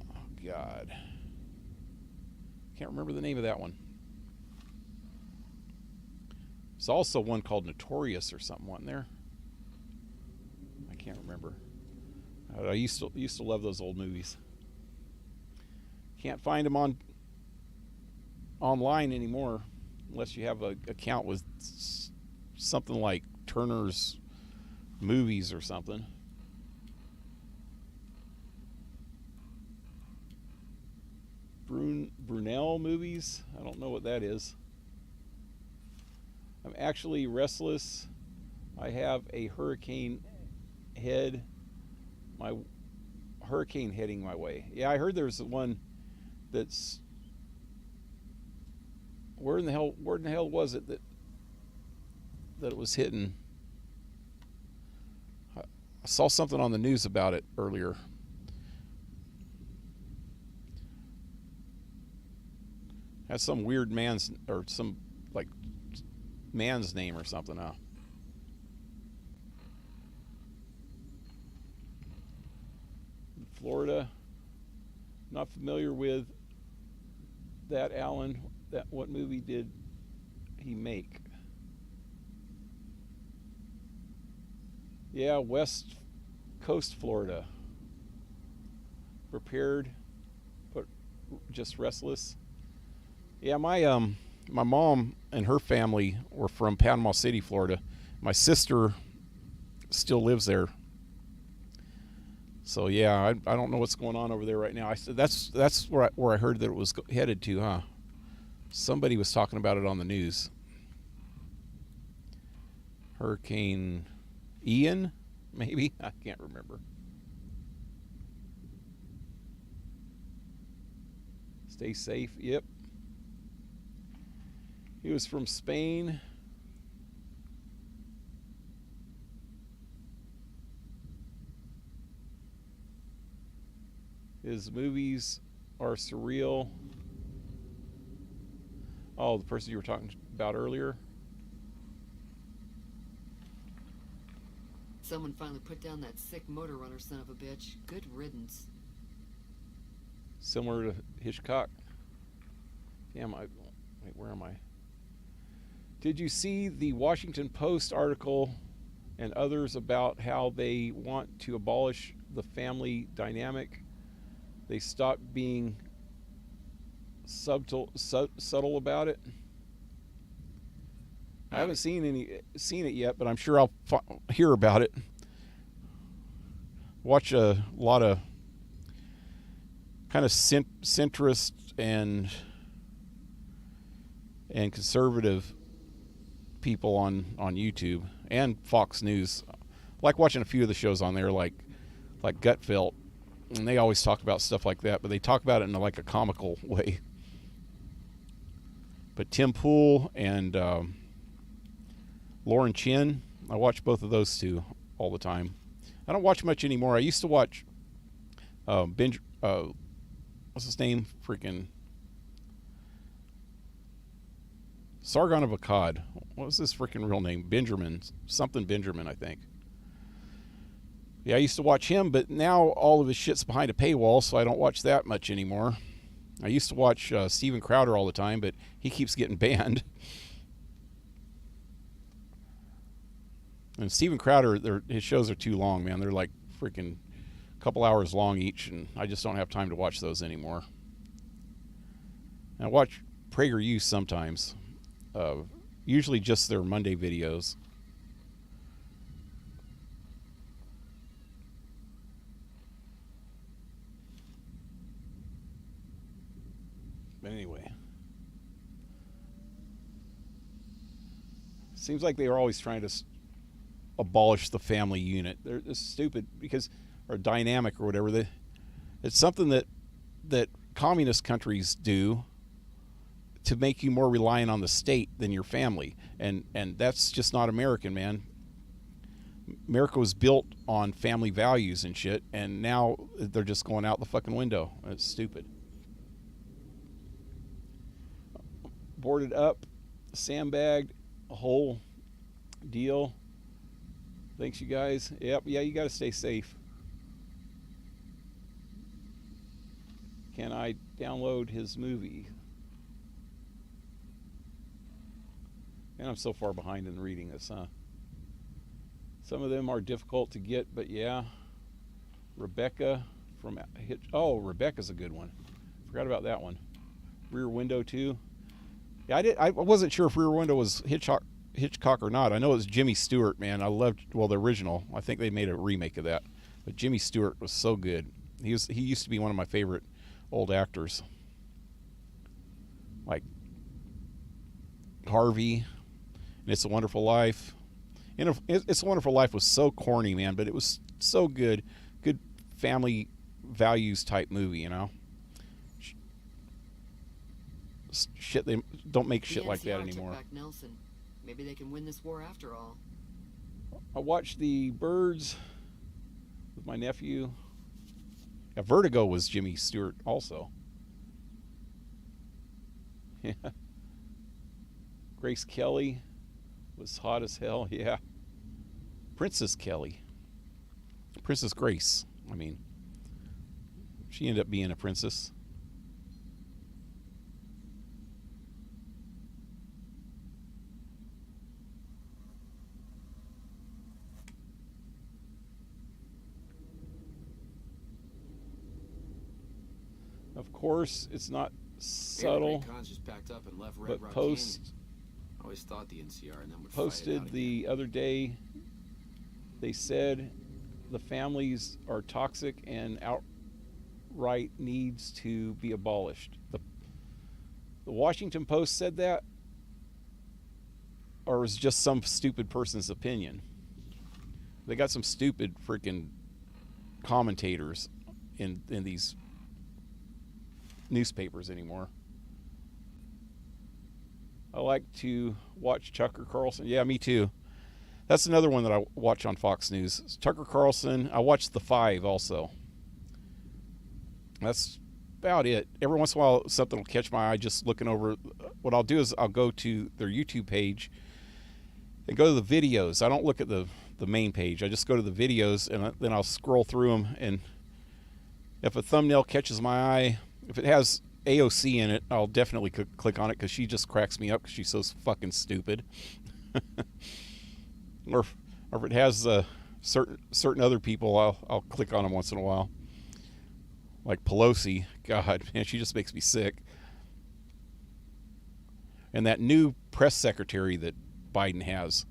Oh, God. Can't remember the name of that one. There's also one called Notorious or something, wasn't there? I can't remember. I used to love those old movies. Can't find them online anymore unless you have an account with something like Turner's Movies or something. Brunel Movies? I don't know what that is. I'm actually restless. I have a hurricane heading my way. Yeah, I heard there's one that's Where in the hell was it that it was hitting? I saw something on the news about it earlier. Has some weird man's or some like man's name or something, huh? Florida. Not familiar with that, Alan. What movie did he make? Yeah, West Coast, Florida. Prepared, but just restless. Yeah, my mom and her family were from Panama City, Florida. My sister still lives there. So yeah, I don't know what's going on over there right now. I said that's where I heard that it was headed to, huh? Somebody was talking about it on the news. Hurricane Ian, maybe? I can't remember. Stay safe. Yep. He was from Spain. His movies are surreal. Oh, the person you were talking about earlier. Someone finally put down that sick motor runner son of a bitch. Good riddance. Similar to Hitchcock. Damn, wait, where am I? Did you see the Washington Post article and others about how they want to abolish the family dynamic? They stopped being subtle about it. I haven't seen it yet, but I'm sure I'll hear about it. Watch a lot of kind of centrist and conservative people on YouTube and Fox News. I like watching a few of the shows on there, like Gutfelt, and they always talk about stuff like that, but they talk about it in like a comical way. But Tim Pool and Lauren Chin, I watch both of those two all the time. I don't watch much anymore. I used to watch what's his name? Freaking Sargon of Akkad. What was his freaking real name? Benjamin, I think. Yeah, I used to watch him, but now all of his shit's behind a paywall, so I don't watch that much anymore. I used to watch Steven Crowder all the time, but he keeps getting banned. And Steven Crowder, his shows are too long, man. They're like freaking a couple hours long each, and I just don't have time to watch those anymore. And I watch PragerU sometimes. Usually just their Monday videos. But anyway. Seems like they are always trying to abolish the family unit. They're stupid because, or dynamic or whatever. It's something that communist countries do to make you more reliant on the state than your family. And that's just not American, man. America was built on family values and shit, and now they're just going out the fucking window. It's stupid. Boarded up, sandbagged, a whole deal. Thanks, you guys. Yep, yeah, you got to stay safe. Can I download his movie? And I'm so far behind in reading this, huh? Some of them are difficult to get, but yeah. Rebecca from Rebecca's a good one. Forgot about that one. Rear Window too. Yeah, I wasn't sure if Rear Window was Hitchcock or not. I know it was Jimmy Stewart, man. I loved the original. I think they made a remake of that. But Jimmy Stewart was so good. He used to be one of my favorite old actors. Like Harvey. And It's a Wonderful Life. And It's a Wonderful Life was so corny, man, but it was so good. Good family values type movie, you know. shit. They don't make shit The like that NCR took anymore. back Nelson. Maybe they can win this war after all. I watched the Birds with my nephew. Yeah, Vertigo was Jimmy Stewart also. Yeah. Grace Kelly was hot as hell. Yeah. Princess Kelly. Princess Grace. I mean, she ended up being a princess. Of course, it's not subtle, Cons just packed up and left Red but Rock Post Canyon. I always thought the NCR and them would posted fight it out the again. other day. They said the families are toxic and outright needs to be abolished. The Washington Post said that, or was just some stupid person's opinion? They got some stupid freaking commentators in these newspapers anymore. I like to watch Tucker Carlson. Yeah, me too. That's another one that I watch on Fox News. Tucker Carlson. I watch The Five also. That's about it. Every once in a while, something will catch my eye just looking over. What I'll do is I'll go to their YouTube page and go to the videos. I don't look at the main page. I just go to the videos, and then I'll scroll through them. And if a thumbnail catches my eye, if it has AOC in it, I'll definitely click on it because she just cracks me up because she's so fucking stupid. or if it has certain other people, I'll click on them once in a while. Like Pelosi, God, man, she just makes me sick. And that new press secretary that Biden has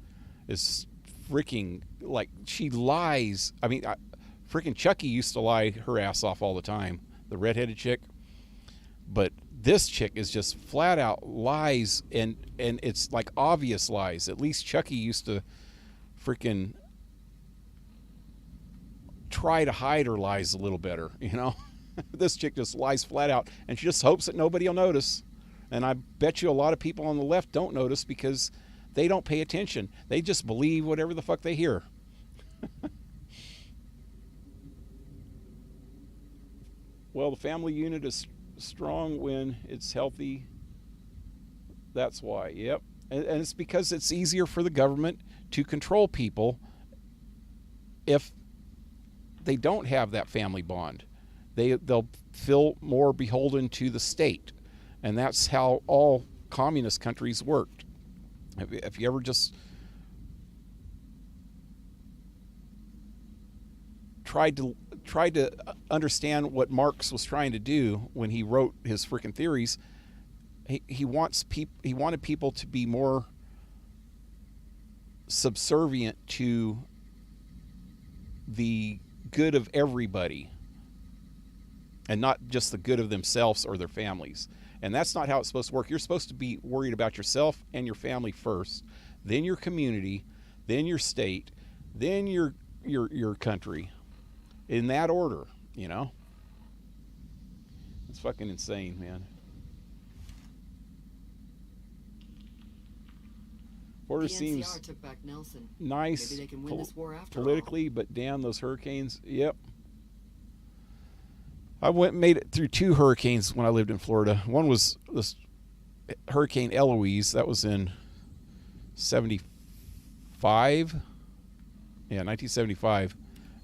is freaking, like, she lies. I mean, freaking Chucky used to lie her ass off all the time, the redheaded chick. But this chick is just flat out lies, and it's like obvious lies. At least Chucky used to freaking try to hide her lies a little better, you know? This chick just lies flat out, and she just hopes that nobody will notice. And I bet you a lot of people on the left don't notice because they don't pay attention. They just believe whatever the fuck they hear. Well, the family unit is strong when it's healthy. That's why. Yep. And it's because it's easier for the government to control people if they don't have that family bond. They'll feel more beholden to the state. And that's how all communist countries worked. If you ever just tried to understand what Marx was trying to do when he wrote his freaking theories, he wanted people to be more subservient to the good of everybody and not just the good of themselves or their families. And that's not how it's supposed to work. You're supposed to be worried about yourself and your family first, then your community, then your state, then your country, in that order, you know? It's fucking insane, man. Border the seems NCR took back Nelson. nice Maybe they can win this war after politically, but damn those hurricanes. Yep. I made it through 2 hurricanes when I lived in Florida. One was this Hurricane Eloise. That was in 75. Yeah, 1975.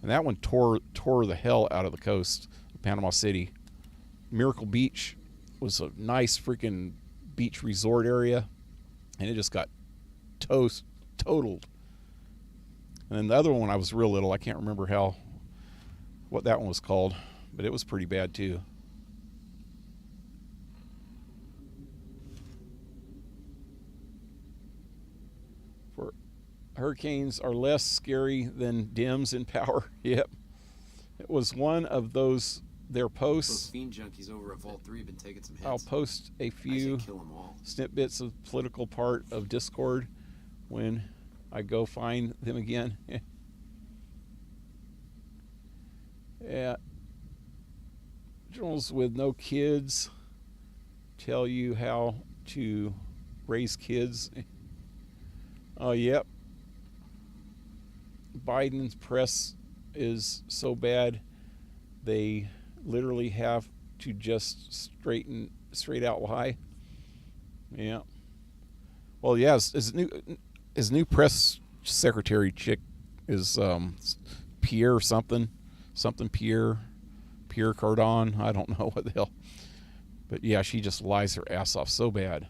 And that one tore the hell out of the coast of Panama City. Miracle Beach was a nice freaking beach resort area, and it just got totaled. And then the other one, I was real little. I can't remember what that one was called, but it was pretty bad too. For hurricanes are less scary than dims in power. Yep. It was one of those their posts. Those fiend junkies over at Vault 3 have been taking some hits. I'll post a few kill them all. snippets of political part of Discord when I go find them again. Yeah. Journals with no kids tell you how to raise kids. Oh, yep. Biden's press is so bad, they literally have to just straight out lie. Yeah. Well, yeah, his new press secretary chick is Pierre something Pierre Cardon. I don't know what the hell. But yeah, she just lies her ass off so bad.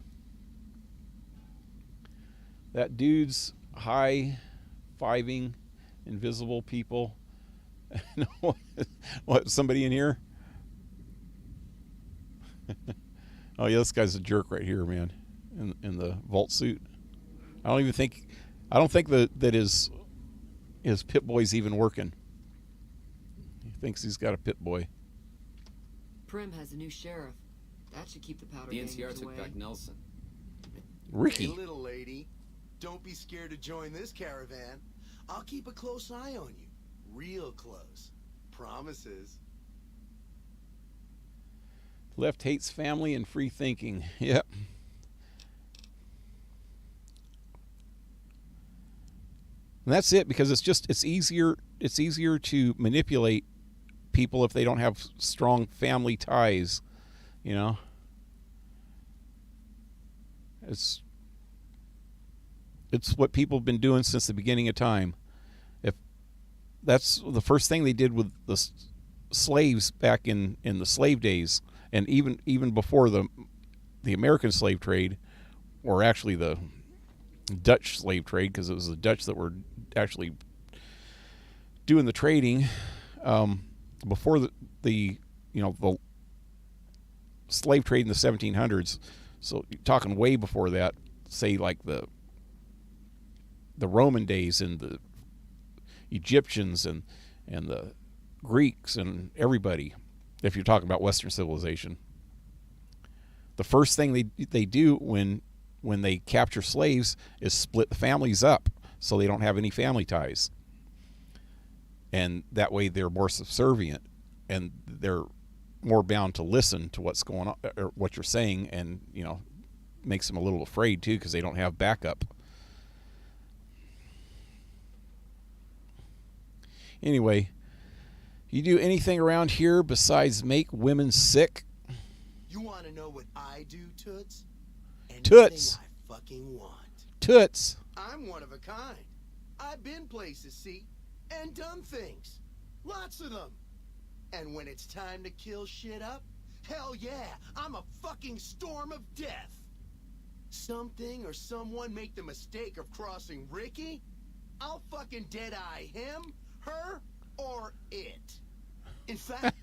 That dude's high-fiving invisible people. What, somebody in here? Oh yeah, this guy's a jerk right here, man. In the vault suit. I don't think that his pit boy's even working. He thinks he's got a pit boy. Prim has a new sheriff. That should keep the powder The gangers NCR took away. back Nelson. Ricky. Hey, little lady, don't be scared to join this caravan. I'll keep a close eye on you. Real close. Promises. Left hates family and free thinking. Yep. And that's it, because it's easier to manipulate people if they don't have strong family ties, you know. It's what people have been doing since the beginning of time. If that's the first thing they did with the slaves back in the slave days, and even before the American slave trade, or actually the Dutch slave trade, because it was the Dutch that were actually doing the trading, before the slave trade in the 1700s. So you're talking way before that, say like the Roman days and the Egyptians and the Greeks and everybody. If you're talking about Western civilization, the first thing they do when they capture slaves is split the families up so they don't have any family ties. And that way they're more subservient and they're more bound to listen to what's going on, or what you're saying, and, you know, makes them a little afraid too, because they don't have backup. Anyway, you do anything around here besides make women sick? You want to know what I do, Toots? Toots. I fucking want. Toots. I'm one of a kind. I've been places, see, and done things. Lots of them. And when it's time to kill shit up, hell yeah, I'm a fucking storm of death. Something or someone make the mistake of crossing Ricky, I'll fucking dead-eye him, her, or it. In fact,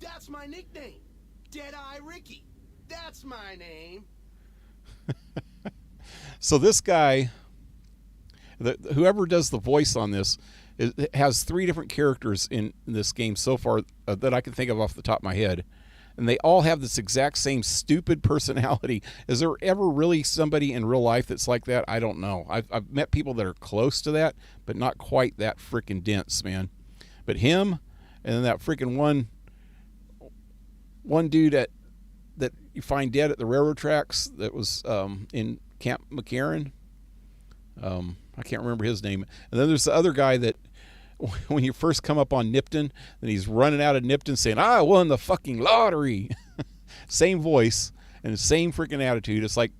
that's my nickname. Dead-Eye Ricky. That's my name. So this guy, whoever does the voice on this, it has 3 different characters in this game so far that I can think of off the top of my head. And they all have this exact same stupid personality. Is there ever really somebody in real life that's like that? I don't know. I've met people that are close to that, but not quite that freaking dense, man. But him, and then that freaking one dude that you find dead at the railroad tracks that was in Camp McCarran. I can't remember his name. And then there's the other guy that, when you first come up on Nipton, and he's running out of Nipton saying, "I won the fucking lottery." Same voice and the same freaking attitude. It's like,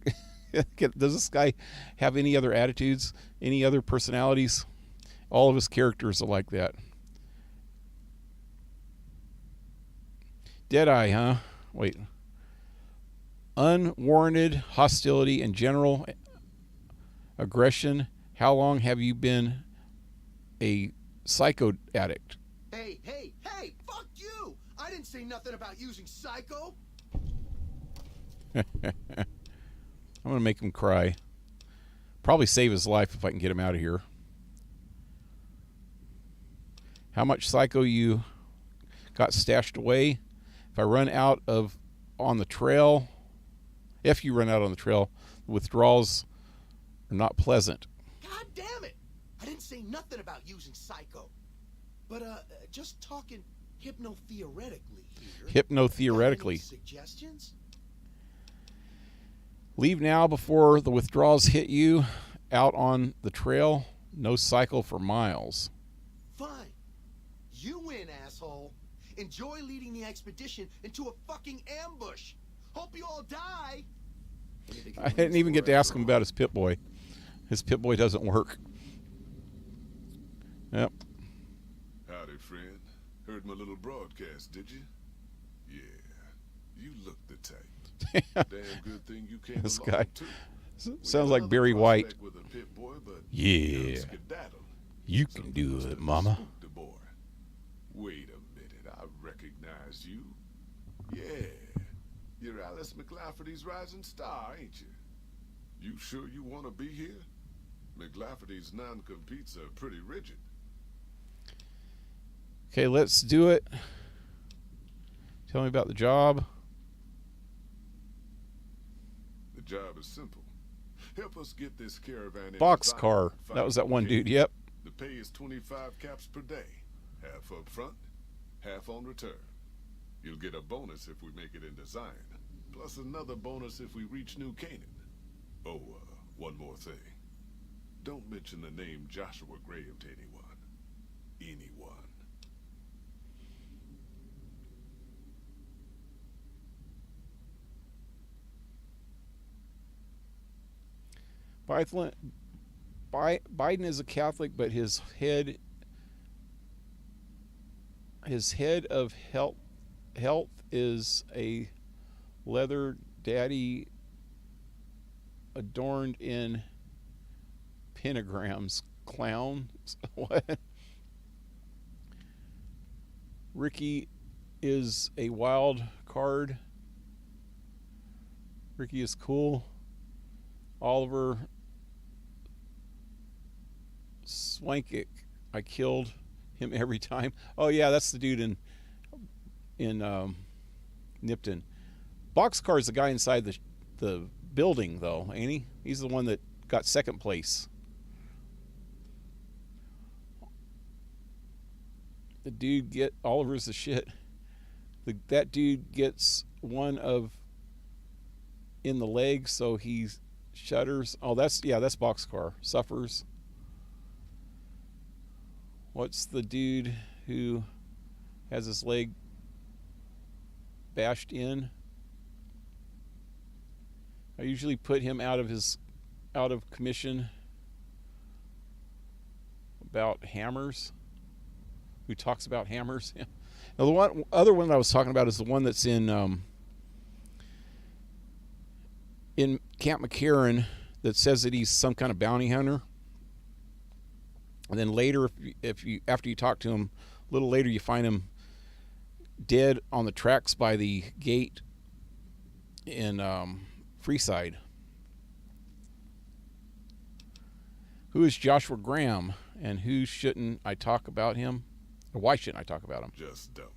does this guy have any other attitudes, any other personalities? All of his characters are like that. Deadeye, huh? Wait. Unwarranted hostility and general aggression. How long have you been a psycho addict? Hey, fuck you! I didn't say nothing about using psycho. I'm going to make him cry. Probably save his life if I can get him out of here. How much psycho you got stashed away? If I run out on the trail, if you run out on the trail, the withdrawals are not pleasant. God damn it! I didn't say nothing about using psycho. But, just talking hypno-theoretically here. Hypno-theoretically. Suggestions? Leave now before the withdrawals hit you. Out on the trail. No cycle for miles. Fine. You win, asshole. Enjoy leading the expedition into a fucking ambush. Hope you all die. I didn't even get to ask him about his Pip-Boy. His Pip-Boy doesn't work. Yep. Howdy, friend. Heard my little broadcast, did you? Yeah. You look the type. Damn good thing you came This along, guy too. sounds like Barry White. With a Pip-Boy, but Yeah. You can do it, mama. Spooked the boy. Wait a minute, I recognize you. Yeah. You're Alice McLafferty's rising star, ain't you? You sure you want to be here? McLafferty's non-competes are pretty rigid. Okay, let's do it. Tell me about the job. The job is simple. Help us get this caravan in Boxcar. That was that one dude. Yep. The pay is 25 caps per day. Half up front, half on return. You'll get a bonus if we make it in design. Plus another bonus if we reach New Canaan. Oh, one more thing. Don't mention the name Joshua Graham to anyone. Anyone. Biden is a Catholic, but his head of health is a leather daddy adorned in pentagrams. Clowns. What? Ricky is a wild card. Ricky is cool. Oliver Swankick. I killed him every time. Oh yeah, that's the dude in Nipton. Boxcar is the guy inside the building, though, ain't he? He's the one that got second place. The dude Oliver's the shit. That dude gets one of in the leg, so he shudders. Oh, that's Boxcar. Suffers. What's the dude who has his leg bashed in? I usually put him out of commission about hammers. Who talks about hammers? Now the other one I was talking about is the one that's in Camp McCarran that says that he's some kind of bounty hunter. And then later, after you talk to him, a little later, you find him dead on the tracks by the gate in Freeside. Who is Joshua Graham, and who shouldn't I talk about him? Or why shouldn't I talk about him? Just don't.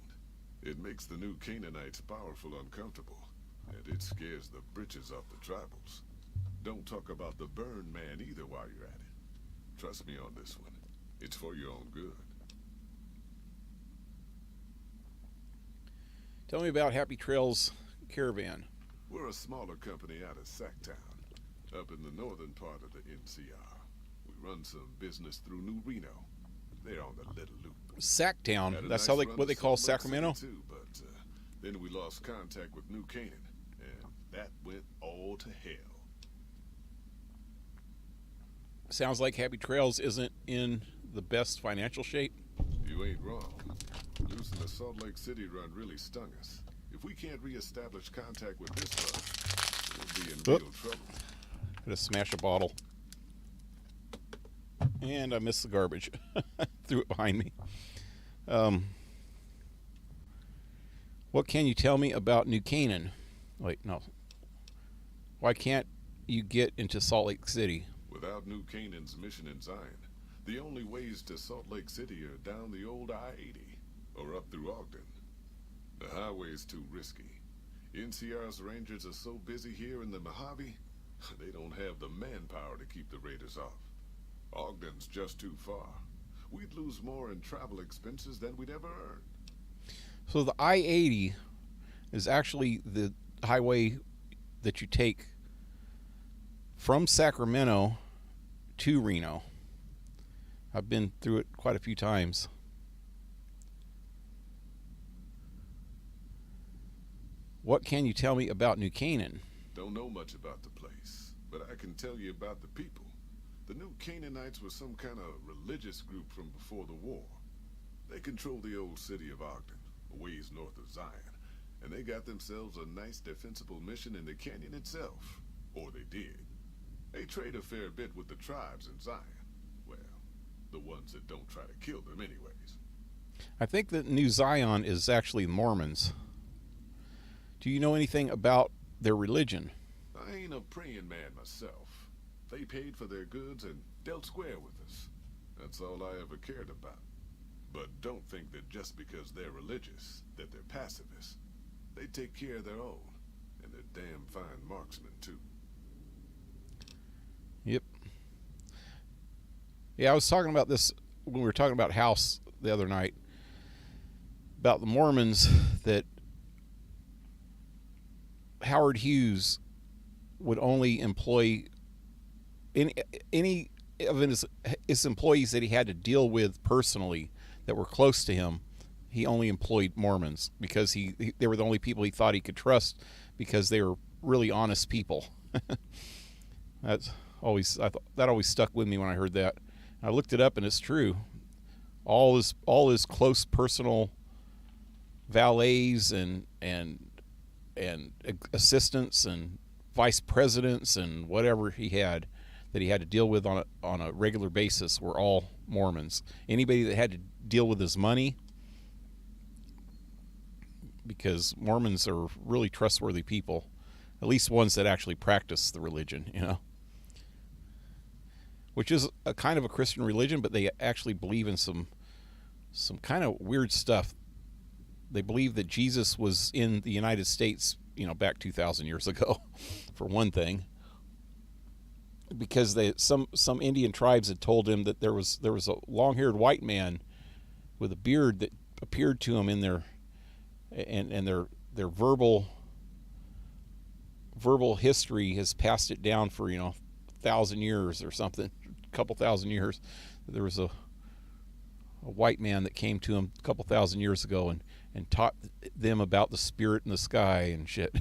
It makes the new Canaanites powerful uncomfortable, and it scares the britches off the tribals. Don't talk about the burn man either while you're at it. Trust me on this one. It's for your own good. Tell me about Happy Trails Caravan. We're a smaller company out of Sacktown, up in the northern part of the NCR. We run some business through New Reno. They're on the little loop. Sacktown. That's nice what they call Sacramento? Too, but then we lost contact with New Canaan, and that went all to hell. Sounds like Happy Trails isn't in the best financial shape. You ain't wrong. Losing the Salt Lake City run really stung us. If we can't reestablish contact with this run, we'll be in real trouble. Had to smash a bottle. And I missed the garbage. Threw it behind me. What can you tell me about New Canaan? Wait, no. Why can't you get into Salt Lake City? Without New Canaan's mission in Zion, the only ways to Salt Lake City are down the old I-80 or up through Ogden. The highway's too risky. NCR's rangers are so busy here in the Mojave, they don't have the manpower to keep the raiders off. Ogden's just too far. We'd lose more in travel expenses than we'd ever earn. So the I-80 is actually the highway that you take from Sacramento to Reno. I've been through it quite a few times. What can you tell me about New Canaan? Don't know much about the place, but I can tell you about the people. The New Canaanites were some kind of religious group from before the war. They controlled the old city of Ogden, a ways north of Zion, and they got themselves a nice defensible mission in the canyon itself. Or they did. They trade a fair bit with the tribes in Zion. Well, the ones that don't try to kill them anyways. I think that New Zion is actually Mormons. Do you know anything about their religion? I ain't a praying man myself. They paid for their goods and dealt square with us. That's all I ever cared about. But don't think that just because they're religious, that they're pacifists. They take care of their own, and they're damn fine marksmen, too. Yep. Yeah, I was talking about this when we were talking about House the other night, about the Mormons, that Howard Hughes would only employ any of his employees that he had to deal with personally that were close to him. He only employed Mormons because they were the only people he thought he could trust, because they were really honest people. That always stuck with me when I heard that. I looked it up, and it's true. All his close personal valets and assistants and vice presidents and whatever he had that he had to deal with on a regular basis were all Mormons. Anybody that had to deal with his money, because Mormons are really trustworthy people, at least ones that actually practice the religion, which is a kind of a Christian religion, but they actually believe in some kind of weird stuff. They believe that Jesus was in the United States, back 2,000 years ago, for one thing, because some Indian tribes had told him that there was a long-haired white man with a beard that appeared to him in their verbal history has passed it down for 1,000 years or something, a couple thousand years. There was a white man that came to him a couple thousand years ago and taught them about the spirit in the sky and shit.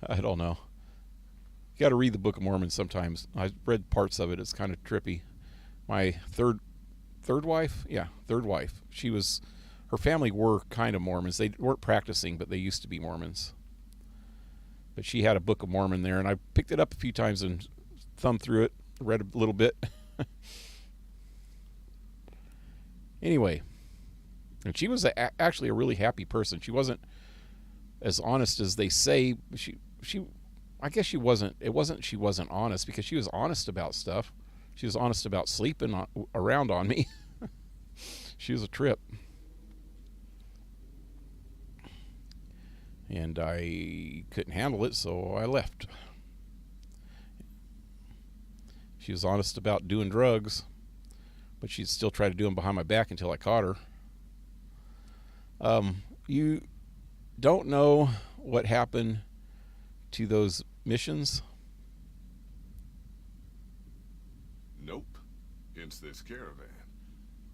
I don't know. You got to read the Book of Mormon sometimes. I read parts of it. It's kind of trippy. My third wife. Her family were kind of Mormons. They weren't practicing, but they used to be Mormons. But she had a Book of Mormon there, and I picked it up a few times and thumbed through it, read a little bit. Anyway, and she was actually a really happy person. She wasn't as honest as they say. I guess she wasn't. It wasn't she wasn't honest, because she was honest about stuff. She was honest about sleeping around on me. She was a trip. And I couldn't handle it, so I left. She was honest about doing drugs, but she'd still try to do them behind my back until I caught her. You don't know what happened to those missions? Nope. Hence this caravan.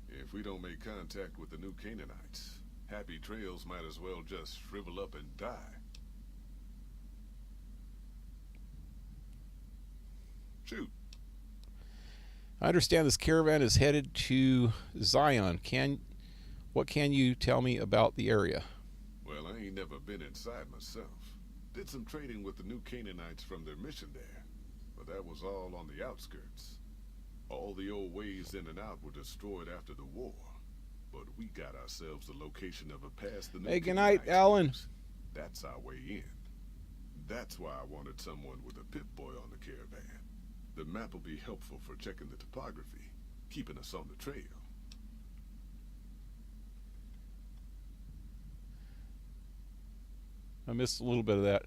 If we don't make contact with the New Canaanites, Happy Trails might as well just shrivel up and die. Shoot. I understand this caravan is headed to Zion. What can you tell me about the area? Well, I ain't never been inside myself. Did some trading with the New Canaanites from their mission there, but that was all on the outskirts. All the old ways in and out were destroyed after the war, but we got ourselves the location of a pass the New Hey, good night, Canaanites Alan. used. That's our way in. That's why I wanted someone with a Pip-Boy on the caravan. The map will be helpful for checking the topography, keeping us on the trail. I missed a little bit of that.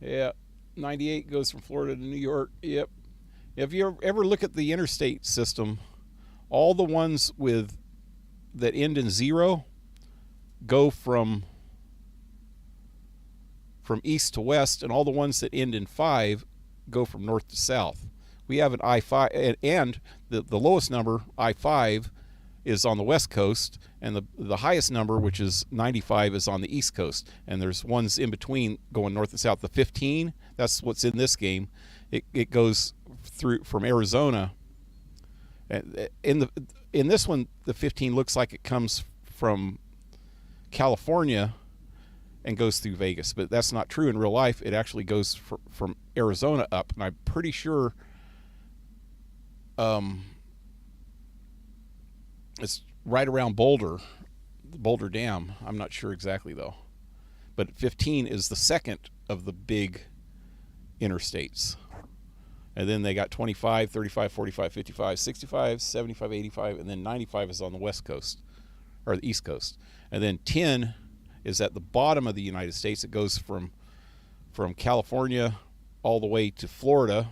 Yeah, 98 goes from Florida to New York. Yep. If you ever look at the interstate system, all the ones that end in 0 go from east to west, and all the ones that end in 5 go from north to south. We have an I-5, and the lowest number, I-5, is on the west coast, and the highest number, which is 95, is on the east coast. And there's ones in between going north and south. The 15, that's what's in this game. It goes through from Arizona. In this one, the 15 looks like it comes from California and goes through Vegas, but that's not true in real life. It actually goes from Arizona up, and I'm pretty sure it's right around Boulder Dam. I'm not sure exactly though, but 15 is the second of the big interstates. And then they got 25, 35, 45, 55, 65, 75, 85, and then 95 is on the west coast, or the east coast. And then 10 is at the bottom of the United States. It goes from California all the way to Florida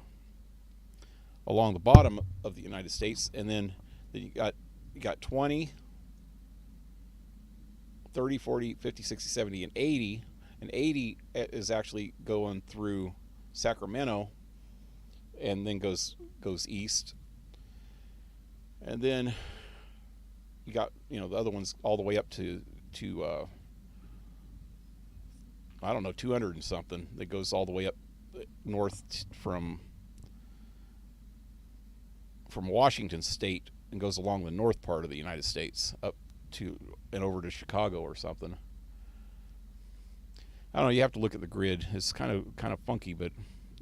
along the bottom of the United States. And then you got 20, 30, 40, 50, 60, 70, and 80. And 80 is actually going through Sacramento and then goes east. And then you got, the other ones all the way up to I don't know, 200 and something that goes all the way up north from Washington State and goes along the north part of the United States up to and over to Chicago or something. I don't know, you have to look at the grid. It's kind of funky, but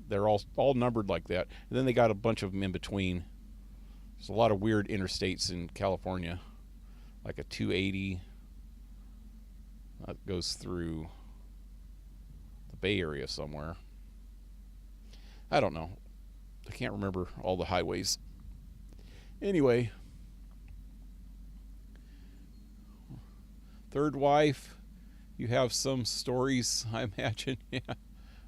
they're all numbered like that. And then they got a bunch of them in between. There's a lot of weird interstates in California, like a 280 that goes through the Bay Area somewhere. I don't know. I can't remember all the highways. Anyway, third wife, you have some stories, I imagine. Yeah.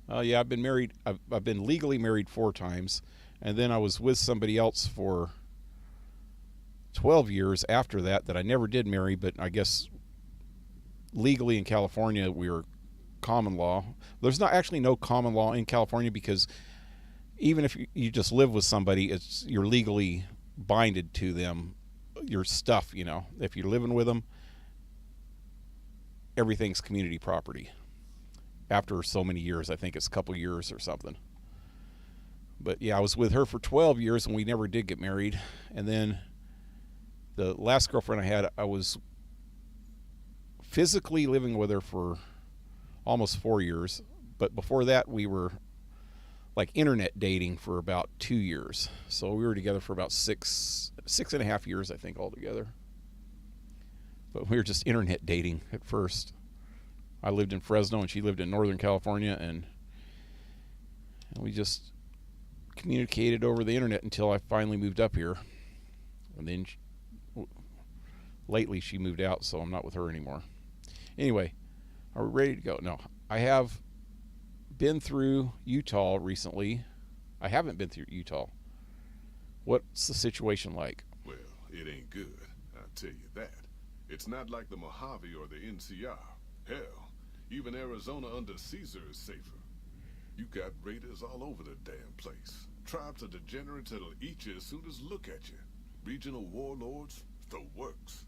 I've been married. I've been legally married 4 times, and then I was with somebody else for 12 years after that I never did marry, but I guess legally in California we were common law. There's not actually no common law in California, because even if you just live with somebody, you're legally binded to them, your stuff, if you're living with them, everything's community property after so many years. I think it's a couple years or something. But yeah, I was with her for 12 years and we never did get married. And then the last girlfriend I had, I was physically living with her for almost 4 years. But before that, we were like internet dating for about 2 years. So we were together for about six and a half years, I think, altogether. But we were just internet dating at first. I lived in Fresno and she lived in Northern California, and we just communicated over the internet until I finally moved up here. And then lately she moved out, so I'm not with her anymore. Anyway, are we ready to go? No, I have been through Utah recently. I haven't been through Utah. What's the situation like? Well, it ain't good, I'll tell you that. It's not like the Mojave or the NCR. Hell, even Arizona under Caesar is safer. You got raiders all over the damn place. Tribes of degenerates that'll eat you as soon as look at you. Regional warlords, the works.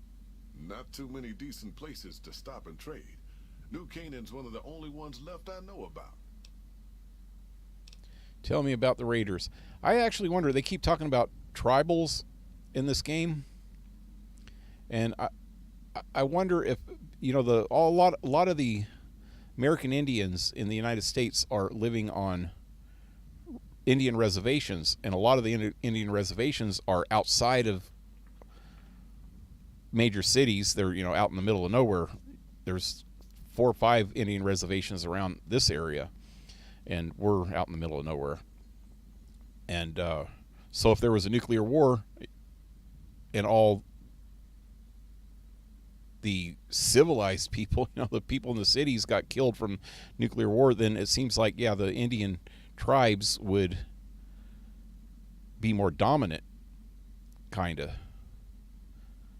Not too many decent places to stop and trade. New Canaan's one of the only ones left I know about. Tell me about the raiders. I actually wonder, they keep talking about tribals in this game, and I wonder if a lot of the American Indians in the United States are living on Indian reservations, and a lot of the Indian reservations are outside of major cities. They're out in the middle of nowhere. There's 4 or 5 Indian reservations around this area, and we're out in the middle of nowhere. And so if there was a nuclear war and all the civilized people, the people in the cities got killed from nuclear war, then it seems like, the Indian tribes would be more dominant, kind of.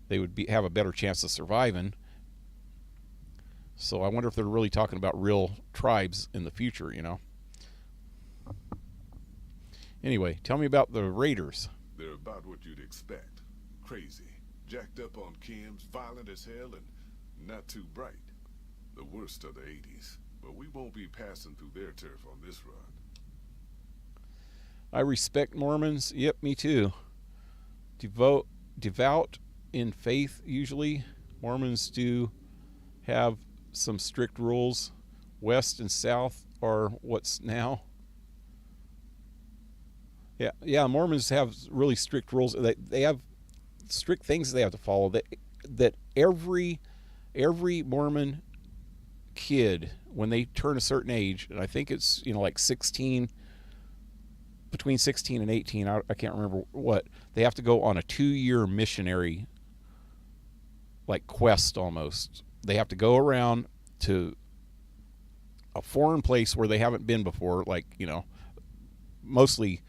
They would have a better chance of surviving. So I wonder if they're really talking about real tribes in the future, Anyway, tell me about the Raiders. They're about what you'd expect. Crazy, jacked up on chems, violent as hell, and not too bright. The worst of the 80s, but we won't be passing through their turf on this run. I respect Mormons. Yep, me too. Devout in faith, usually. Mormons do have some strict rules. West and South are what's now. Yeah, Mormons have really strict rules. They have strict things they have to follow. That every Mormon kid, when they turn a certain age, and I think it's like 16, between 16 and 18, I can't remember what, they have to go on a 2-year missionary quest almost. They have to go around to a foreign place where they haven't been before, mostly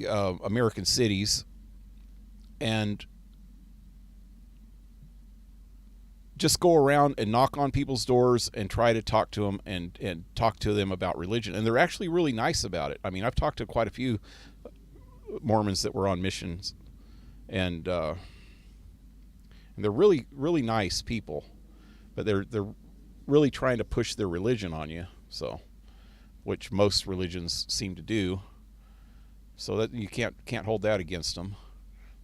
American cities, and just go around and knock on people's doors and try to talk to them and talk to them about religion. And they're actually really nice about it. I mean, I've talked to quite a few Mormons that were on missions, and they're really, really nice people, but they're really trying to push their religion on you, so, which most religions seem to do. So that you can't hold that against them.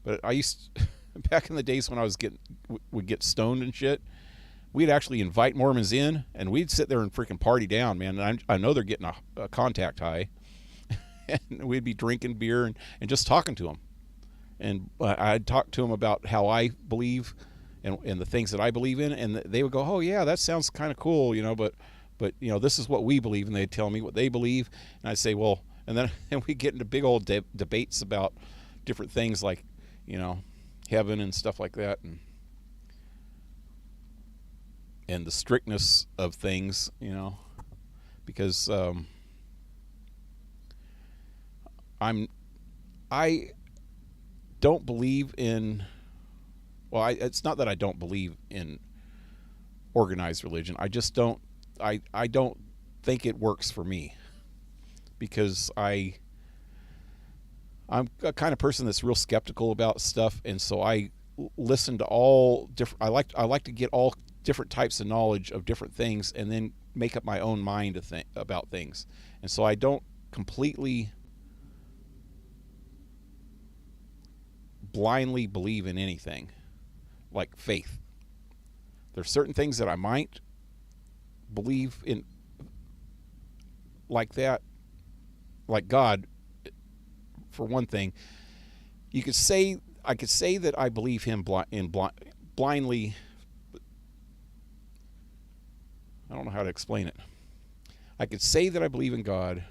But I used back in the days when I would get stoned and shit, we'd actually invite Mormons in, and we'd sit there and freaking party down, man. And I know they're getting a contact high, and we'd be drinking beer and just talking to them. And I'd talk to them about how I believe and the things that I believe in, and they would go, "Oh yeah, that sounds kind of cool, but this is what we believe," and they'd tell me what they believe, and I'd say, well. And then we get into big old debates about different things like, heaven and stuff like that, and the strictness of things, because I don't believe in. Well, it's not that I don't believe in organized religion. I just don't. I don't think it works for me. Because I'm a kind of person that's real skeptical about stuff, and so I listen to all different. I like to get all different types of knowledge of different things, and then make up my own mind about things. And so I don't completely blindly believe in anything, like faith. There's certain things that I might believe in, like that. Like God, for one thing, I could say that I believe him blindly. I don't know how to explain it. I could say that I believe in God,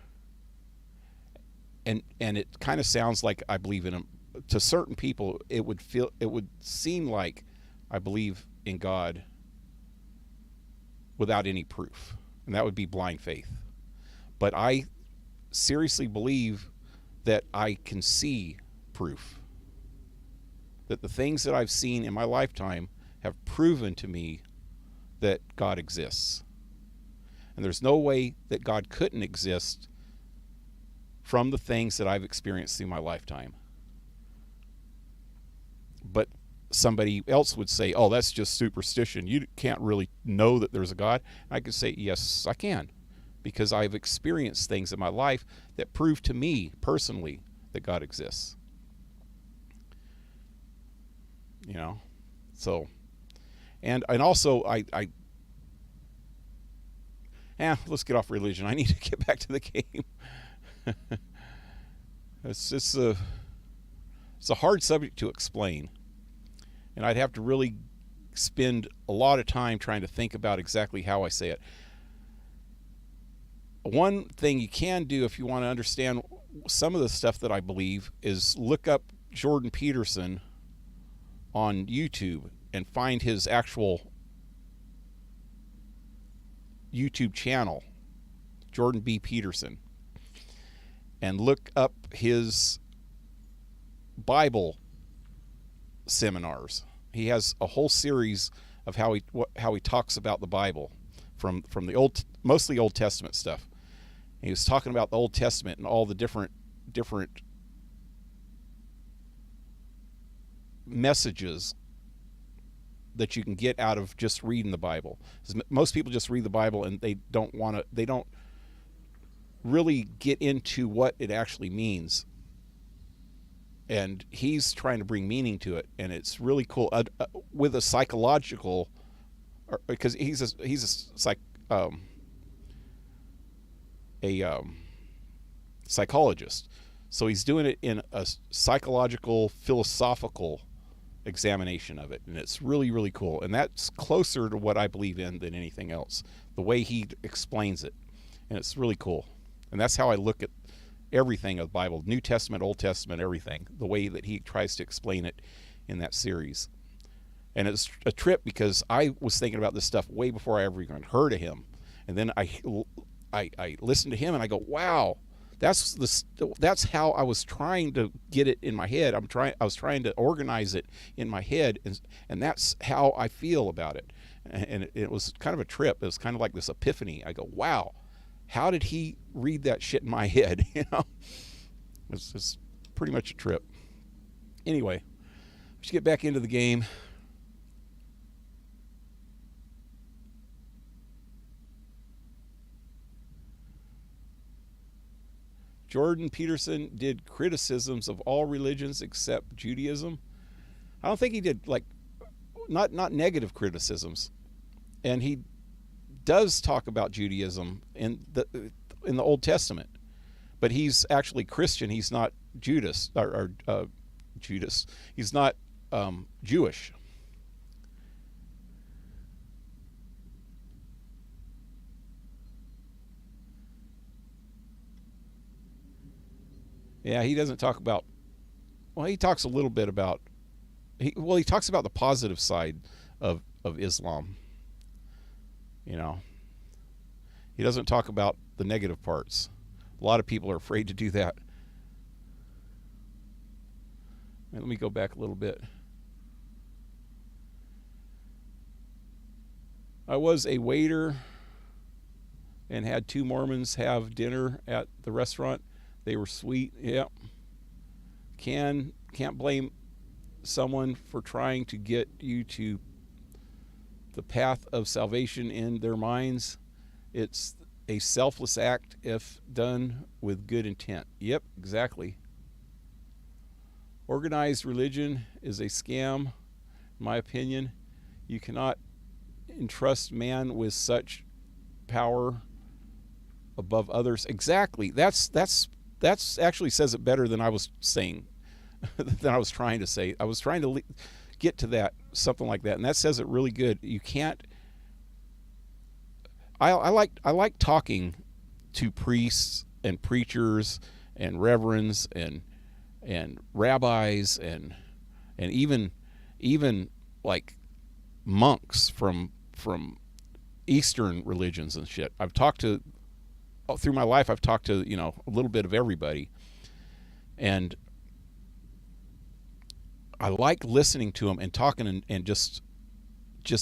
and it kind of sounds like I believe in him. To certain people, it would seem like I believe in God without any proof, and that would be blind faith. But I seriously believe that I can see proof, that the things that I've seen in my lifetime have proven to me that God exists. And there's no way that God couldn't exist from the things that I've experienced through my lifetime. But somebody else would say, "Oh, that's just superstition. You can't really know that there's a God." And I could say, "Yes, I can. Because I've experienced things in my life that prove to me personally that God exists." So, and also let's get off religion. I need to get back to the game. It's a hard subject to explain, and I'd have to really spend a lot of time trying to think about exactly how I say it. One thing you can do if you want to understand some of the stuff that I believe is look up Jordan Peterson on YouTube and find his actual YouTube channel, Jordan B. Peterson, and look up his Bible seminars. He has a whole series of how he talks about the Bible from the mostly Old Testament stuff. And he was talking about the Old Testament and all the different messages that you can get out of just reading the Bible. Most people just read the Bible and they don't really get into what it actually means. And he's trying to bring meaning to it, and it's really cool with a psychological, because he's a psychologist, so he's doing it in a psychological, philosophical examination of it, and it's really, really cool. And that's closer to what I believe in than anything else, the way he explains it, and it's really cool. And that's how I look at everything of the Bible, New Testament, Old Testament, everything, the way that he tries to explain it in that series. And it's a trip because I was thinking about this stuff way before I ever even heard of him. And then I listened to him and I go, wow, that's how I was trying to get it in my head. I was trying to organize it in my head, and that's how I feel about it. And it was kind of a trip. It was kind of like this epiphany. I go, wow, how did he read that shit in my head? You know, it's pretty much a trip. Anyway, we should get back into the game. Jordan Peterson did criticisms of all religions except Judaism. I don't think he did, like, not negative criticisms. And he does talk about Judaism in the Old Testament, but he's actually Christian. He's not Judas or Judas. He's not Jewish. Yeah, he doesn't talk about. Well, he talks a little bit about. He talks about the positive side of Islam. You know, he doesn't talk about the negative parts. A lot of people are afraid to do that. Let me go back a little bit. I was a waiter and had 2 Mormons have dinner at the restaurant. They were sweet. Yeah. Can't blame someone for trying to get you to the path of salvation in their minds. It's a selfless act if done with good intent. Yep, exactly. Organized religion is a scam, in my opinion. You cannot entrust man with such power above others. Exactly. That's actually says it better than I was saying, than I was trying to say. I was trying to get to that, something like that, and that says it really good. You can't. I like talking to priests and preachers and reverends and rabbis and even like monks from Eastern religions and shit. I've talked to through my life. I've talked to a little bit of everybody, and I like listening to them and talking and just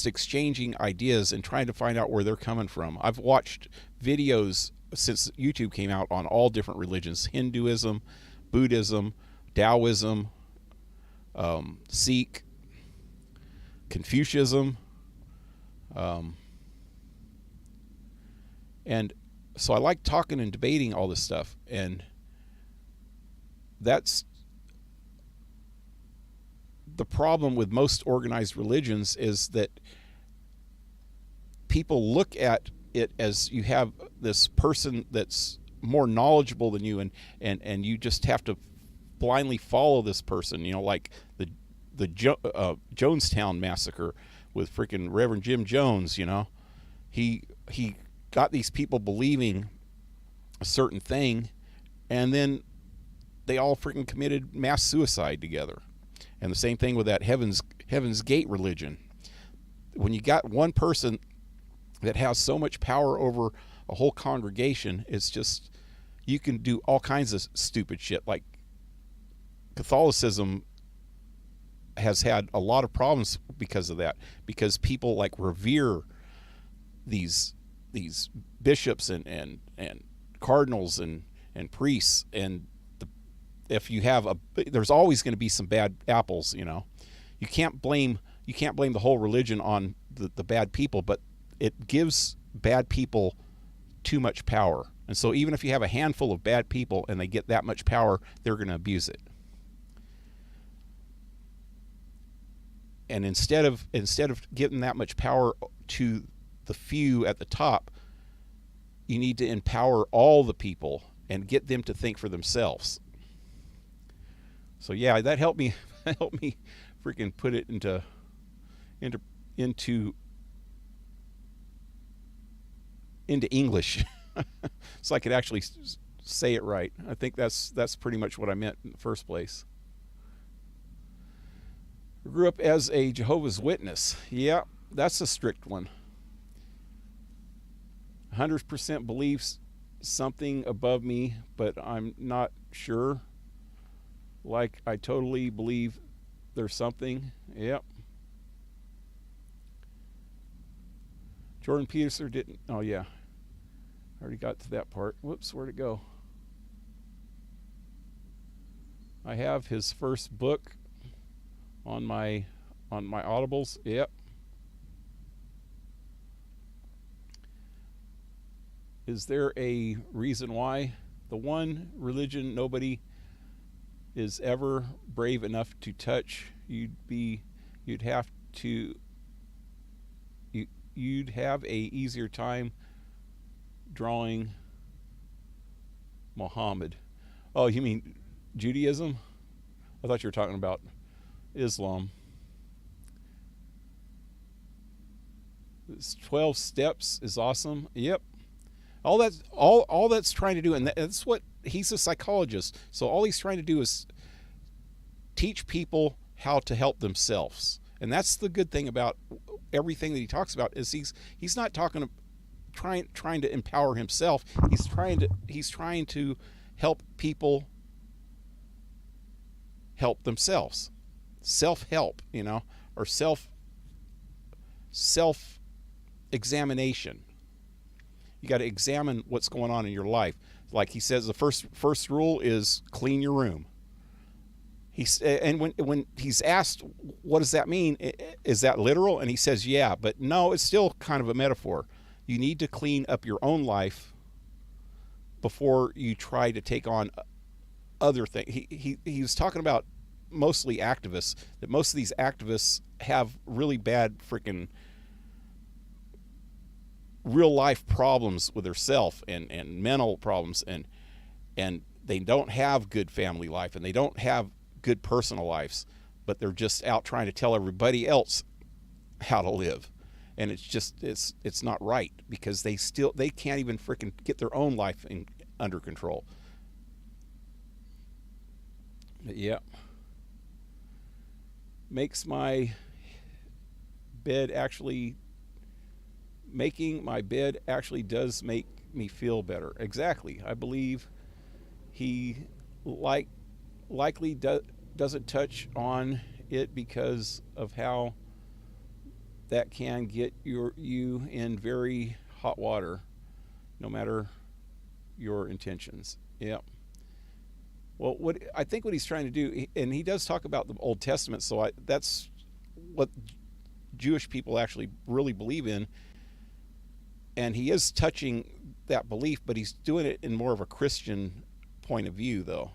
exchanging ideas and trying to find out where they're coming from. I've watched videos since YouTube came out on all different religions: Hinduism, Buddhism, Taoism, Sikh, Confucianism, and so I like talking and debating all this stuff, and that's the problem with most organized religions, is that people look at it as you have this person that's more knowledgeable than you, and you just have to blindly follow this person, like the Jonestown massacre with freaking Reverend Jim Jones. He got these people believing a certain thing, and then they all freaking committed mass suicide together. And the same thing with that Heaven's Gate religion. When you got one person that has so much power over a whole congregation, it's just, you can do all kinds of stupid shit. Like Catholicism has had a lot of problems because of that, because people like revere these bishops and cardinals and priests, and if you have there's always going to be some bad apples. You can't blame the whole religion on the bad people, but it gives bad people too much power. And so even if you have a handful of bad people and they get that much power, they're going to abuse it. And instead of giving that much power to the few at the top, you need to empower all the people and get them to think for themselves. So yeah, that helped me freaking put it into English so I could actually say it right. I think that's pretty much what I meant in the first place. I grew up as a Jehovah's Witness. Yeah, that's a strict one. 100% believes something above me, but I'm not sure. Like, I totally believe there's something. Yep. Jordan Peterson didn't. Oh, yeah. I already got to that part. Whoops, where'd it go? I have his first book on my Audibles. Yep. Is there a reason why? The one religion nobody is ever brave enough to touch, you'd have a easier time drawing Muhammad. Oh, you mean Judaism? I thought you were talking about Islam. 12 steps is awesome. Yep. All that's trying to do, and that's what he's a psychologist. So all he's trying to do is teach people how to help themselves. And that's the good thing about everything that he talks about is he's not trying to empower himself. He's trying to help people help themselves. Self-help, or self-examination. You got to examine what's going on in your life. Like he says, the first rule is clean your room. And when he's asked, what does that mean? Is that literal? And he says, yeah, but no, it's still kind of a metaphor. You need to clean up your own life before you try to take on other things. He was talking about mostly activists, that most of these activists have really bad freaking real life problems with themselves and mental problems, and they don't have good family life and they don't have good personal lives, but they're just out trying to tell everybody else how to live. And it's not right, because they can't even freaking get their own life under control. But yeah. Making my bed actually does make me feel better. Exactly. I believe he likely doesn't touch on it because of how that can get you in very hot water, no matter your intentions. Yep. Well, I think what he's trying to do, and he does talk about the Old Testament, so that's what Jewish people actually really believe in, and he is touching that belief, but he's doing it in more of a Christian point of view, though,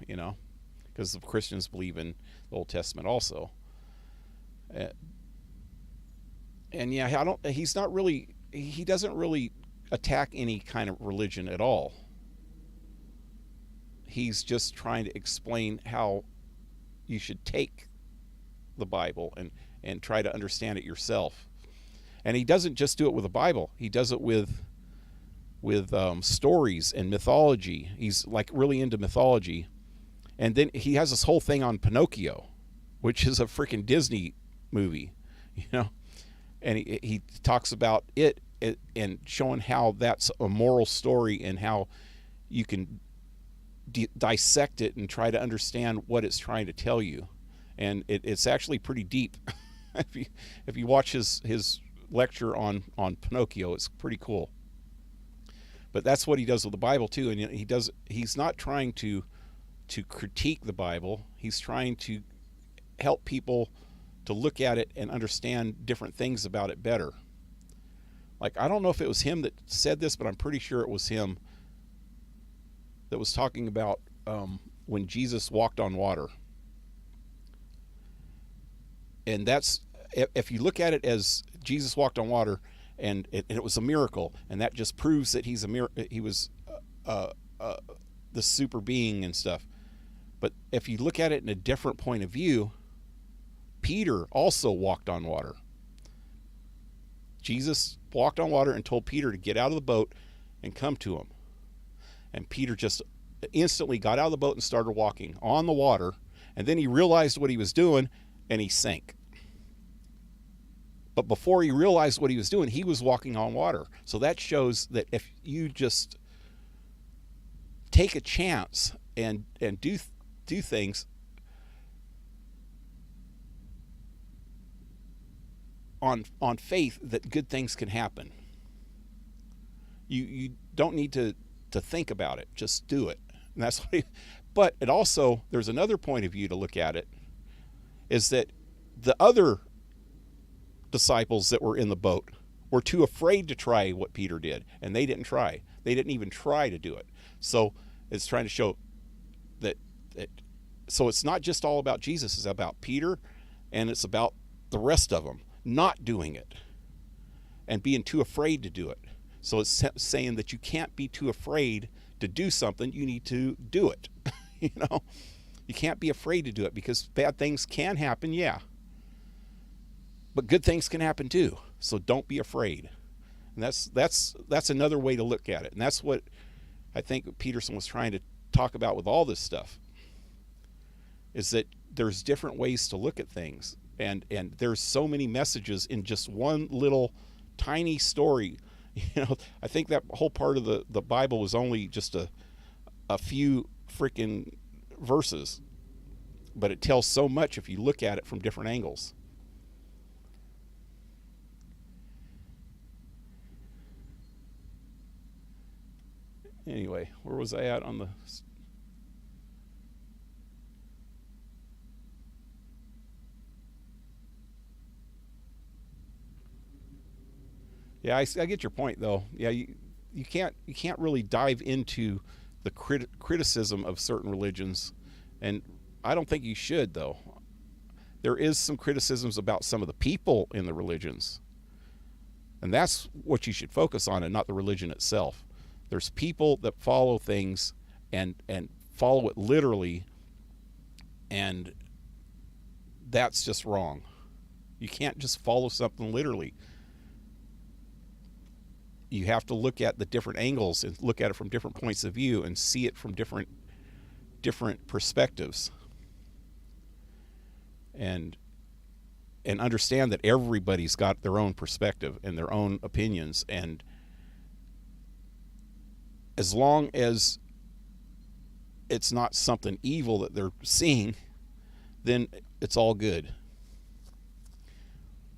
because the Christians believe in the Old Testament also. And yeah, he doesn't really attack any kind of religion at all. He's just trying to explain how you should take the Bible and try to understand it yourself. And he doesn't just do it with the Bible. He does it with stories and mythology. He's like really into mythology. And then he has this whole thing on Pinocchio, which is a freaking Disney movie, And he talks about it and showing how that's a moral story and how you can dissect it and try to understand what it's trying to tell you. And it's actually pretty deep. If you watch his lecture on Pinocchio, it's pretty cool. But that's what he does with the Bible too, and he's not trying to critique the Bible. He's trying to help people to look at it and understand different things about it better. Like, I don't know if it was him that said this, but I'm pretty sure it was him that was talking about when Jesus walked on water. And that's, if you look at it as Jesus walked on water, and it was a miracle, and that just proves that he was the super being and stuff. But if you look at it in a different point of view, Peter also walked on water. Jesus walked on water and told Peter to get out of the boat and come to him. And Peter just instantly got out of the boat and started walking on the water. And then he realized what he was doing, and he sank. But before he realized what he was doing, he was walking on water. So that shows that if you just take a chance and do things on faith, that good things can happen. You don't need to think about it. Just do it. And that's what but it also, there's another point of view to look at it, is that the other disciples that were in the boat were too afraid to try what Peter did, and they didn't try. They didn't even try to do it. So it's trying to show that so it's not just all about Jesus, it's about Peter, and it's about the rest of them not doing it and being too afraid to do it. So it's saying that you can't be too afraid to do something. You need to do it. You know, you can't be afraid to do it, because bad things can happen, yeah, but good things can happen too. So don't be afraid. And that's another way to look at it. And that's what I think Peterson was trying to talk about with all this stuff, is that there's different ways to look at things. And there's so many messages in just one little tiny story. You know, I think that whole part of the Bible was only just a few freaking verses, but it tells so much if you look at it from different angles. Anyway, where was I at on the... Yeah, I get your point, though. Yeah, you can't really dive into the criticism of certain religions, and I don't think you should, though. There is some criticisms about some of the people in the religions, and that's what you should focus on, and not the religion itself. There's people that follow things and follow it literally, and that's just wrong. You can't just follow something literally. You have to look at the different angles and look at it from different points of view and see it from different perspectives, and understand that everybody's got their own perspective and their own opinions, and as long as it's not something evil that they're seeing, then it's all good.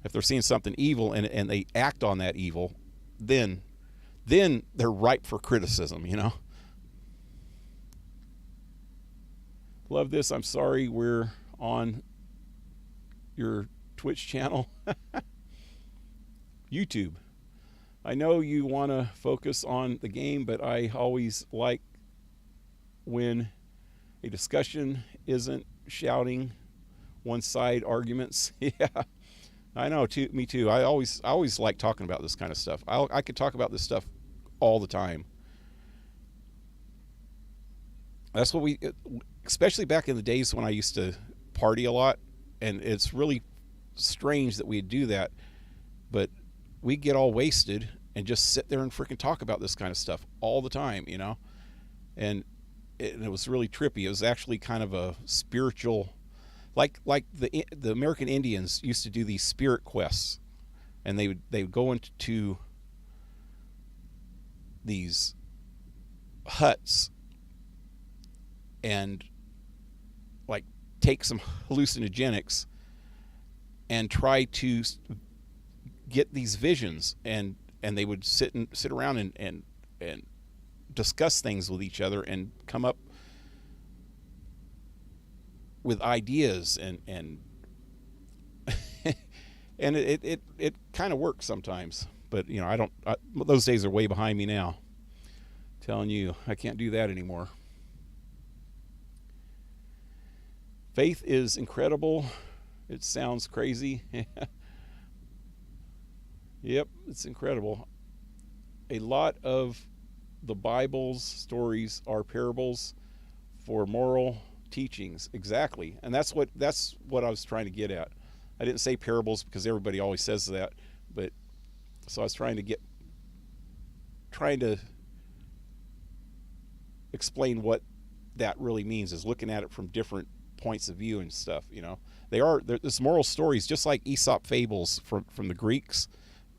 If they're seeing something evil and they act on that evil, then they're ripe for criticism, you know. Love this. I'm sorry we're on your Twitch channel. YouTube. I know you want to focus on the game, but I always like when a discussion isn't shouting one side arguments. Yeah. I know, too. Me too. I always like talking about this kind of stuff. I could talk about this stuff all the time. That's what especially back in the days when I used to party a lot, and it's really strange that we'd do that, but we get all wasted and just sit there and freaking talk about this kind of stuff all the time, you know, and it was really trippy. It was actually kind of a spiritual. Like the American Indians used to do these spirit quests, and they would go into these huts and like take some hallucinogenics and try to get these visions, and they would sit around and discuss things with each other and come up with ideas, and and it kind of works sometimes. But you know, those days are way behind me now. Telling you, I can't do that anymore. Faith is incredible. It sounds crazy. Yep, it's incredible. A lot of the Bible's stories are parables for moral teachings. Exactly. And that's what I was trying to get at. I didn't say parables because everybody always says that, but so I was trying to explain what that really means, is looking at it from different points of view and stuff. You know, there's moral stories, just like Aesop fables from the Greeks,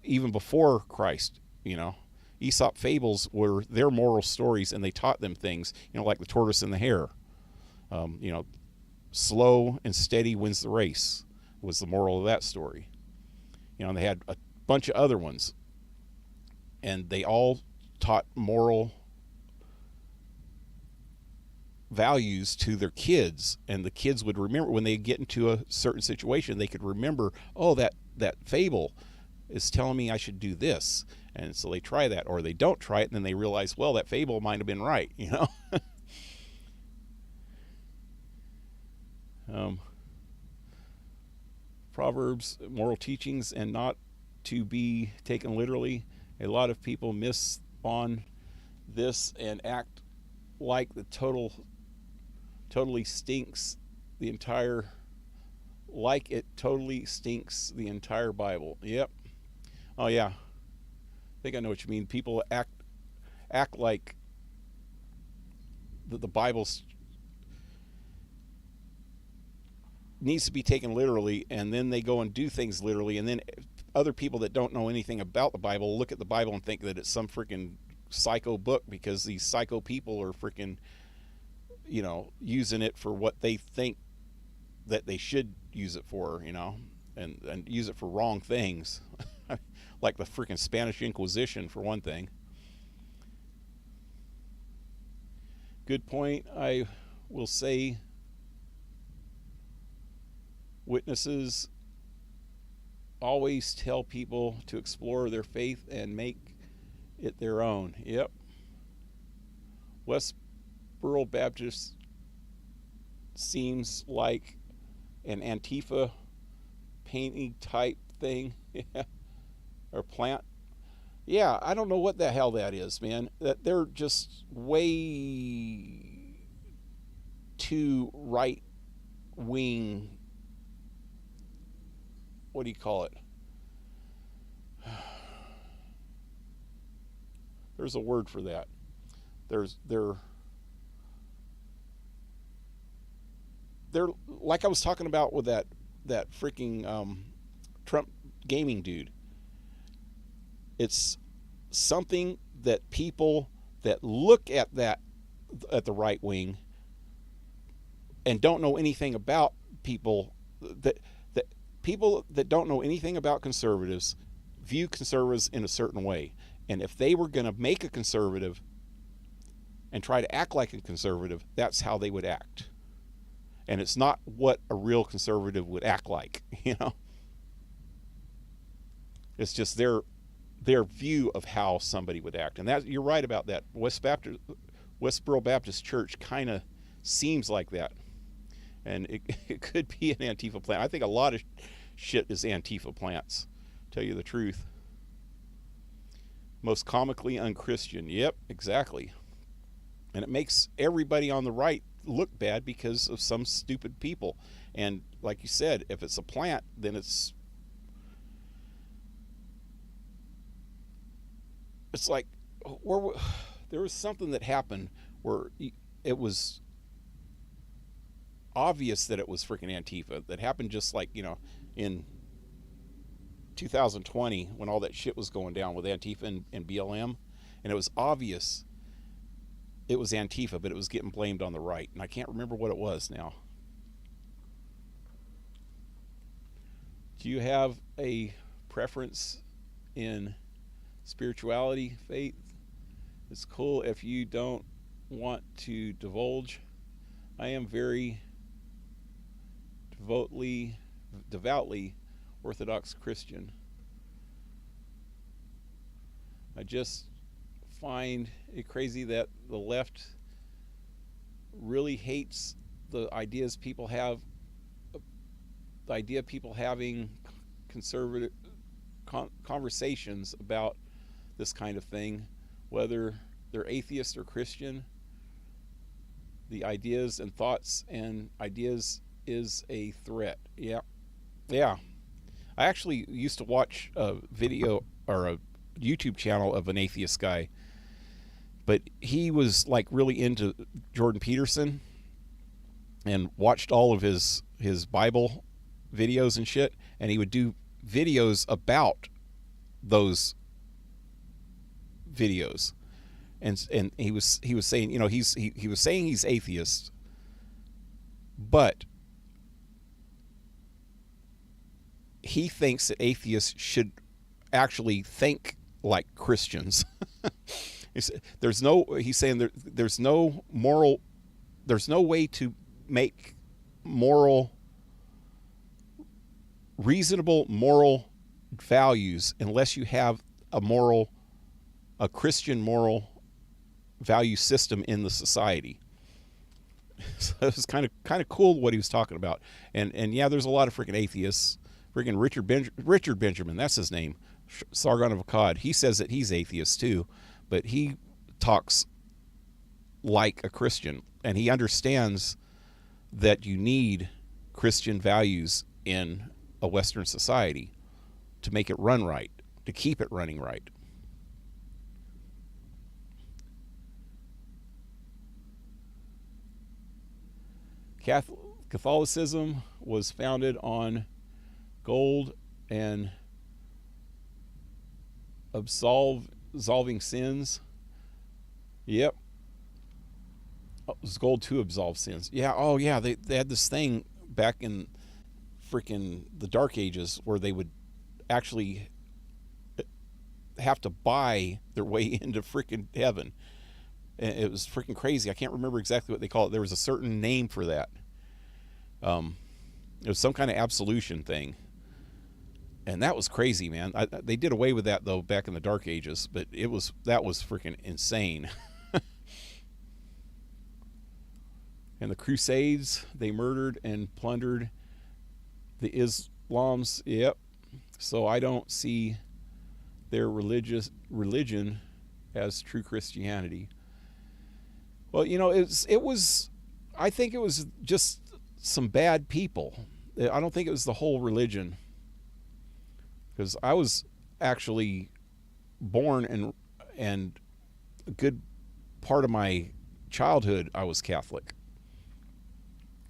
even before Christ. You know, Aesop fables were their moral stories, and they taught them things. You know, like the tortoise and the hare. You know, slow and steady wins the race was the moral of that story. You know, and they had a bunch of other ones, and they all taught moral values to their kids, and the kids would remember when they get into a certain situation. They could remember, oh, that fable is telling me I should do this, and so they try that, or they don't try it, and then they realize, well, that fable might have been right. You know. Proverbs, moral teachings, and not to be taken literally. A lot of people miss on this and act like the totally stinks the entire, like it totally stinks the entire Bible. Yep. Oh yeah. I think I know what you mean. People act like the Bible's needs to be taken literally, and then they go and do things literally, and then other people that don't know anything about the Bible look at the Bible and think that it's some freaking psycho book, because these psycho people are freaking, you know, using it for what they think that they should use it for, you know, and use it for wrong things. Like the freaking Spanish Inquisition, for one thing. Good point. I will say witnesses always tell people to explore their faith and make it their own. Yep. Westboro Baptist seems like an Antifa painting type thing. Or plant. Yeah, I don't know what the hell that is, man. That they're just way too right wing. What do you call it? There's a word for that. They're like I was talking about with that freaking Trump gaming dude. It's something that people that look at the right wing and don't know anything about people that don't know anything about conservatives view conservatives in a certain way. And if they were going to make a conservative and try to act like a conservative, that's how they would act. And it's not what a real conservative would act like, you know. It's just their view of how somebody would act. And that, you're right about that. Westboro Baptist Church kind of seems like that. And it could be an Antifa plant. I think a lot of shit is Antifa plants, to tell you the truth. Most comically unchristian. Yep, exactly. And it makes everybody on the right look bad because of some stupid people. And like you said, if it's a plant, then it's like there was something that happened where it was obvious that it was freaking Antifa. That happened just like, you know, in 2020 when all that shit was going down with Antifa and BLM, and it was obvious it was Antifa, but it was getting blamed on the right, and I can't remember what it was now. Do you have a preference in spirituality, faith? It's cool if you don't want to divulge. I am very devoutly Orthodox Christian. I just find it crazy that the left really hates the ideas people have, the idea of people having conservative conversations about this kind of thing, whether they're atheist or Christian. The ideas and thoughts and ideas is a threat. Yeah. I actually used to watch a video or a YouTube channel of an atheist guy, but he was like really into Jordan Peterson and watched all of his Bible videos and shit, and he would do videos about those videos, and he was saying, you know, he was saying he's atheist, but he thinks that atheists should actually think like Christians. He's saying there's no way to make reasonable moral values unless you have a Christian moral value system in the society. So it was kind of cool what he was talking about. And yeah, there's a lot of freaking atheists. Freaking Richard Benjamin, that's his name, Sargon of Akkad. He says that he's atheist too, but he talks like a Christian, and he understands that you need Christian values in a Western society to make it run right, to keep it running right. Catholicism was founded on gold and absolving sins. Yep. Oh, it was gold to absolve sins. Yeah. Oh yeah. They had this thing back in freaking the Dark Ages where they would actually have to buy their way into freaking heaven. And it was freaking crazy. I can't remember exactly what they call it. There was a certain name for that. It was some kind of absolution thing. And that was crazy, man. They did away with that though back in the Dark Ages, but that was freaking insane. And the Crusades, they murdered and plundered the Islams. Yep. So I don't see their religion as true Christianity. Well, you know, I think it was just some bad people. I don't think it was the whole religion. Because I was actually born and a good part of my childhood I was Catholic.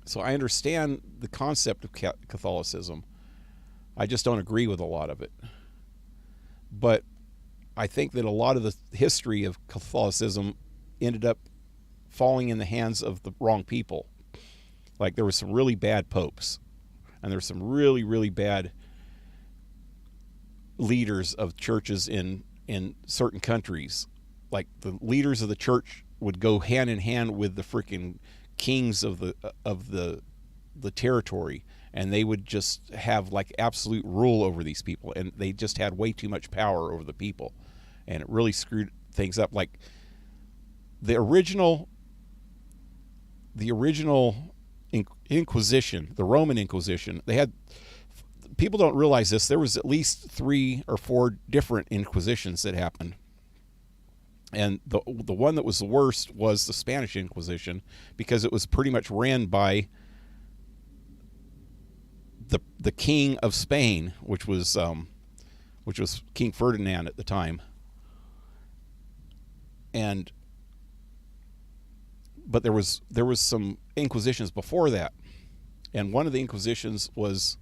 So I understand the concept of Catholicism. I just don't agree with a lot of it. But I think that a lot of the history of Catholicism ended up falling in the hands of the wrong people. Like there were some really bad popes, and there were some really, really bad leaders of churches in certain countries. Like the leaders of the church would go hand in hand with the freaking kings of the territory, and they would just have like absolute rule over these people, and they just had way too much power over the people, and it really screwed things up. Like the original Inquisition, the Roman Inquisition, people don't realize this. There was at least 3 or 4 different Inquisitions that happened. And the one that was the worst was the Spanish Inquisition, because it was pretty much ran by the King of Spain, which was King Ferdinand at the time. But there was some Inquisitions before that, and one of the Inquisitions was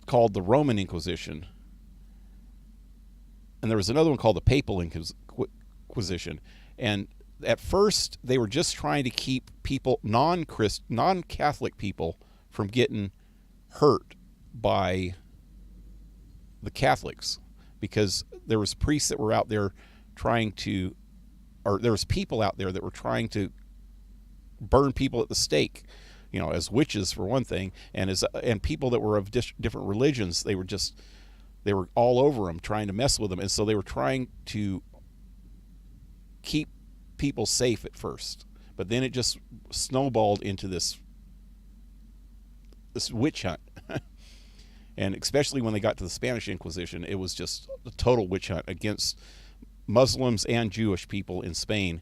called the Roman Inquisition, and there was another one called the Papal Inquisition. And at first, they were just trying to keep people, non-Catholic people, from getting hurt by the Catholics, because there was priests that were out there trying to, or there was people out there that were trying to burn people at the stake, you know, as witches for one thing, and people that were of different religions. They were all over them, trying to mess with them, and so they were trying to keep people safe at first, but then it just snowballed into this witch hunt. And especially when they got to the Spanish Inquisition, it was just a total witch hunt against Muslims and Jewish people in Spain.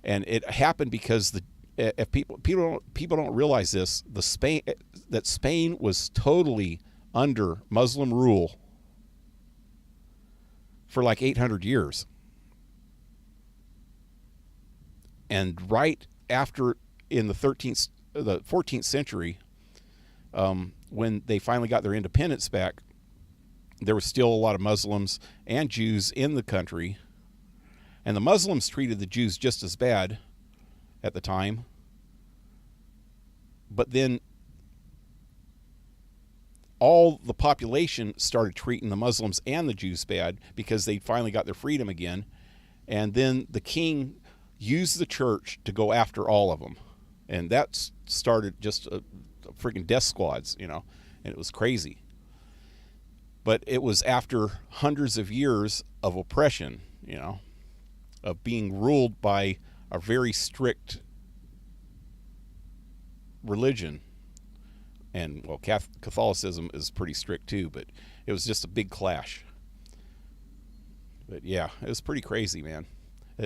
And it happened because if people don't realize this, that Spain was totally under Muslim rule for like 800 years. And right after, in the 14th century, when they finally got their independence back, there was still a lot of Muslims and Jews in the country. And the Muslims treated the Jews just as bad at the time. But then all the population started treating the Muslims and the Jews bad because they finally got their freedom again. And then the king used the church to go after all of them. And that started just a freaking death squads, you know, and it was crazy. But it was after hundreds of years of oppression, you know, of being ruled by a very strict religion. And, well, Catholicism is pretty strict too, but it was just a big clash. But yeah, it was pretty crazy, man.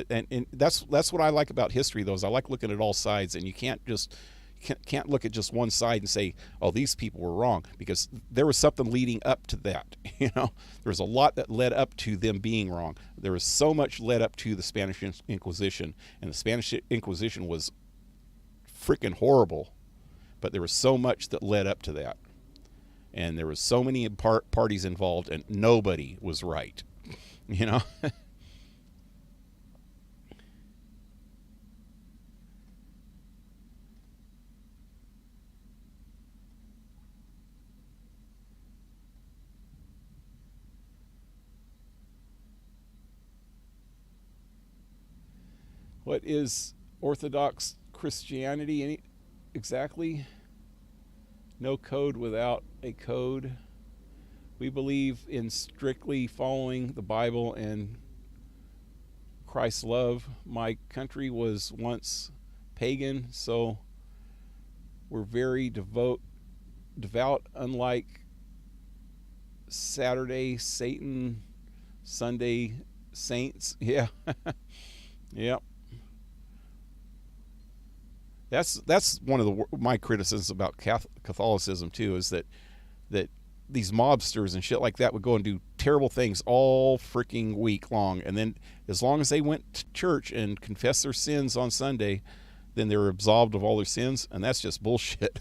And that's what I like about history, though, is I like looking at all sides, and you can't look at just one side and say, oh, these people were wrong, because there was something leading up to that. You know, there was a lot that led up to them being wrong. There was so much led up to the Spanish Inquisition, and the Spanish Inquisition was freaking horrible, but there was so much that led up to that, and there was so many parties involved, and nobody was right, you know. What is Orthodox Christianity exactly? No code without a code. We believe in strictly following the Bible and Christ's love. My country was once pagan, so we're very devout, unlike Saturday Satan, Sunday saints. Yeah. Yep. That's one of my criticisms about Catholicism too, is that these mobsters and shit like that would go and do terrible things all freaking week long, and then as long as they went to church and confessed their sins on Sunday, then they were absolved of all their sins, and that's just bullshit.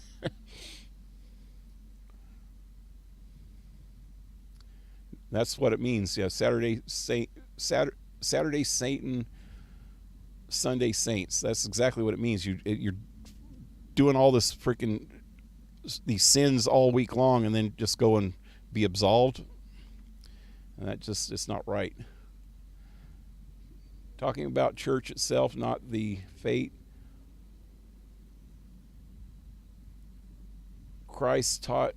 That's what it means. Yeah, Saturday Satan, Sunday saints. That's exactly what it means. You're doing all this freaking these sins all week long, and then just go and be absolved. And that just, it's not right. Talking about church itself, not the fate. Christ taught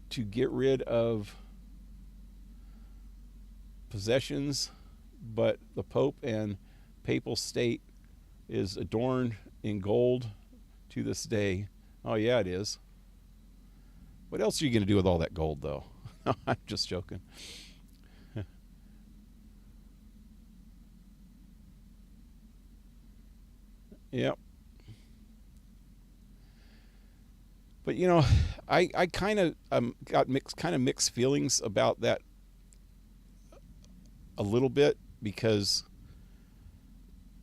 to get rid of possessions, but the Pope and papal state is adorned in gold to this day. Oh yeah, it is. What else are you going to do with all that gold, though? I'm just joking. Yep. But you know, I kind of got mixed feelings about that a little bit, because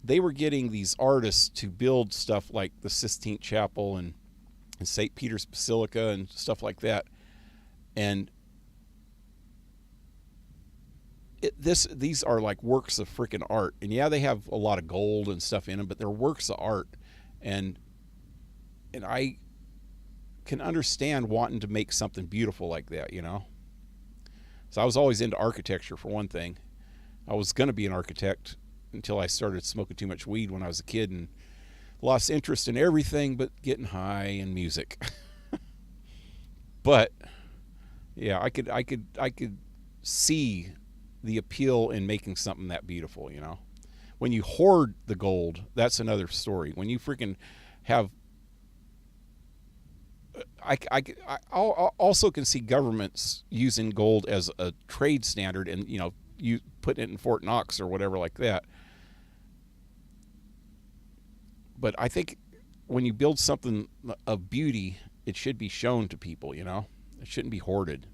they were getting these artists to build stuff like the Sistine Chapel and St. Peter's Basilica and stuff like that, and these are like works of freaking art. And yeah, they have a lot of gold and stuff in them, but they're works of art, and I can understand wanting to make something beautiful like that, you know. So I was always into architecture, for one thing. I was going to be an architect until I started smoking too much weed when I was a kid and lost interest in everything but getting high and music. But yeah, I could see the appeal in making something that beautiful, you know. When you hoard the gold, that's another story. When you freaking have, I also can see governments using gold as a trade standard, and you know, you put it in Fort Knox or whatever like that. But I think when you build something of beauty, it should be shown to people, you know. It shouldn't be hoarded.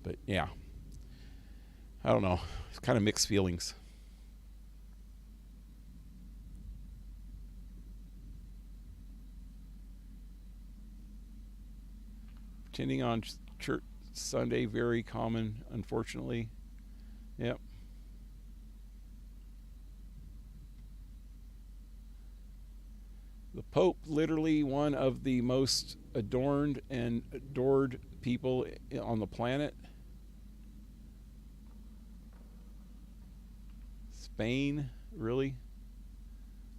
But yeah, I don't know. It's kind of mixed feelings. Attending on church Sunday, very common, unfortunately. Yep. The Pope, literally one of the most adorned and adored people on the planet. Spain, really?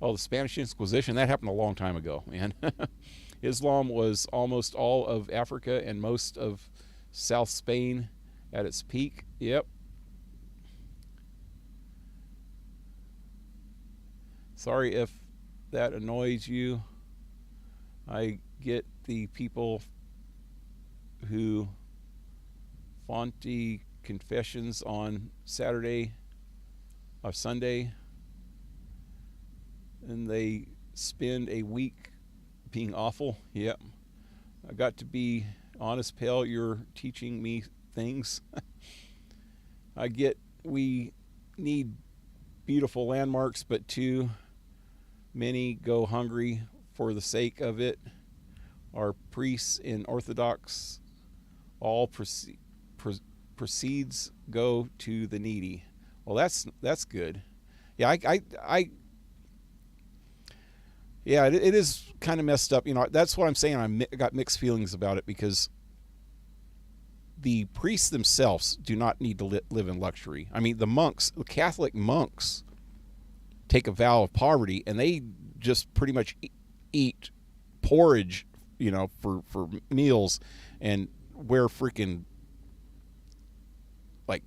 Oh, the Spanish Inquisition, that happened a long time ago, man. Islam was almost all of Africa and most of South Spain at its peak. Yep. Sorry if that annoys you. I get the people who Fonty confessions on Sunday, and they spend a week being awful. Yep. I got to be honest, pal. You're teaching me things. I get we need beautiful landmarks, but too many go hungry for the sake of it. Our priests in Orthodox, all proceeds go to the needy. Well, that's good. Yeah, yeah, it is kind of messed up. You know, that's what I'm saying. I got mixed feelings about it because the priests themselves do not need to live in luxury. I mean, the monks, the Catholic monks, take a vow of poverty, and they just pretty much eat porridge, you know, for meals, and wear freaking like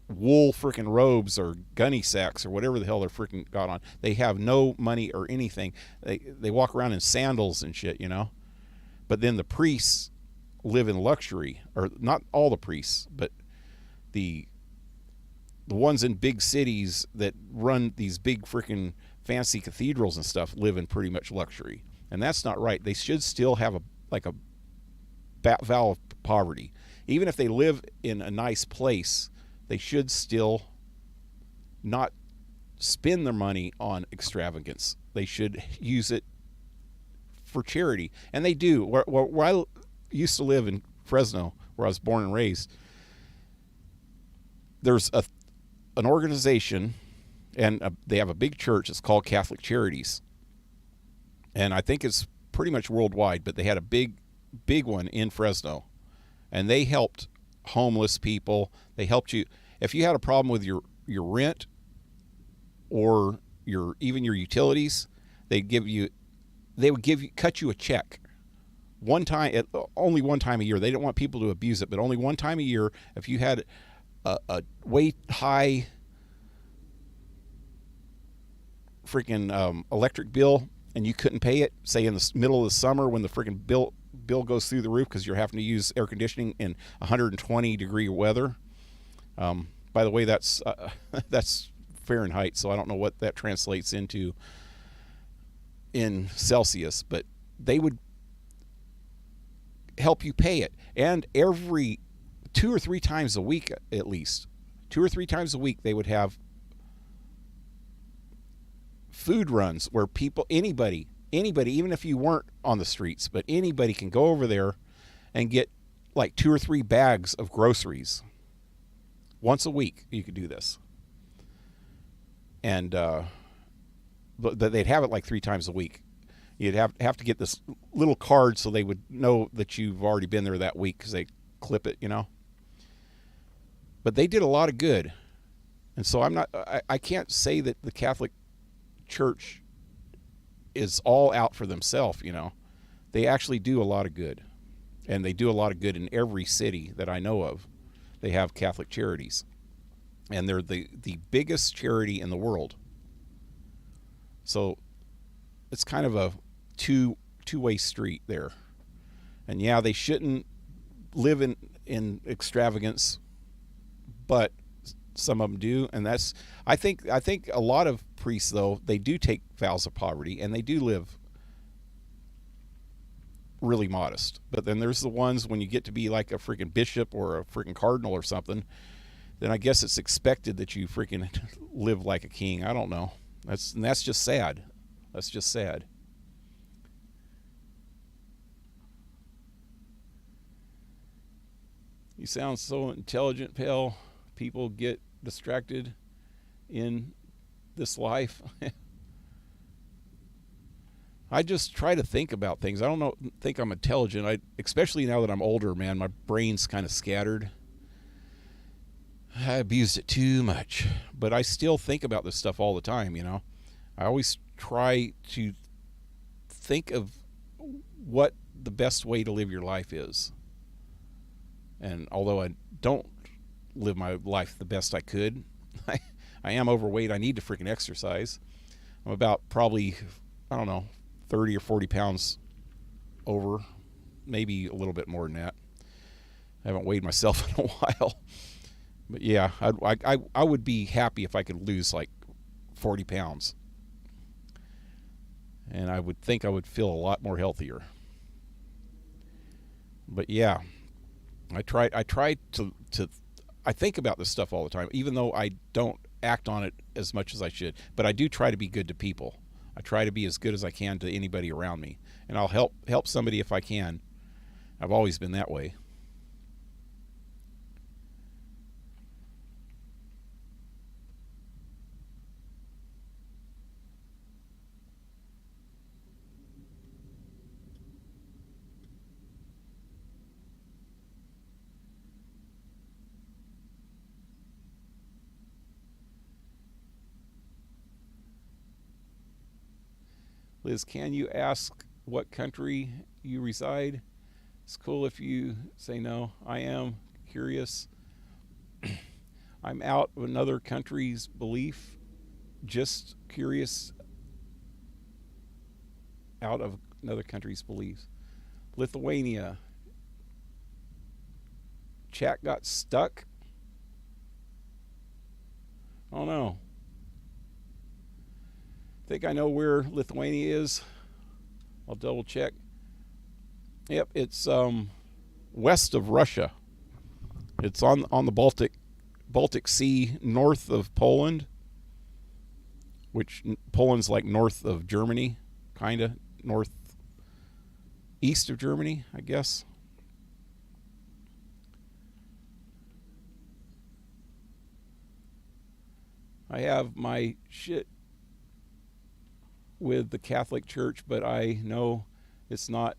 wool freaking robes or gunny sacks or whatever the hell they're freaking got on. They have no money or anything. They walk around in sandals and shit, you know. But then the priests live in luxury, or not all the priests, but the ones in big cities that run these big freaking fancy cathedrals and stuff live in pretty much luxury. And that's not right. They should still have a vow of poverty. Even if they live in a nice place, they should still not spend their money on extravagance. They should use it for charity. And they do. Where I used to live in Fresno, where I was born and raised, there's an organization, and they have a big church. It's called Catholic Charities. And I think it's pretty much worldwide, but they had a big one in Fresno. And they helped homeless people. They helped you if you had a problem with your rent or even your utilities. They would cut you a check only one time a year. They didn't want people to abuse it, but only one time a year. If you had a way high freaking electric bill and you couldn't pay it, say in the middle of the summer when the freaking bill goes through the roof because you're having to use air conditioning in 120-degree weather. By the way, that's Fahrenheit, so I don't know what that translates into in Celsius, but they would help you pay it. And every 2 or 3 times a week, at least 2 or 3 times a week, they would have food runs where anybody, even if you weren't on the streets, but anybody can go over there and get like 2 or 3 bags of groceries. Once a week, you could do this. And but they'd have it like 3 times a week. You'd have to get this little card so they would know that you've already been there that week because they clip it, you know. But they did a lot of good. And so I can't say that the Catholic Church is all out for themselves, you know. They actually do a lot of good. And they do a lot of good in every city that I know of. They have Catholic charities. And they're the biggest charity in the world. So it's kind of a two-way street there. And yeah, they shouldn't live in extravagance, but some of them do. And that's, I think a lot of priests, though, they do take vows of poverty and they do live really modest. But then there's the ones when you get to be like a freaking bishop or a freaking cardinal or something, then I guess it's expected that you freaking live like a king. I don't know. That's just sad. That's just sad. You sound so intelligent, pal. People get distracted in this life. I just try to think about things. I don't think I'm intelligent. Especially now that I'm older, man, my brain's kind of scattered. I abused it too much. But I still think about this stuff all the time, you know. I always try to think of what the best way to live your life is. And although I don't live my life the best I could, I am overweight. I need to freaking exercise. I'm about probably, I don't know, 30 or 40 pounds over, maybe a little bit more than that. I haven't weighed myself in a while. But yeah, I would be happy if I could lose like 40 pounds. And I would think I would feel a lot more healthier. But yeah, I try to I think about this stuff all the time, even though I don't act on it as much as I should. But I do try to be good to people. I try to be as good as I can to anybody around me. And I'll help somebody if I can. I've always been that way. Liz, can you ask what country you reside? It's cool if you say no. I am curious. I'm out of another country's belief. Just curious. Out of another country's beliefs. Lithuania. Chat got stuck. Oh no. Think I know where Lithuania is. I'll double check. Yep, it's west of Russia. It's on the Baltic Sea, north of Poland, which Poland's like north of Germany, kind of east of Germany, I guess. I have my shit with the Catholic Church, but I know it's not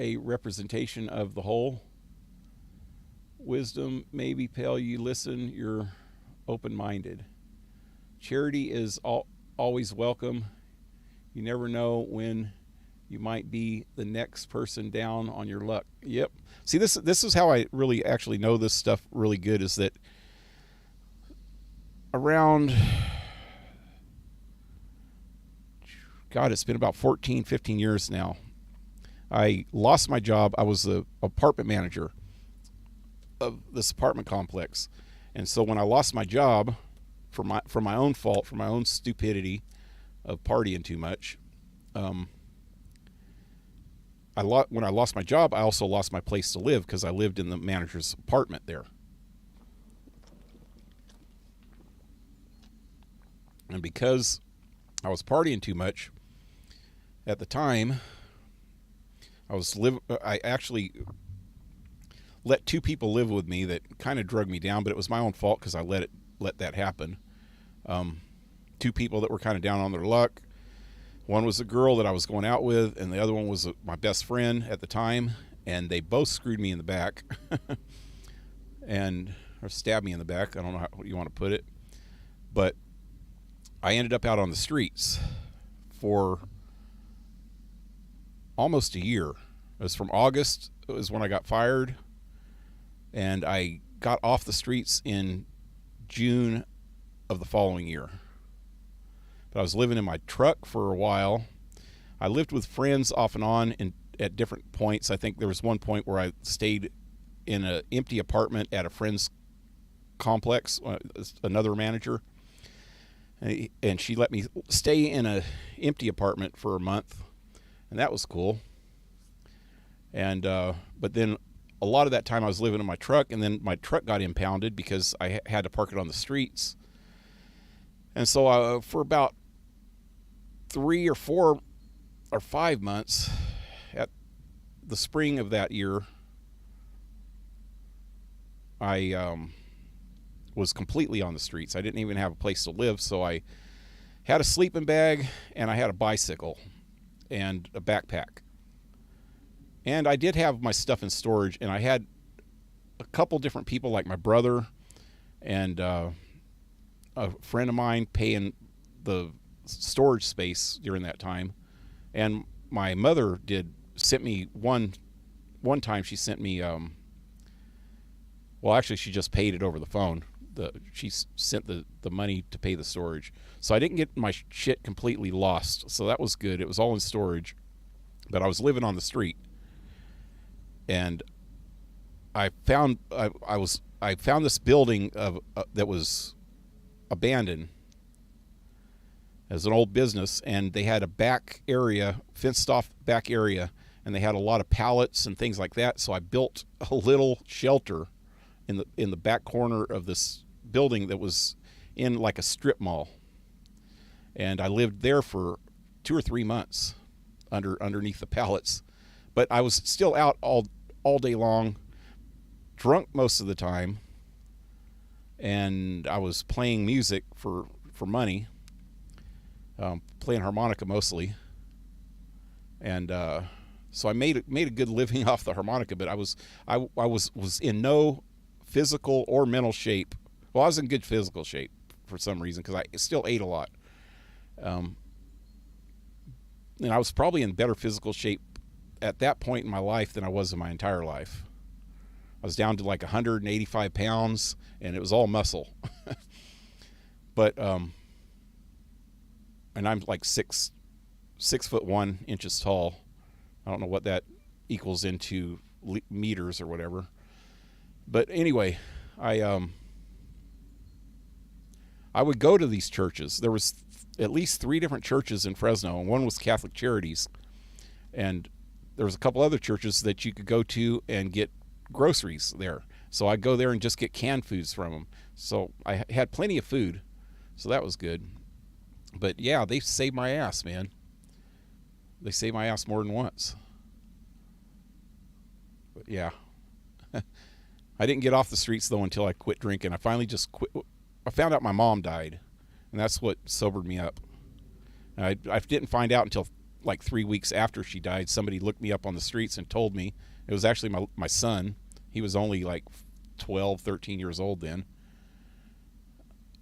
a representation of the whole. Wisdom, maybe, pal, you listen, you're open-minded. Charity is always welcome. You never know when you might be the next person down on your luck. Yep. See, this is how I really actually know this stuff really good, is that around, God, it's been about 14, 15 years now. I lost my job. I was the apartment manager of this apartment complex. And so when I lost my job for my own fault, for my own stupidity of partying too much, when I lost my job, I also lost my place to live because I lived in the manager's apartment there. And because I was partying too much at the time, I actually let two people live with me that kind of drug me down, but it was my own fault because I let that happen. Two people that were kind of down on their luck. One was a girl that I was going out with, and the other one was my best friend at the time, and they both screwed me in the back. And or stabbed me in the back. I don't know how you want to put it. But I ended up out on the streets for almost a year. It was from August, it was when I got fired, and I got off the streets in June of the following year. But I was living in my truck for a while. I lived with friends off and on at different points. I think there was one point where I stayed in an empty apartment at a friend's complex, another manager, and she let me stay in an empty apartment for a month, and that was cool. And but then a lot of that time I was living in my truck, and then my truck got impounded because I had to park it on the streets. And so for about 3 or 4 or 5 months, at the spring of that year, I was completely on the streets. I didn't even have a place to live, so I had a sleeping bag, and I had a bicycle and a backpack. And I did have my stuff in storage, and I had a couple different people, like my brother and a friend of mine, paying the storage space during that time. And my mother sent me one time. She sent me well, actually she just paid it over the phone. She sent the money to pay the storage, so I didn't get my shit completely lost, so that was good. It was all in storage, but I was living on the street. And I found this building that was abandoned as an old business, and they had a back area, fenced off back area, and they had a lot of pallets and things like that. So I built a little shelter in the back corner of this building that was in like a strip mall, and I lived there for 2 or 3 months underneath the pallets. But I was still out all day long, drunk most of the time, and I was playing music for money, playing harmonica mostly, and so I made a good living off the harmonica. But I was in no physical or mental shape. Well, I was in good physical shape for some reason because I still ate a lot, and I was probably in better physical shape at that point in my life than I was in my entire life. I was down to like 185 pounds, and it was all muscle. But and I'm like 6'1" tall. I don't know what that equals into meters or whatever. But anyway, I would go to these churches. There was at least 3 different churches in Fresno, and one was Catholic Charities, and there was a couple other churches that you could go to and get groceries there. So I'd go there and just get canned foods from them. So I had plenty of food, so that was good. But yeah, they saved my ass, man. They saved my ass more than once. But yeah. I didn't get off the streets, though, until I quit drinking. I finally just quit. I found out my mom died, and that's what sobered me up. And I didn't find out until like 3 weeks after she died. Somebody looked me up on the streets and told me. It was actually my son. He was only like 12, 13 years old then.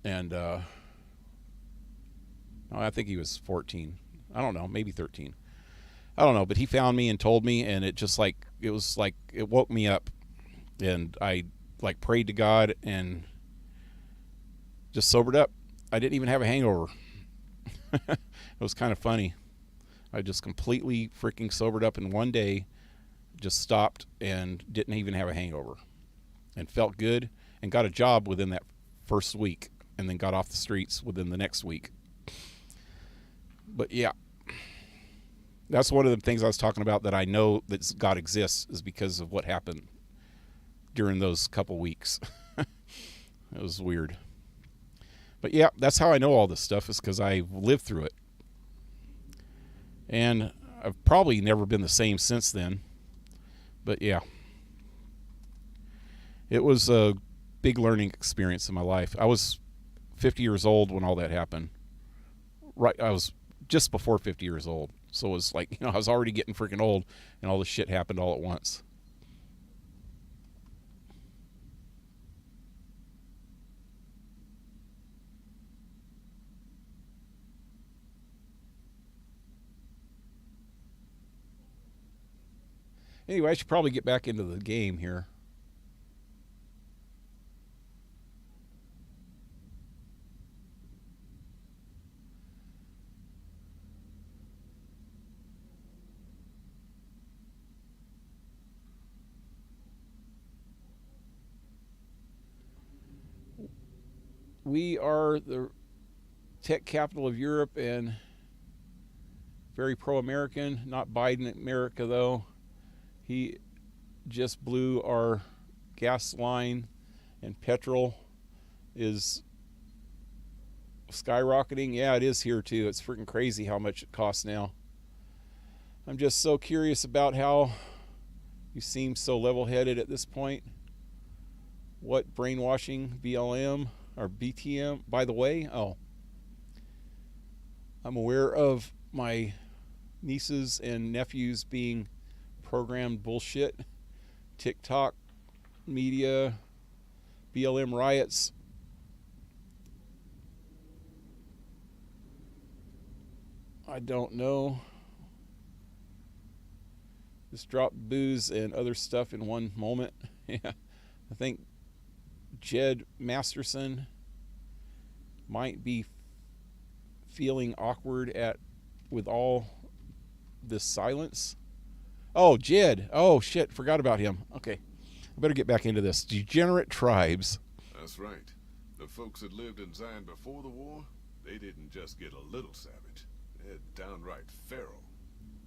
And I think he was 14. I don't know, maybe 13. I don't know, but he found me and told me, and it woke me up. And I like prayed to God and just sobered up. I didn't even have a hangover. It was kind of funny. I just completely freaking sobered up in one day, just stopped and didn't even have a hangover, and felt good, and got a job within that first week, and then got off the streets within the next week. But yeah, that's one of the things I was talking about, that I know that God exists, is because of what happened during those couple weeks. It was weird. But yeah, that's how I know all this stuff, is because I lived through it. And I've probably never been the same since then. But yeah, it was a big learning experience in my life. I was 50 years old when all that happened. Right, I was just before 50 years old. So it was like, I was already getting freaking old, and all this shit happened all at once. Anyway, I should probably get back into the game here. We are the tech capital of Europe and very pro-American. Not Biden America, though. He just blew our gas line, and petrol is skyrocketing. Yeah, it is here, too. It's freaking crazy how much it costs now. I'm just so curious about how you seem so level-headed at this point. What brainwashing, BLM... or BTM, by the way. Oh, I'm aware of my nieces and nephews being programmed bullshit. TikTok, media, BLM riots. I don't know. Just dropped booze and other stuff in one moment. Yeah, I think Jed Masterson might be feeling awkward with all this silence. Oh, Jed. Oh, shit. Forgot about him. Okay. I better get back into this. Degenerate tribes. That's right. The folks that lived in Zion before the war, they didn't just get a little savage. They're downright feral.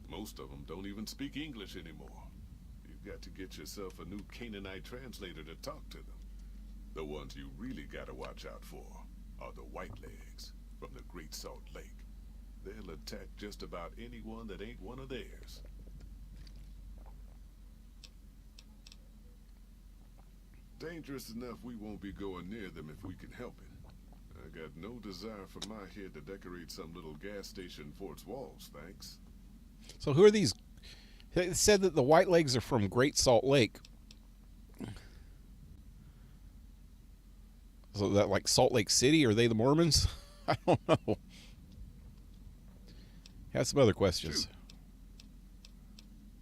Most of them don't even speak English anymore. You've got to get yourself a new Canaanite translator to talk to them. The ones you really gotta watch out for are the Whitelegs from the Great Salt Lake. They'll attack just about anyone that ain't one of theirs. Dangerous enough we won't be going near them if we can help it. I got no desire for my head to decorate some little gas station fort's walls, thanks. So who are these? It said that the Whitelegs are from Great Salt Lake. So that like Salt Lake City? Are they the Mormons? I don't know. Had some other questions.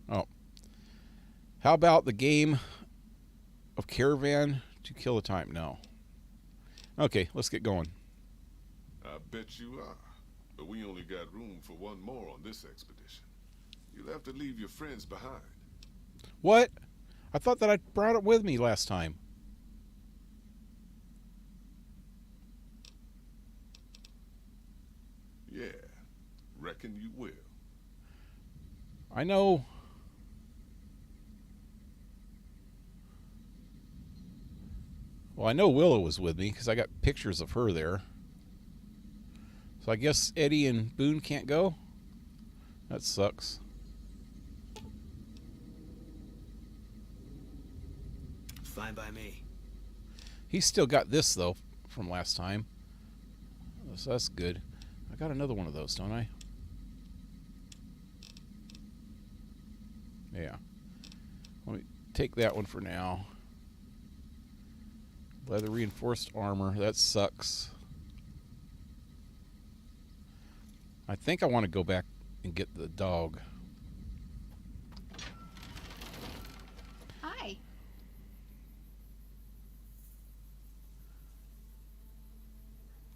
Oh. How about the game of Caravan to kill the time? No. Okay, let's get going. I bet you are. But we only got room for one more on this expedition. You'll have to leave your friends behind. What? I thought that I brought it with me last time. Yeah, reckon you will. I know. Well, I know Willow was with me because I got pictures of her there. So I guess Eddie and Boone can't go? That sucks. Fine by me. He's still got this, though, from last time. So that's good. I got another one of those, don't I? Yeah. Let me take that one for now. Leather reinforced armor. That sucks. I think I want to go back and get the dog. Hi.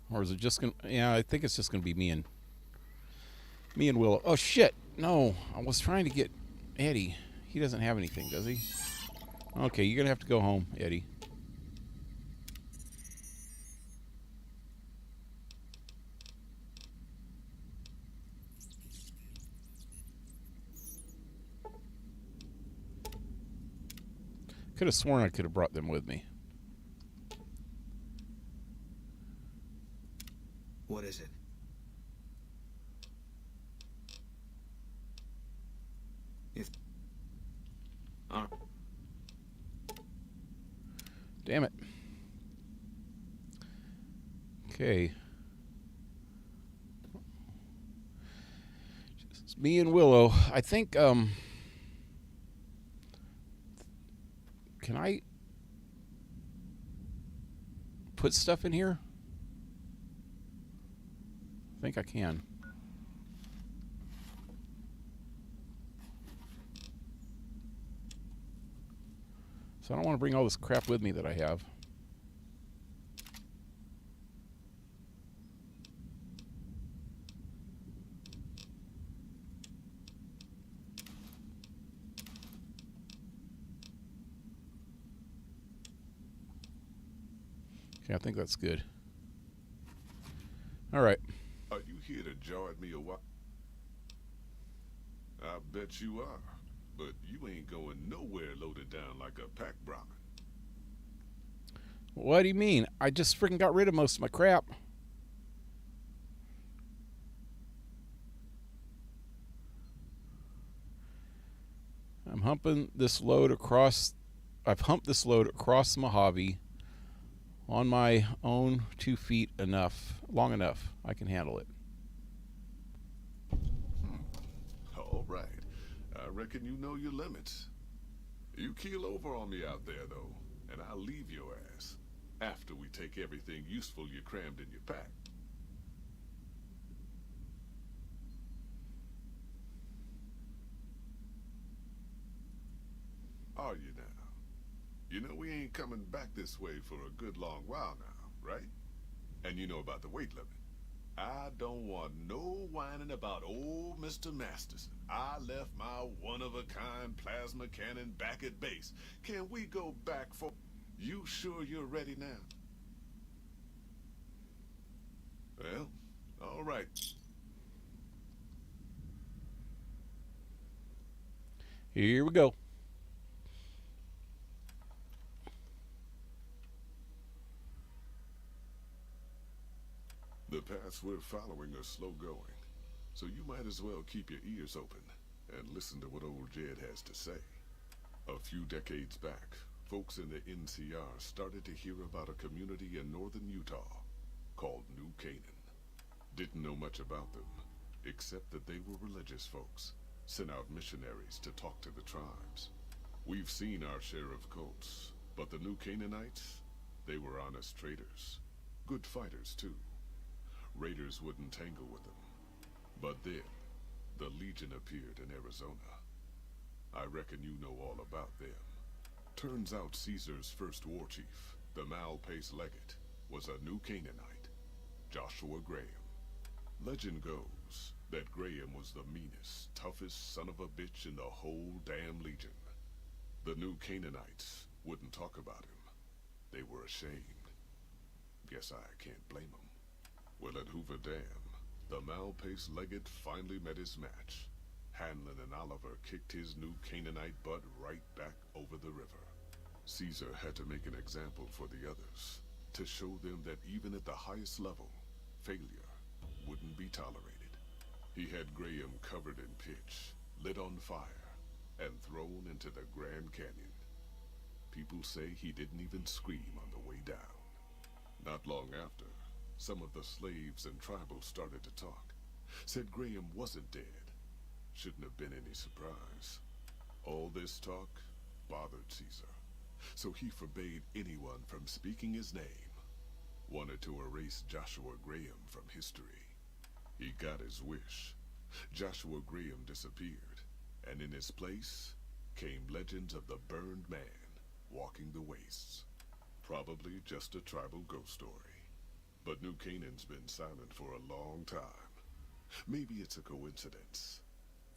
Or is it just gonna? Yeah, I think it's just gonna be me and Willow. Oh shit! No, I was trying to get Eddie. He doesn't have anything, does he? Okay, you're gonna have to go home, Eddie. Could have sworn I could have brought them with me. What is it? Damn it. Okay. Just me and Willow. I think, can I put stuff in here? I think I can. So I don't want to bring all this crap with me that I have. Okay, I think that's good. All right. Are you here to join me a while? I bet you are. But you ain't going nowhere loaded down like a pack Brahmin. What do you mean? I just freaking got rid of most of my crap. I'm humping this load across... I've humped this load across the Mojave on my own 2 feet long enough. I can handle it. All right. I reckon you know your limits. You keel over on me out there, though, and I'll leave your ass after we take everything useful you crammed in your pack. Are you now? You know we ain't coming back this way for a good long while now, right? And you know about the weight limit. I don't want no whining about old Mr. Masterson. I left my one-of-a-kind plasma cannon back at base. Can we go back for... You sure you're ready now? Well, all right. Here we go. The paths we're following are slow going, so you might as well keep your ears open and listen to what old Jed has to say. A few decades back, folks in the NCR started to hear about a community in northern Utah called New Canaan. Didn't know much about them, except that they were religious folks, sent out missionaries to talk to the tribes. We've seen our share of cults, but the New Canaanites, they were honest traders, good fighters too. Raiders wouldn't tangle with them. But then, the Legion appeared in Arizona. I reckon you know all about them. Turns out Caesar's first war chief, the Malpace Legate, was a New Canaanite, Joshua Graham. Legend goes that Graham was the meanest, toughest son of a bitch in the whole damn Legion. The New Canaanites wouldn't talk about him. They were ashamed. Guess I can't blame them. Well, at Hoover Dam, the Malpace Legate finally met his match. Hanlon and Oliver kicked his New Canaanite butt right back over the river. Caesar had to make an example for the others, to show them that even at the highest level, failure wouldn't be tolerated. He had Graham covered in pitch, lit on fire, and thrown into the Grand Canyon. People say he didn't even scream on the way down. Not long after, some of the slaves and tribals started to talk. Said Graham wasn't dead. Shouldn't have been any surprise. All this talk bothered Caesar, so he forbade anyone from speaking his name. Wanted to erase Joshua Graham from history. He got his wish. Joshua Graham disappeared, and in his place came legends of the burned man walking the wastes. Probably just a tribal ghost story. But New Canaan's been silent for a long time. Maybe it's a coincidence.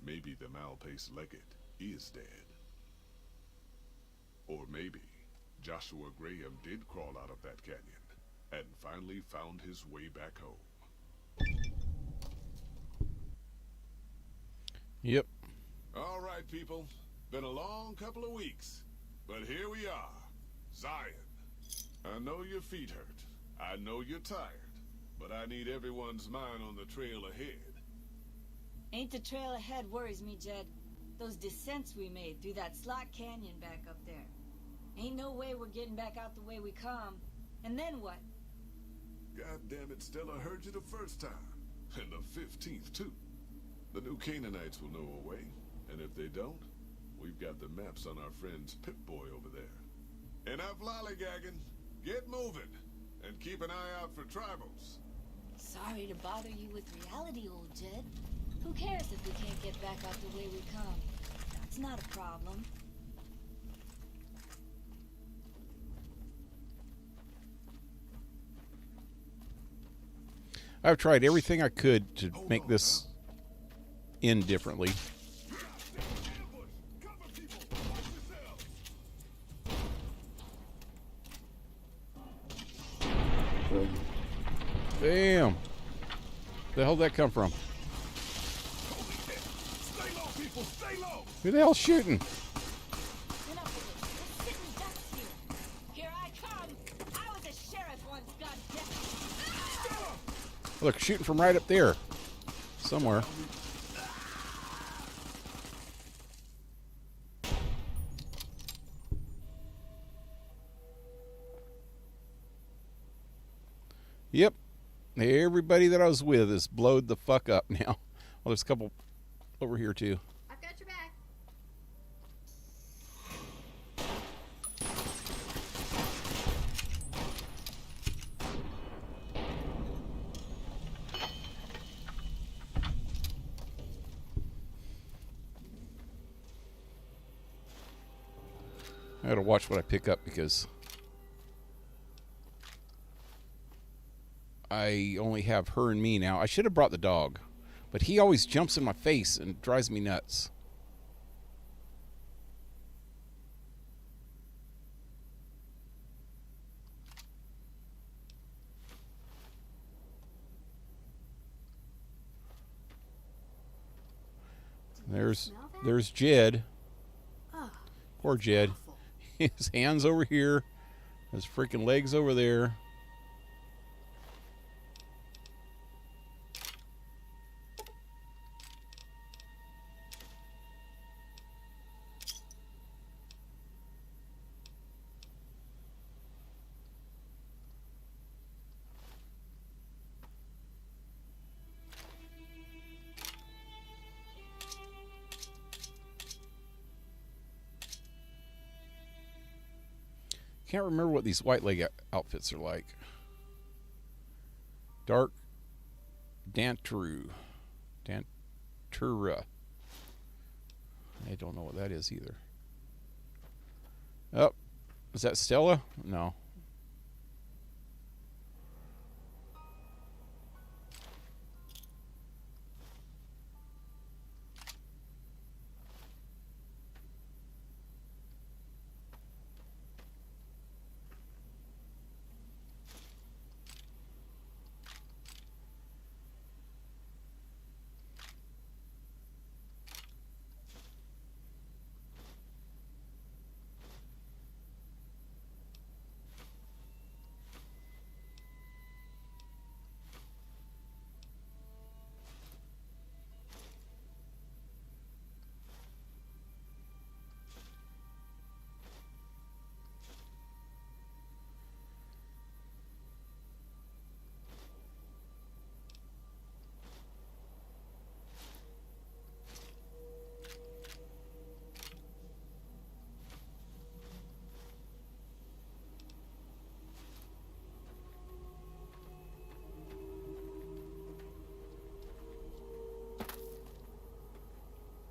Maybe the Malpace Legate is dead. Or maybe Joshua Graham did crawl out of that canyon and finally found his way back home. Yep. All right, people. Been a long couple of weeks, but here we are. Zion. I know your feet hurt. I know you're tired, but I need everyone's mind on the trail ahead. Ain't the trail ahead worries me, Jed. Those descents we made through that slot canyon back up there. Ain't no way we're getting back out the way we come. And then what? God damn it, Stella heard you the first time. And the 15th, too. The New Canaanites will know a way, and if they don't, we've got the maps on our friend's Pip-Boy over there. Enough lollygagging. Get moving. And keep an eye out for tribals. Sorry to bother you with reality, old Jed. Who cares if we can't get back out the way we come? That's not a problem. I've tried everything I could to make this end differently. Damn. The hell did that come from? Who the hell's shooting? Here I come. I was a sheriff once, goddammit. Look, shooting from right up there. Somewhere. Yep. Everybody that I was with is blowed the fuck up now. Well, there's a couple over here too. I've got your back. I gotta watch what I pick up because I only have her and me now. I should have brought the dog, but he always jumps in my face and drives me nuts. There's Jed. Poor Jed. His hands over here, his freaking legs over there. Can't remember what these white leg outfits are like. Dark Dantura. I don't know what that is either. Oh, is that Stella? No.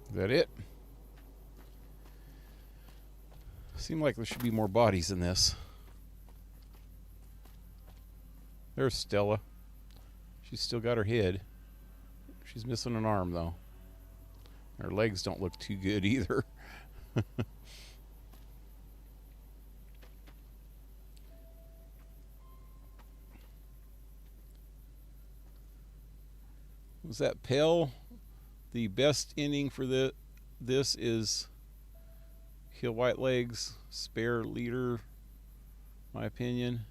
Is that it? Seemed like there should be more bodies in this. There's Stella. She's still got her head. She's missing an arm, though. Her legs don't look too good either. Was that Pell? The best ending for this is kill white legs, spare leader, my opinion.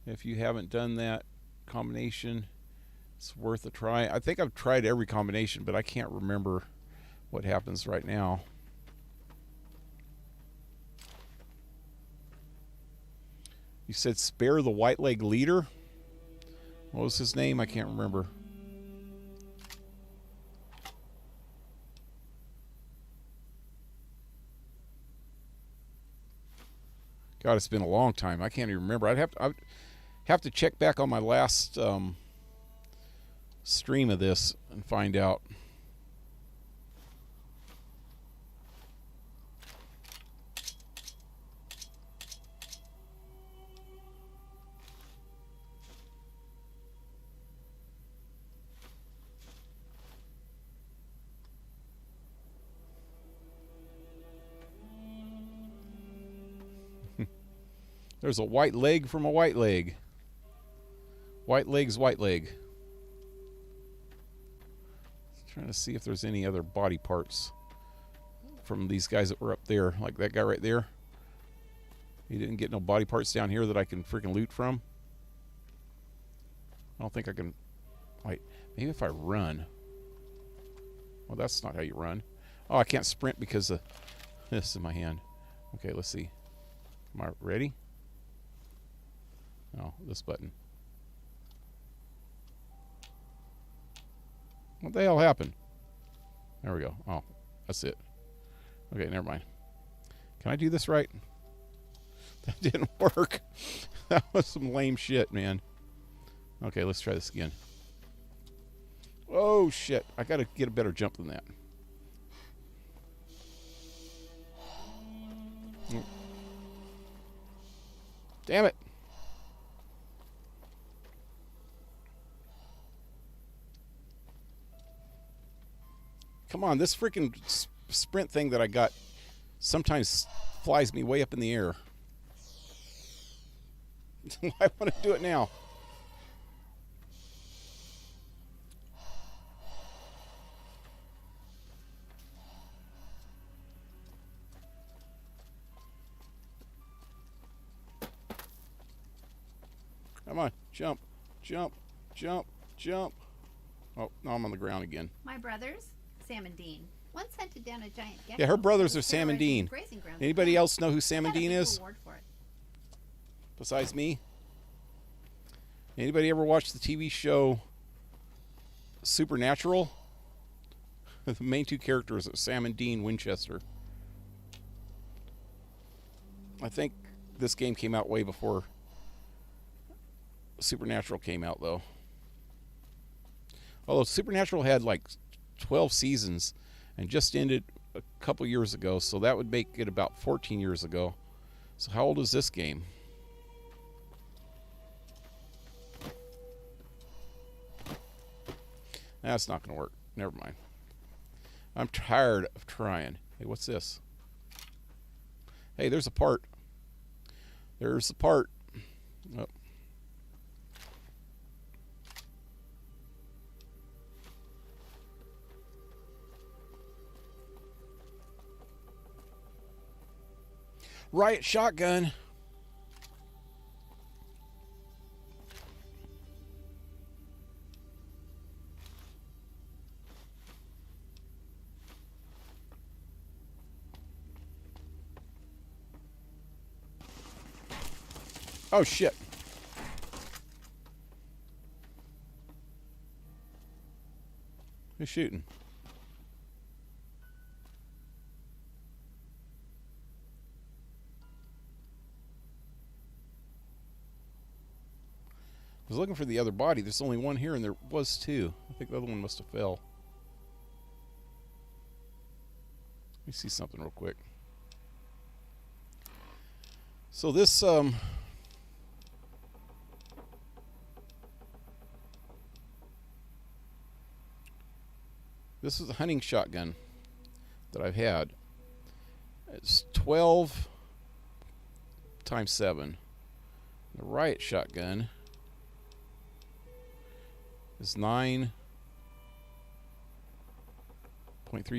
If you haven't done that combination, it's worth a try. I think I've tried every combination, but I can't remember what happens right now. You said spare the white leg leader? What was his name? I can't remember. God, it's been a long time. I can't even remember. I'd have to check back on my last stream of this and find out. There's a white leg from a white leg. White leg's white leg. Trying to see if there's any other body parts from these guys that were up there. Like that guy right there. He didn't get no body parts down here that I can freaking loot from. I don't think I can... Wait, maybe if I run. Well, that's not how you run. Oh, I can't sprint because of this in my hand. Okay, let's see. Am I ready? No, this button. What the hell happened? There we go. Oh, that's it. Okay, never mind. Can I do this right? That didn't work. That was some lame shit, man. Okay, let's try this again. Oh, shit. I gotta get a better jump than that. Damn it. Come on, this freaking sprint thing that I got sometimes flies me way up in the air. I want to do it now. Come on, jump, jump, jump, jump. Oh, no, I'm on the ground again. My brothers, Sam and Dean, once hunted down a giant gecko. Yeah, her brothers are Sam and Dean. Grazing grounds. Anybody else know who Sam and Got a Dean big is? reward for it. Besides me? Anybody ever watch the TV show Supernatural? The main two characters are Sam and Dean Winchester. I think this game came out way before Supernatural came out, though. Although Supernatural had like 12 seasons and just ended a couple years ago, so that would make it about 14 years ago. So how old is this game? That's not going to work. Never mind. I'm tired of trying. Hey, what's this? Hey, there's a part. There's a part. Oh. Riot shotgun. Oh, shit. Who's shooting? I was looking for the other body. There's only one here, and there was two. I think the other one must have fell. Let me see something real quick. So this, this is a hunting shotgun that I've had. It's 12 times 7. The riot shotgun is 9.3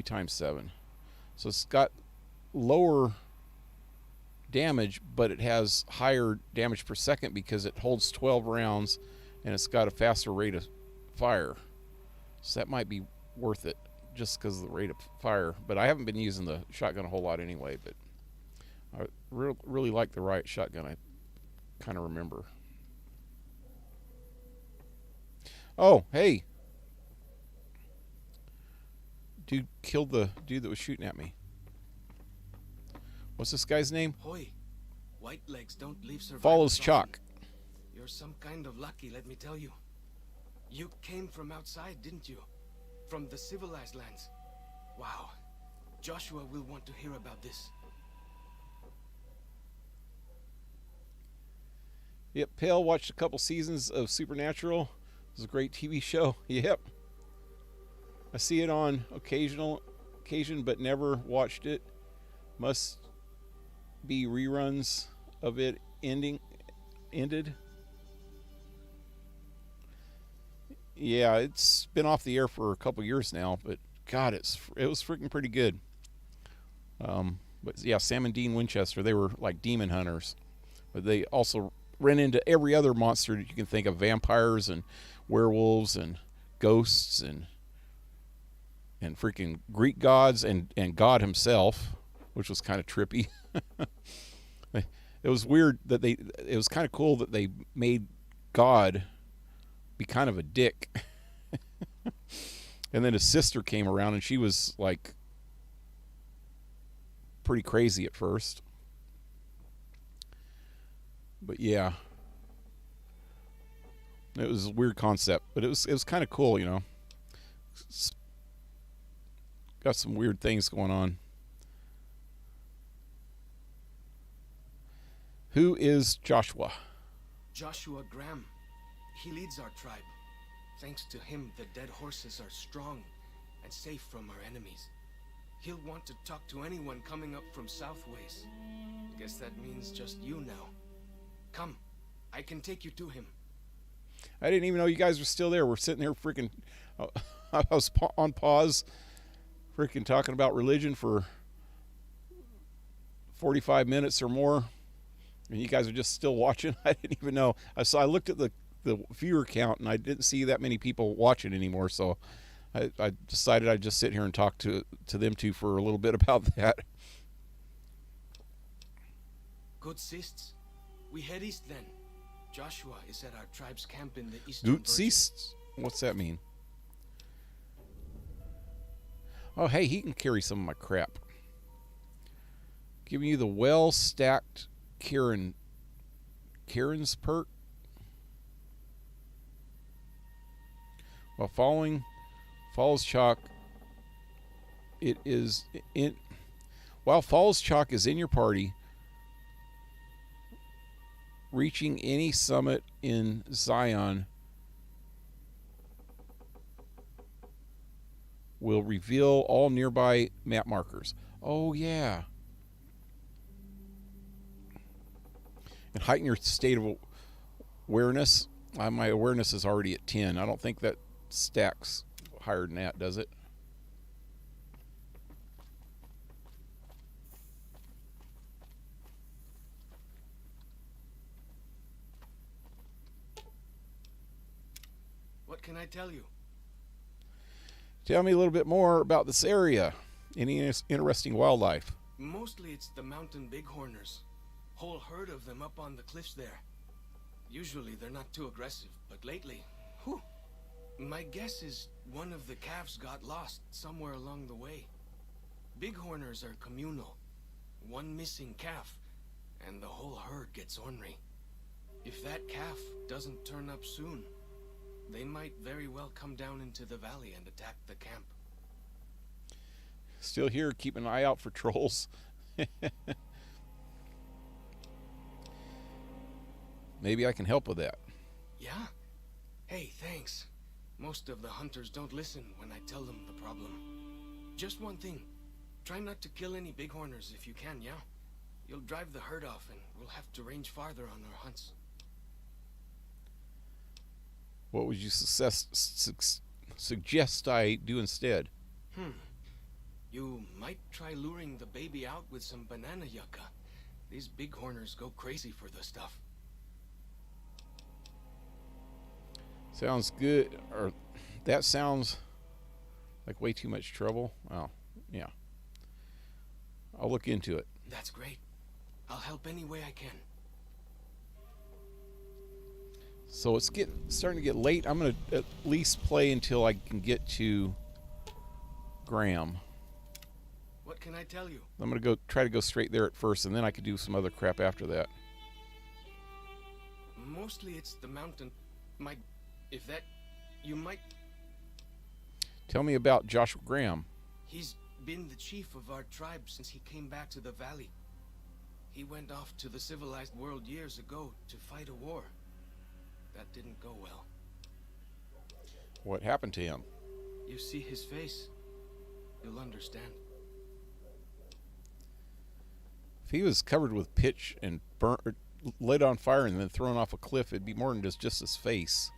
times 7. So it's got lower damage, but it has higher damage per second because it holds 12 rounds and it's got a faster rate of fire. So that might be worth it just because of the rate of fire. But I haven't been using the shotgun a whole lot anyway, but I really like the riot shotgun. I kind of remember. Oh, hey. Dude killed the dude that was shooting at me. What's this guy's name? Hoy, white legs don't leave survivors. Follows often. Chalk. You're some kind of lucky, let me tell you. You came from outside, didn't you? From the civilized lands. Wow. Joshua will want to hear about this. Yep, Pale watched a couple seasons of Supernatural. It was a great TV show. Yep. I see it on occasion, but never watched it. Must be reruns of it ended. Yeah, it's been off the air for a couple years now, but God, it was freaking pretty good. But yeah, Sam and Dean Winchester, they were like demon hunters, but they also ran into every other monster that you can think of: vampires and werewolves and ghosts and freaking Greek gods and God himself, which was kind of trippy. It was weird that it was kind of cool that they made God be kind of a dick. And then his sister came around and she was like pretty crazy at first. But yeah, it was a weird concept, but it was kind of cool, you know. It's got some weird things going on. Who is Joshua? Joshua Graham. He leads our tribe. Thanks to him, the dead horses are strong and safe from our enemies. He'll want to talk to anyone coming up from southways. Guess that means just you now. Come, I can take you to him. I didn't even know you guys were still there. We're sitting there freaking... I was on pause, freaking talking about religion for 45 minutes or more. And you guys are just still watching. I didn't even know. So I looked at the viewer count, and I didn't see that many people watching anymore. So I decided I'd just sit here and talk to them two for a little bit about that. Good sists. We head east then. Joshua is at our tribe's camp in the eastern Gut sists? What's that mean? Oh, hey, he can carry some of my crap. Giving you the well-stacked Karen's perk. While Falls Chalk, while Falls Chalk is in your party, reaching any summit in Zion will reveal all nearby map markers. Oh yeah. And heighten your state of awareness. My awareness is already at 10. I don't think that stacks higher than that, does it? What can I tell you? Tell me a little bit more about this area. Any interesting wildlife? Mostly it's the mountain bighorners. Whole herd of them up on the cliffs there. Usually they're not too aggressive, but lately, whew. My guess is one of the calves got lost somewhere along the way. Bighorners are communal. One missing calf, and the whole herd gets ornery. If that calf doesn't turn up soon, they might very well come down into the valley and attack the camp. Still here, keep an eye out for trolls. Maybe I can help with that. Yeah? Hey, thanks. Most of the hunters don't listen when I tell them the problem. Just one thing. Try not to kill any bighorners if you can, yeah? You'll drive the herd off and we'll have to range farther on our hunts. What would you suggest I do instead? You might try luring the baby out with some banana yucca. These bighorners go crazy for the stuff. Sounds good. Or that sounds like way too much trouble. Oh, yeah. I'll look into it. That's great. I'll help any way I can. So it's starting to get late. I'm going to at least play until I can get to Graham. What can I tell you? I'm going to try to go straight there at first, and then I could do some other crap after that. Mostly it's the mountain. You might... Tell me about Joshua Graham. He's been the chief of our tribe since he came back to the valley. He went off to the civilized world years ago to fight a war. That didn't go well. What happened to him? You see his face, you'll understand. If he was covered with pitch and lit on fire and then thrown off a cliff, it'd be more than just his face.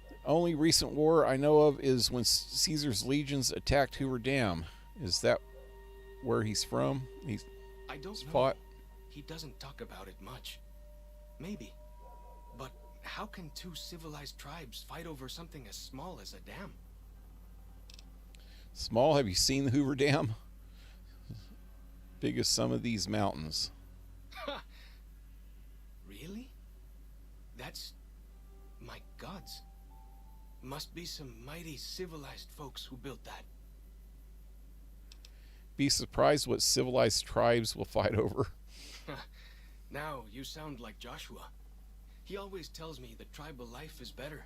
The only recent war I know of is when Caesar's legions attacked Hoover Dam. Is that where he's from? I don't know. Fought? He doesn't talk about it much. Maybe. But how can two civilized tribes fight over something as small as a dam? Small? Have you seen the Hoover Dam? Big as some of these mountains. Really? That's... my gods. Must be some mighty civilized folks who built that. Be surprised what civilized tribes will fight over. Now you sound like Joshua. He always tells me that tribal life is better.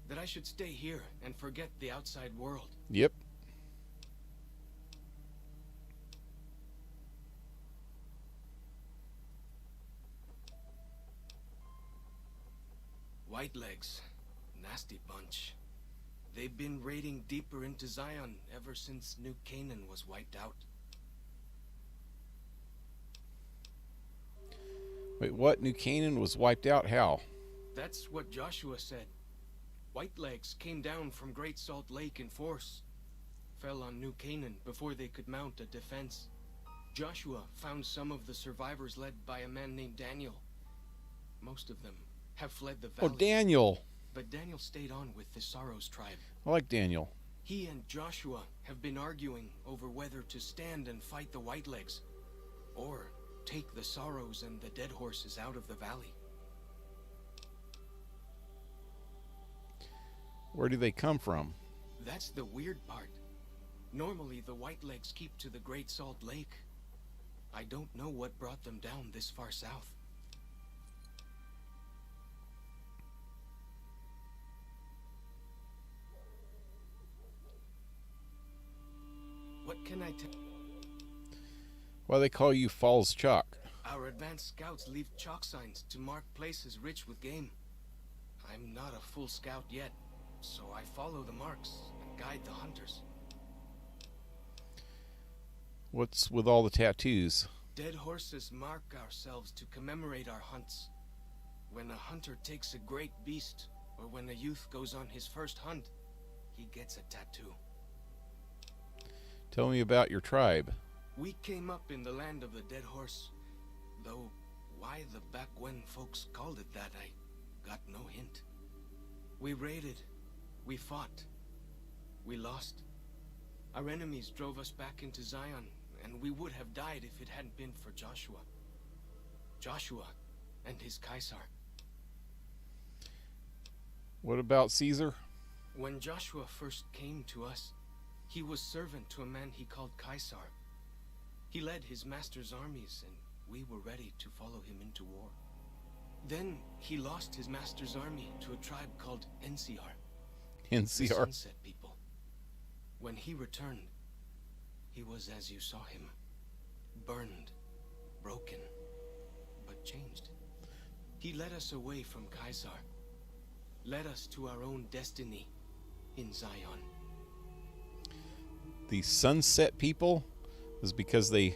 That I should stay here and forget the outside world. Yep. Whitelegs. Nasty bunch. They've been raiding deeper into Zion ever since New Canaan was wiped out. Wait, what? New Canaan was wiped out? How? That's what Joshua said. Whitelegs came down from Great Salt Lake in force. Fell on New Canaan before they could mount a defense. Joshua found some of the survivors led by a man named Daniel. Most of them have fled the valley. Oh, Daniel. But Daniel stayed on with the Saros tribe. I like Daniel. He and Joshua have been arguing over whether to stand and fight the Whitelegs, or take the Saros and the dead horses out of the valley. Where do they come from? That's the weird part. Normally the Whitelegs keep to the Great Salt Lake. I don't know what brought them down this far south. What can I tell? Why they call you Falls Chalk? Our advanced scouts leave chalk signs to mark places rich with game. I'm not a full scout yet, so I follow the marks and guide the hunters. What's with all the tattoos? Dead horses mark ourselves to commemorate our hunts. When a hunter takes a great beast, or when a youth goes on his first hunt, he gets a tattoo. Tell me about your tribe. We came up in the land of the dead horse, though why the back when folks called it that, I got no hint. We raided, we fought, we lost. Our enemies drove us back into Zion, and we would have died if it hadn't been for Joshua. Joshua and his Caesar. What about Caesar? When Joshua first came to us, he was servant to a man he called Caesar. He led his master's armies, and we were ready to follow him into war. Then he lost his master's army to a tribe called NCR. The Sunset People. When he returned, he was as you saw him. Burned, broken, but changed. He led us away from Caesar. Led us to our own destiny in Zion. The Sunset People is because they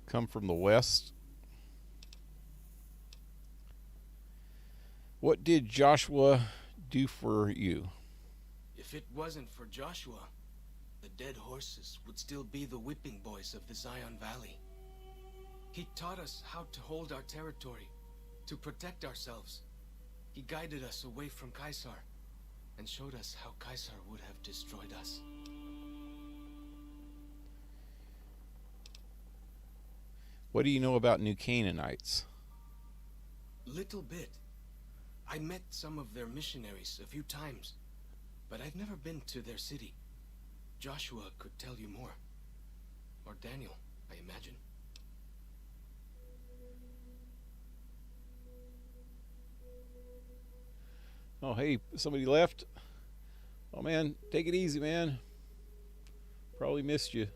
come from the west. What did Joshua do for you? If it wasn't for Joshua, the dead horses would still be the whipping boys of the Zion Valley. He taught us how to hold our territory, to protect ourselves. He guided us away from Caesar, and showed us how Caesar would have destroyed us. What do you know about New Canaanites? Little bit. I met some of their missionaries a few times, but I've never been to their city. Joshua could tell you more. Or Daniel, I imagine. Oh, hey, somebody left? Oh, man, take it easy, man. Probably missed you.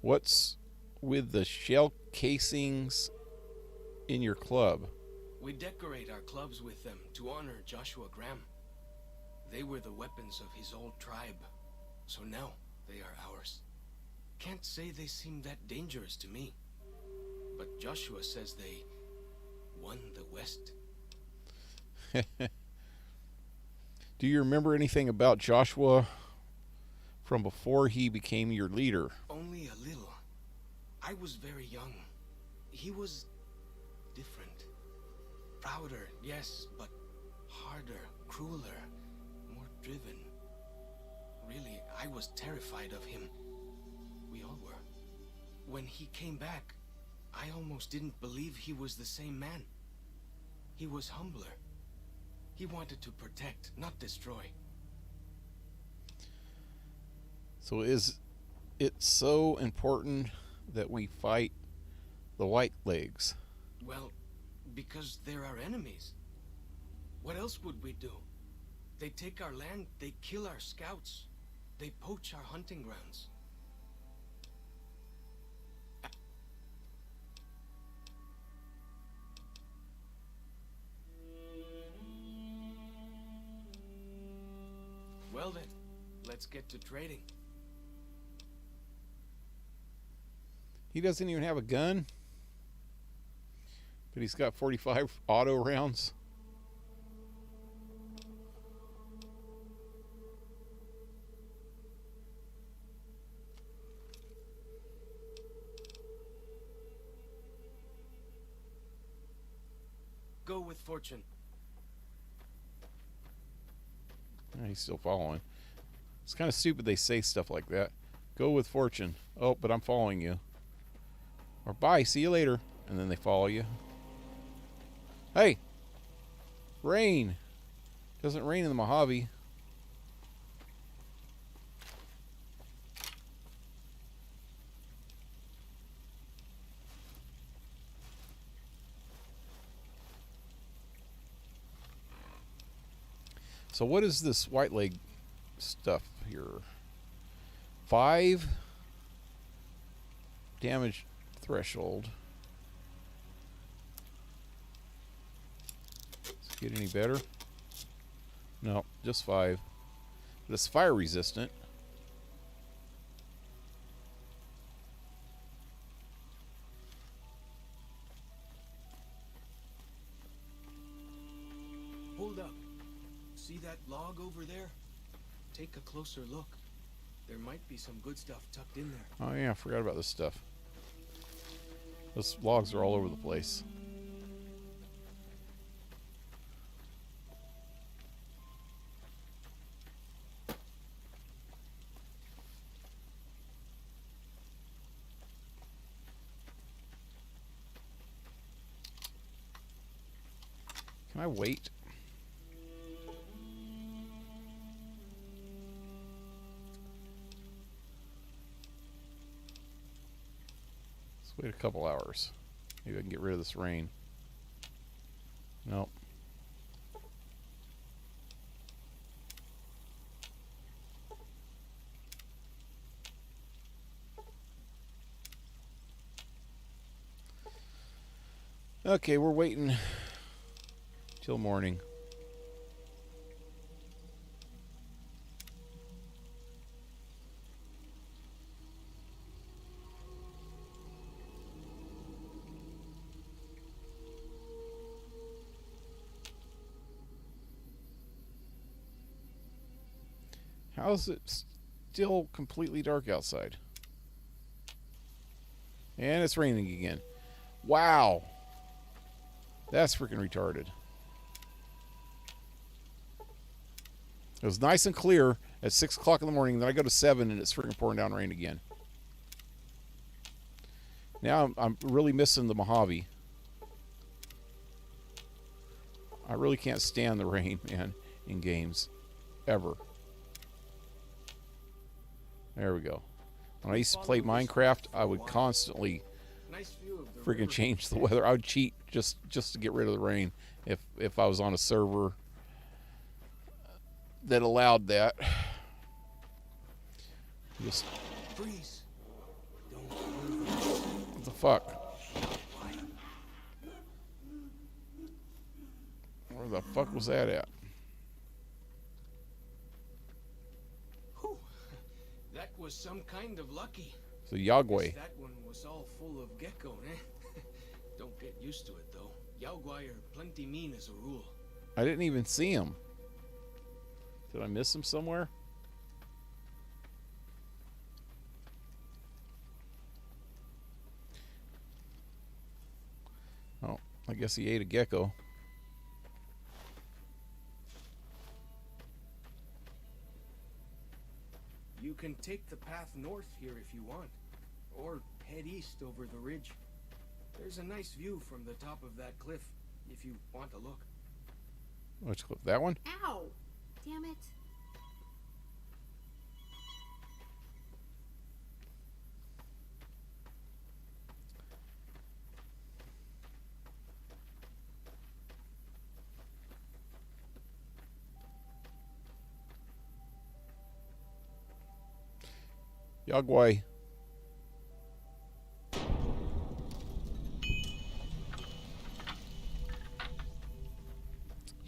What's with the shell casings in your club? We decorate our clubs with them to honor Joshua Graham. They were the weapons of his old tribe, so now they are ours. Can't say they seem that dangerous to me, but Joshua says they won the West. Do you remember anything about Joshua from before he became your leader? Only a little. I was very young. He was different. Prouder, yes, but harder, crueler, more driven. Really, I was terrified of him. We all were. When he came back, I almost didn't believe he was the same man. He was humbler. He wanted to protect, not destroy. So is it so important that we fight the White Legs? Well, because they're our enemies. What else would we do? They take our land, they kill our scouts, they poach our hunting grounds. Well then, let's get to trading. He doesn't even have a gun, but he's got 45 auto rounds. Go with fortune. He's still following. It's kind of stupid they say stuff like that. Go with fortune. Oh, but I'm following you. Or bye, see you later. And then they follow you. Hey! Rain! Doesn't rain in the Mojave. So what is this white leg stuff here? 5 damage threshold. Does it get any better? No, just 5. But it's fire resistant. Hold up. See that log over there? Take a closer look. There might be some good stuff tucked in there. Oh yeah, I forgot about this stuff. Those logs are all over the place. Can I wait? Wait a couple hours. Maybe I can get rid of this rain. Nope. Okay, we're waiting till morning. How is it still completely dark outside? And it's raining again. Wow. That's freaking retarded. It was nice and clear at 6 o'clock in the morning. Then I go to 7 and it's freaking pouring down rain again. Now I'm really missing the Mojave. I really can't stand the rain, man, in games. Ever. There we go. When I used to play Minecraft, I would constantly freaking change the weather. I would cheat just to get rid of the rain if I was on a server that allowed that. Just freeze. What the fuck? Where the fuck was that at? was some kind of lucky. So Yagway. Guess that one was all full of gecko, eh? Don't get used to it, though. Yaogwai are plenty mean as a rule. I didn't even see him. Did I miss him somewhere? Oh, I guess he ate a gecko. You can take the path north here if you want, or head east over the ridge. There's a nice view from the top of that cliff, if you want to look. Which cliff? That one? Ow! Damn it. Yagway.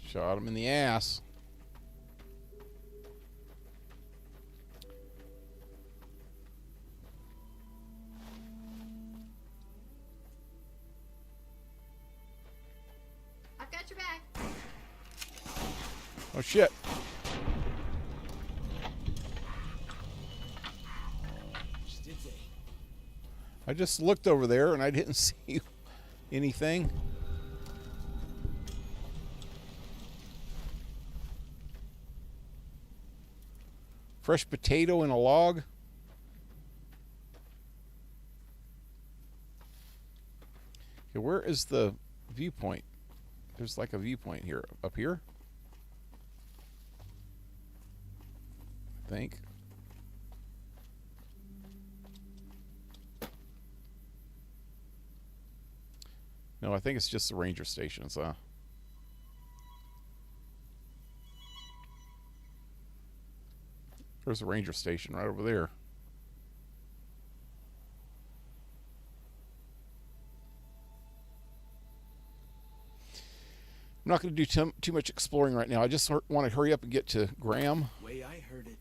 Shot him in the ass. I've got your back. Oh shit. I just looked over there and I didn't see anything. Fresh potato in a log. Okay, where is the viewpoint? There's like a viewpoint here. Up here? I think. No, I think it's just the ranger stations, huh? There's a ranger station right over there. I'm not going to do too much exploring right now. I just want to hurry up and get to Graham. Way I heard it,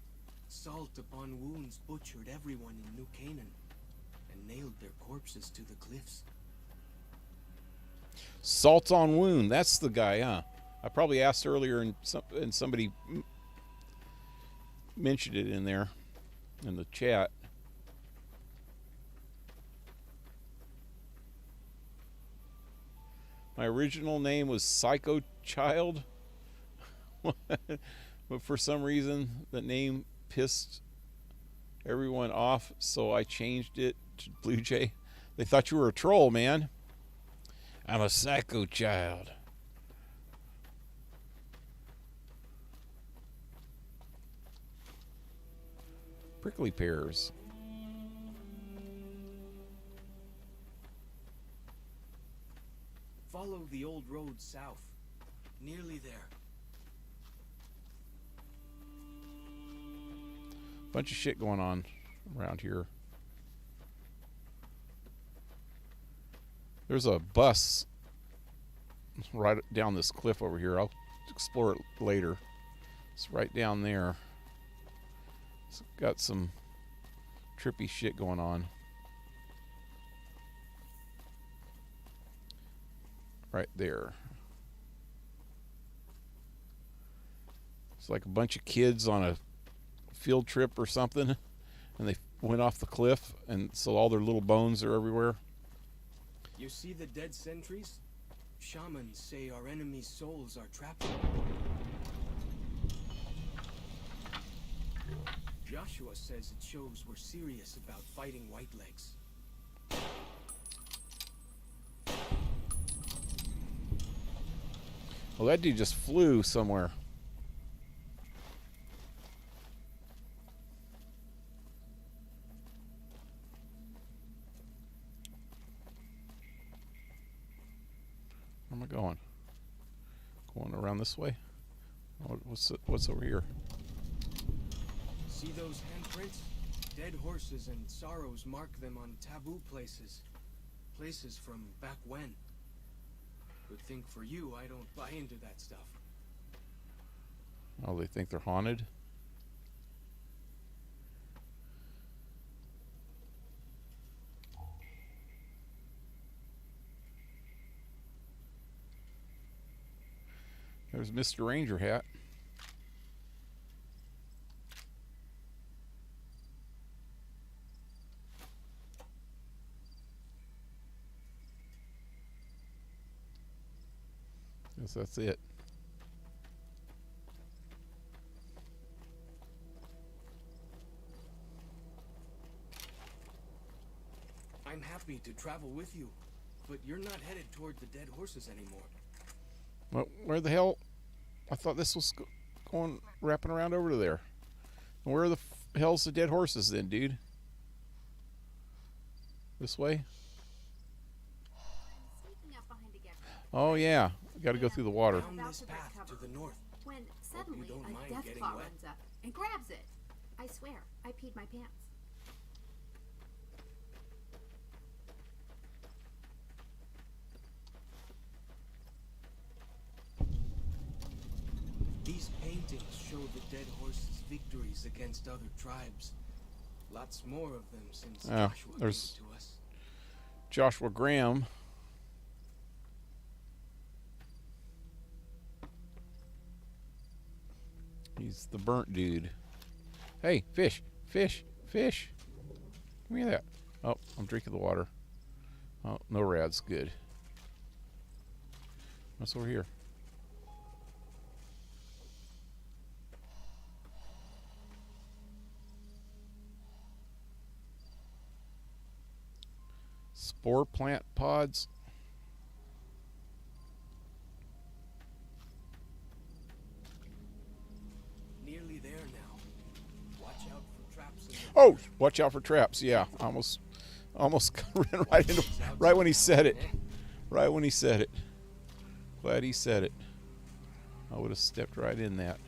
salt upon wounds butchered everyone in New Canaan and nailed their corpses to the cliffs. Salt on wound. That's the guy, huh? I probably asked earlier and somebody mentioned it in there in the chat. My original name was Psycho Child. But for some reason the name pissed everyone off, so I changed it to Blue Jay. They thought you were a troll, man. I'm a psycho child. Prickly pears. Follow the old road south. Nearly there. Bunch of shit going on around here. There's a bus right down this cliff over here. I'll explore it later. It's right down there. It's got some trippy shit going on. Right there. It's like a bunch of kids on a field trip or something, and they went off the cliff, and so all their little bones are everywhere. You see the dead sentries? Shamans say our enemies' souls are trapped. Joshua says it shows we're serious about fighting Whitelegs. Well, that dude just flew somewhere. Where am I going? Going around this way? What's over here? See those handprints? Dead horses and sorrows mark them on taboo places. Places from back when. Good thing for you, I don't buy into that stuff. Oh, they think they're haunted? There's Mr. Ranger hat. Guess that's it. I'm happy to travel with you, but you're not headed toward the dead horses anymore. Well, where the hell? I thought this was going wrapping around over to there. And where the hell's the dead horses then, dude? This way? Oh yeah, got to go through the water. Down this path to the north. When suddenly don't a mind death getting claw wet. runs up and grabs it. I swear, I peed my pants. These paintings show the dead horses' victories against other tribes. Lots more of them since Joshua there's came to us. Joshua Graham. He's the burnt dude. Hey, fish, fish, fish. Give me that. Oh, I'm drinking the water. Oh, no rads. Good. What's over here? Spore plant pods. Nearly there now. Watch out for traps. Oh, watch out for traps. Yeah, almost ran right into right when he said it. Right when he said it. Glad he said it. I would have stepped right in that.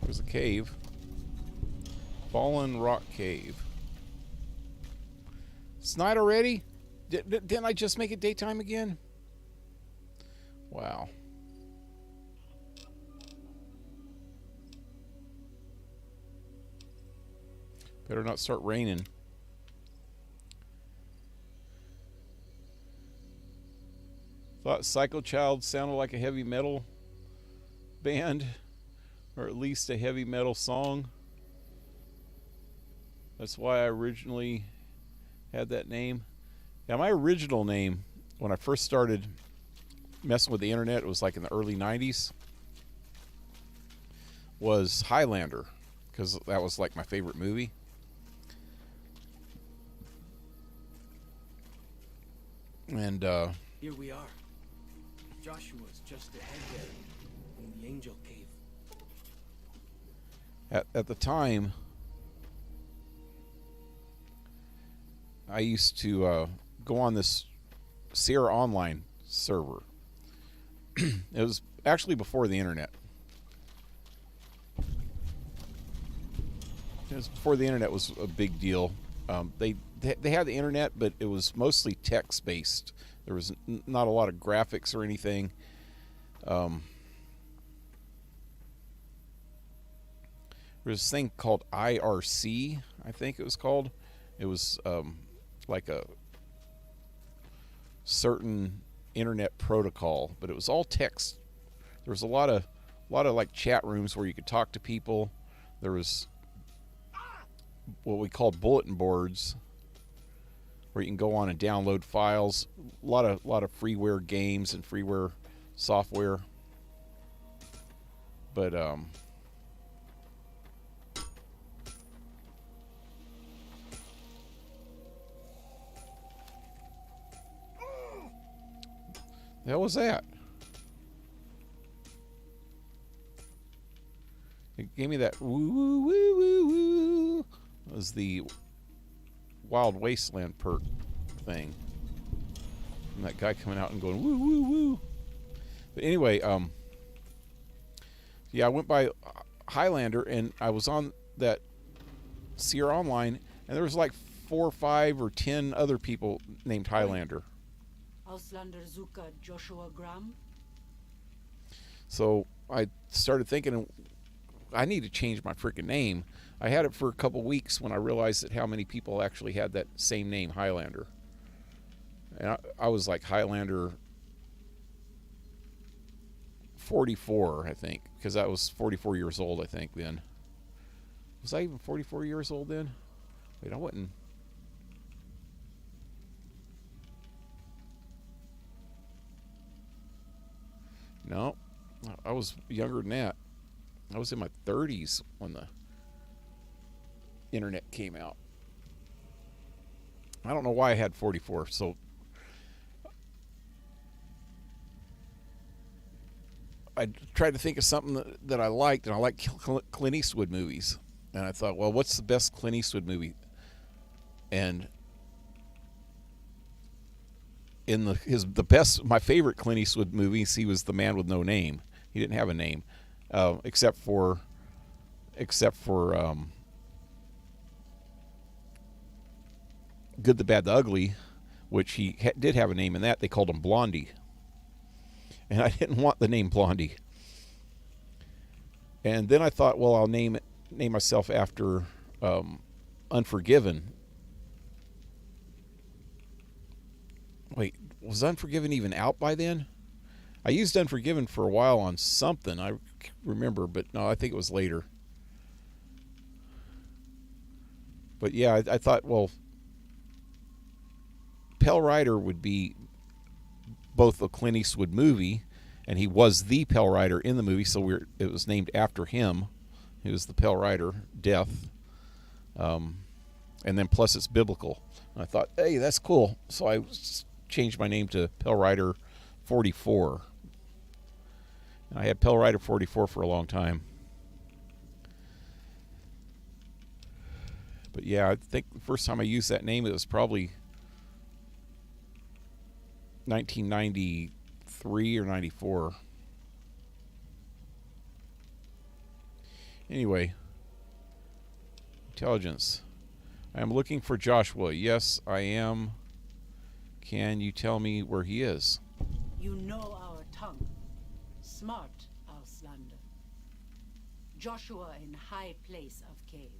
There's a cave. Fallen Rock Cave. It's night already? Didn't I just make it daytime again? Wow. Better not start raining. Thought Psycho Child sounded like a heavy metal band. Or at least a heavy metal song. That's why I originally had that name. Yeah, my original name, when I first started messing with the internet, it was like in the early 90s, was Highlander, because that was like my favorite movie. And here we are. Joshua's just ahead there in the Angel Cave. At the time, I used to go on this Sierra Online server. It was actually before the internet. It was before the internet was a big deal. They had the internet, but it was mostly text based. There was not a lot of graphics or anything. There's this thing called IRC, I think it was called. It was like a certain internet protocol, but it was all text. There was a lot of like chat rooms where you could talk to people. There was what we called bulletin boards, where you can go on and download files. A lot of freeware games and freeware software. But the hell was that? It gave me that woo woo woo woo woo. It was the Wild Wasteland perk thing. And that guy coming out and going woo woo woo. But anyway, yeah, I went by Highlander and I was on that Sierra Online and there was like 4 or 5 or 10 other people named Highlander. Auslander Zuka Joshua Graham. So I started thinking, I need to change my freaking name. I had it for a couple weeks when I realized that how many people actually had that same name, Highlander. And I was like Highlander 44, I think, because I was 44 years old, I think, then. Was I even 44 years old then? Wait, I wasn't. No, I was younger than that. I was in my 30s when the internet came out. I don't know why I had 44, so I tried to think of something that I liked, and I like Clint Eastwood movies. And I thought, well, what's the best Clint Eastwood movie? And in my favorite Clint Eastwood movies, he was The Man with No Name. He didn't have a name, except for Good, the Bad, the Ugly, which he did have a name in that. They called him Blondie, and I didn't want the name Blondie. And then I thought, well, I'll name myself after Unforgiven. Wait, was Unforgiven even out by then? I used Unforgiven for a while on something, I remember, but no, I think it was later. But yeah, I thought, well, Pale Rider would be both a Clint Eastwood movie, and he was the Pale Rider in the movie, so it was named after him. He was the Pale Rider, Death. And then plus it's biblical. And I thought, hey, that's cool. So I changed my name to Pale Rider 44. And I had Pale Rider 44 for a long time. But yeah, I think the first time I used that name, it was probably 1993 or 94. Anyway, intelligence. I am looking for Joshua. Yes, I am. Can you tell me where he is? You know our tongue. Smart, Auslander. Joshua in high place of cave.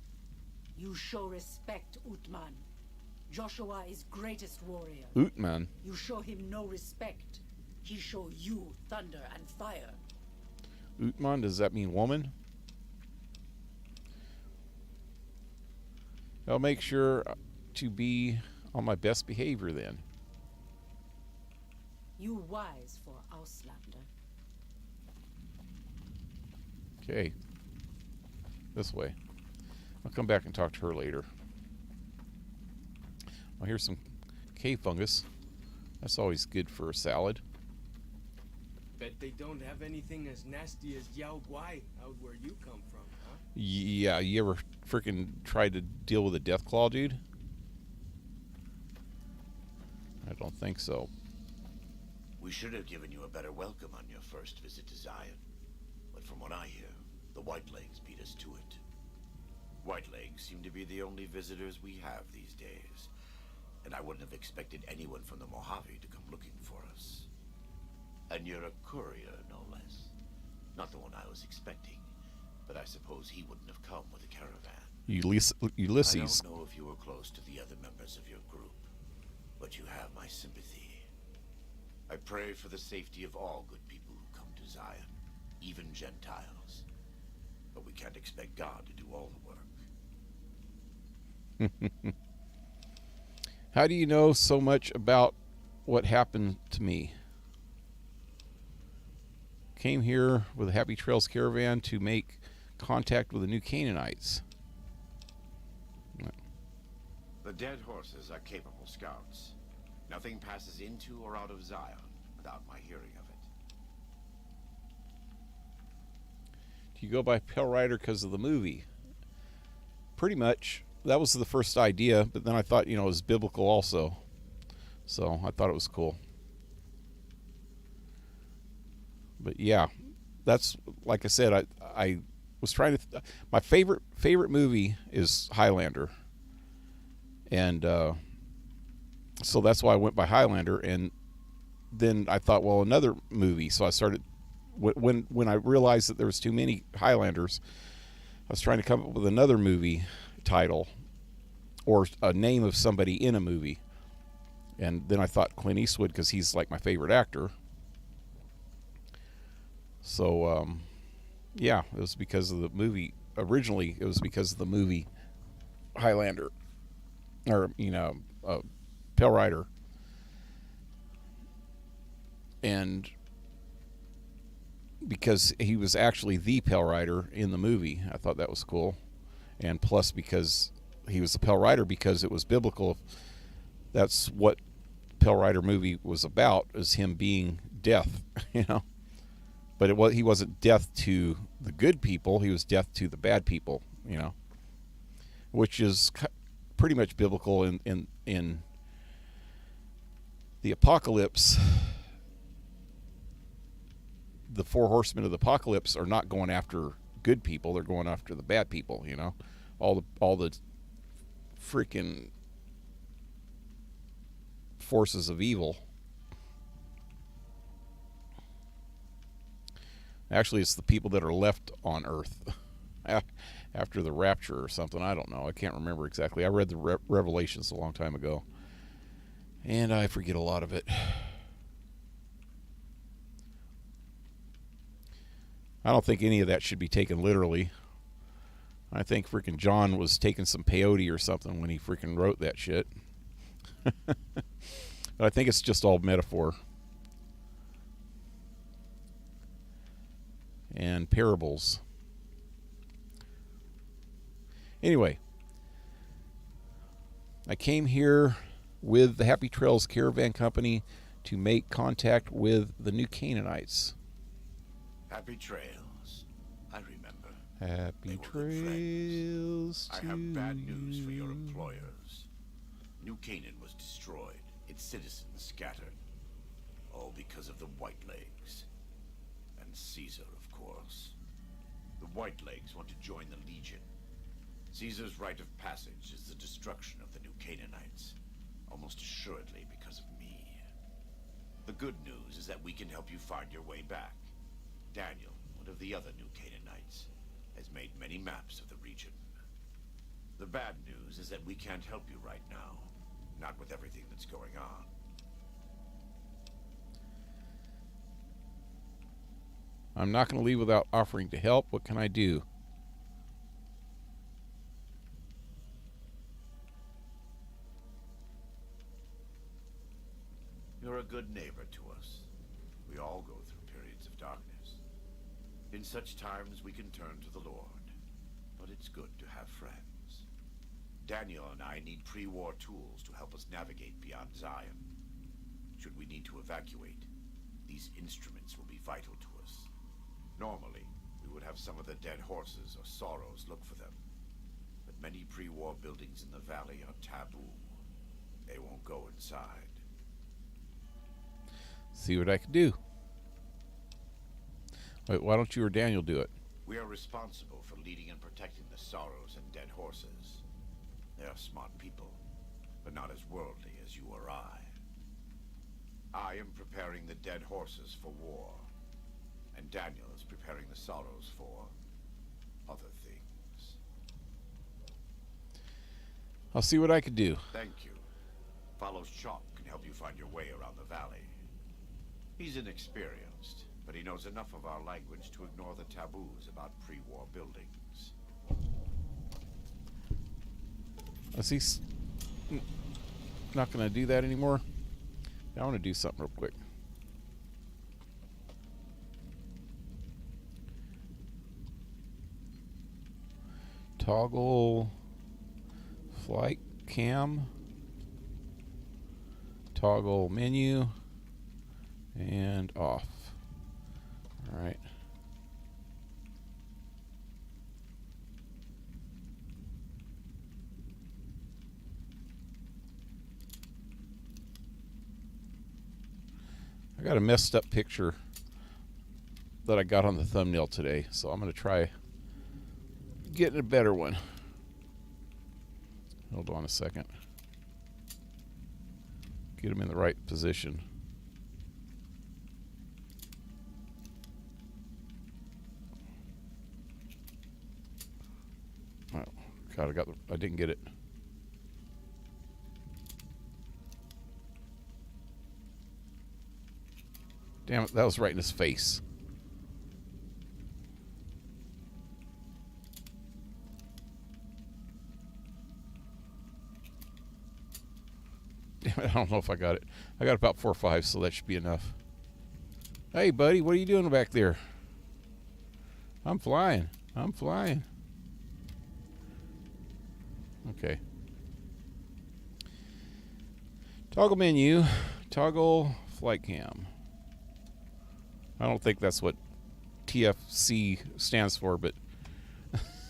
You show respect, Utman. Joshua is greatest warrior. Utman. You show him no respect. He show you thunder and fire. Utman, does that mean woman? I'll make sure to be on my best behavior then. You wise for Auslander. Okay. This way. I'll come back and talk to her later. Oh, here's some cave fungus. That's always good for a salad. Bet they don't have anything as nasty as Yao Guai out where you come from, huh? Yeah, you ever freaking tried to deal with a death claw, dude? I don't think so. We should have given you a better welcome on your first visit to Zion. But from what I hear, the Whitelegs beat us to it. Whitelegs seem to be the only visitors we have these days. And I wouldn't have expected anyone from the Mojave to come looking for us. And you're a courier, no less. Not the one I was expecting, but I suppose he wouldn't have come with a caravan. Ulysses. I don't know if you were close to the other members of your group, but you have my sympathy. I pray for the safety of all good people who come to Zion, even Gentiles. But we can't expect God to do all the work. How do you know so much about what happened to me? Came here with a Happy Trails Caravan to make contact with the new Canaanites. The dead horses are capable scouts. Nothing passes into or out of Zion without my hearing of it. Do you go by Pale Rider because of the movie? Pretty much. That was the first idea, but then I thought, it was biblical also. So I thought it was cool. But yeah, that's, like I said, I was trying to... my favorite movie is Highlander. And so that's why I went by Highlander. And then I thought, well, another movie. So I started... When I realized that there was too many Highlanders, I was trying to come up with another movie title or a name of somebody in a movie. And then I thought Clint Eastwood because he's like my favorite actor. So, yeah, it was because of the movie. Originally, it was because of the movie Highlander. Or, Pale Rider. And because he was actually the Pale Rider in the movie. I thought that was cool. And plus because he was the Pale Rider because it was biblical. That's what Pale Rider movie was about, is him being death, But he wasn't death to the good people. He was death to the bad people, Which is pretty much biblical in the apocalypse. The four horsemen of the apocalypse are not going after good people. They're going after the bad people, all the freaking forces of evil. Actually, it's the people that are left on Earth after the rapture or something. I don't know. I can't remember exactly. I read the Revelations a long time ago, and I forget a lot of it. I don't think any of that should be taken literally. I think freaking John was taking some peyote or something when he freaking wrote that shit. But I think it's just all metaphor. And parables. Anyway, I came here with the Happy Trails Caravan Company to make contact with the new Canaanites. Happy Trails. I remember. Happy Trails. I have bad news for your employers. New Canaan was destroyed, its citizens scattered. All because of the Whitelegs. And Caesar, of course. The Whitelegs want to join the Legion. Caesar's rite of passage is the destruction of the new Canaanites. Almost assuredly because of me. The good news is that we can help you find your way back. Daniel, one of the other new Canaanites, has made many maps of the region. The bad news is that we can't help you right now. Not with everything that's going on. I'm not going to leave without offering to help. What can I do? You're a good neighbor to us. We all go through periods of darkness. In such times, we can turn to the Lord. But it's good to have friends. Daniel and I need pre-war tools to help us navigate beyond Zion. Should we need to evacuate, these instruments will be vital to us. Normally, we would have some of the dead horses or sorrows look for them. But many pre-war buildings in the valley are taboo. They won't go inside. See what I can do. Wait, why don't you or Daniel do it? We are responsible for leading and protecting the sorrows and dead horses. They are smart people, but not as worldly as you or I. I am preparing the dead horses for war, and Daniel is preparing the sorrows for other things. I'll see what I can do. Thank you. Follows Chalk can help you find your way around the valley. He's inexperienced, but he knows enough of our language to ignore the taboos about pre-war buildings. I see. not going to do that anymore. I want to do something real quick. Toggle flight cam. Toggle menu. And off. All right. I got a messed up picture that I got on the thumbnail today, so I'm going to try getting a better one. Hold on a second. Get them in the right position. Oh, God, I didn't get it. Damn it, that was right in his face. Damn it, I don't know if I got it. I got about 4 or 5, so that should be enough. Hey, buddy, what are you doing back there? I'm flying. I'm flying. Okay. Toggle menu. Toggle flight cam. I don't think that's what TFC stands for, but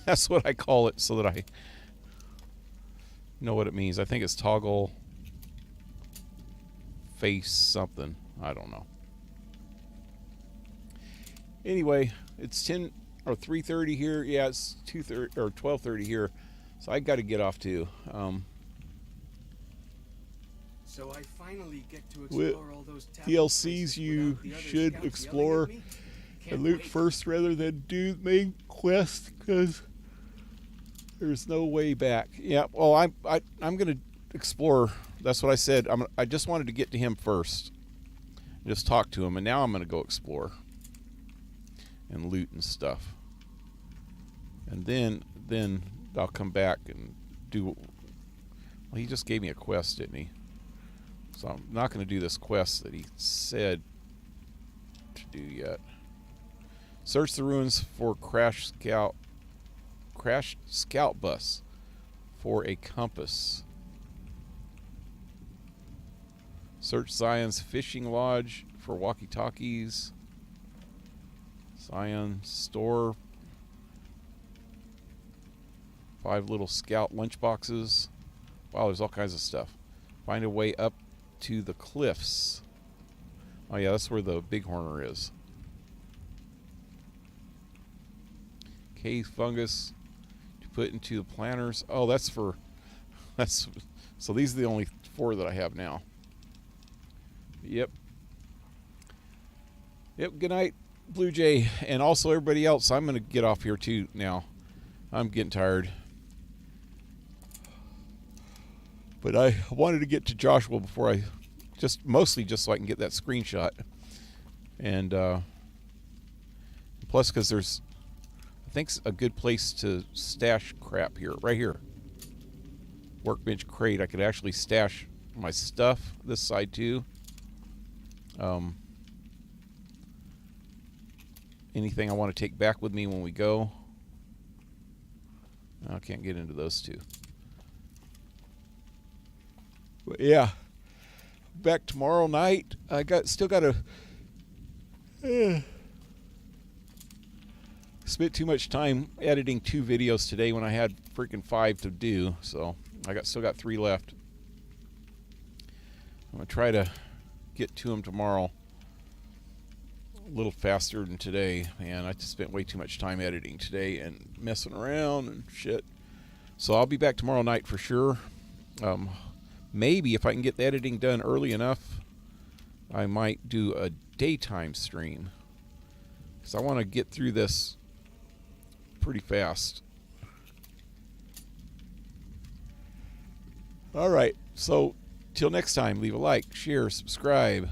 that's what I call it so that I know what it means. I think it's toggle face something. I don't know. Anyway, it's 10 or 3:30 here. Yeah, it's 2:30 or 12:30 here. So I got to get off too. So I finally get to explore all those DLCs you should explore and loot first rather than do the main quest because there's no way back. Yeah, well, I'm gonna explore. That's what I said. I just wanted to get to him first, just talk to him, and now I'm gonna go explore and loot and stuff, and then I'll come back and do. Well, he just gave me a quest, didn't he? So I'm not going to do this quest that he said to do yet. Search the ruins for crashed scout bus for a compass. Search Zion's fishing lodge for walkie-talkies. Zion store 5 little scout lunchboxes. Wow, there's all kinds of stuff. Find a way up to the cliffs. Oh yeah, that's where the bighorner is. Cave fungus to put into the planters. Oh, so these are the only 4 that I have now. Yep. Good night, Blue Jay, and also everybody else. I'm gonna get off here too now. I'm getting tired. But I wanted to get to Joshua before mostly just so I can get that screenshot. And plus because there's, I think, a good place to stash crap here. Right here. Workbench crate. I could actually stash my stuff this side too. Anything I want to take back with me when we go. I can't get into those two. But yeah, back tomorrow night. I still got to spent too much time editing 2 videos today when I had freaking 5 to do. So I still got 3 left. I'm gonna try to get to them tomorrow a little faster than today. Man, I just spent way too much time editing today and messing around and shit. So I'll be back tomorrow night for sure. Maybe if I can get the editing done early enough, I might do a daytime stream. Because I want to get through this pretty fast. Alright, so till next time, leave a like, share, subscribe.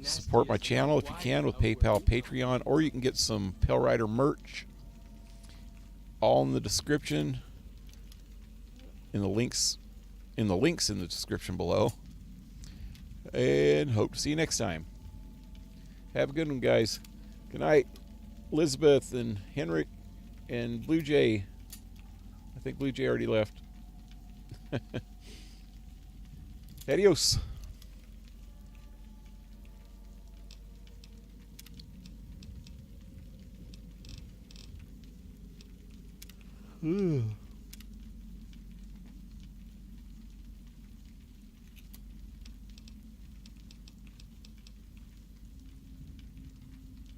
Support my channel if you can with PayPal, Patreon, or you can get some Pale Rider merch. All in the description, in the links in the links in the description below. And hope to see you next time. Have a good one, guys. Good night, Elizabeth and Henrik and Blue Jay. I think Blue Jay already left. Adios. Ugh.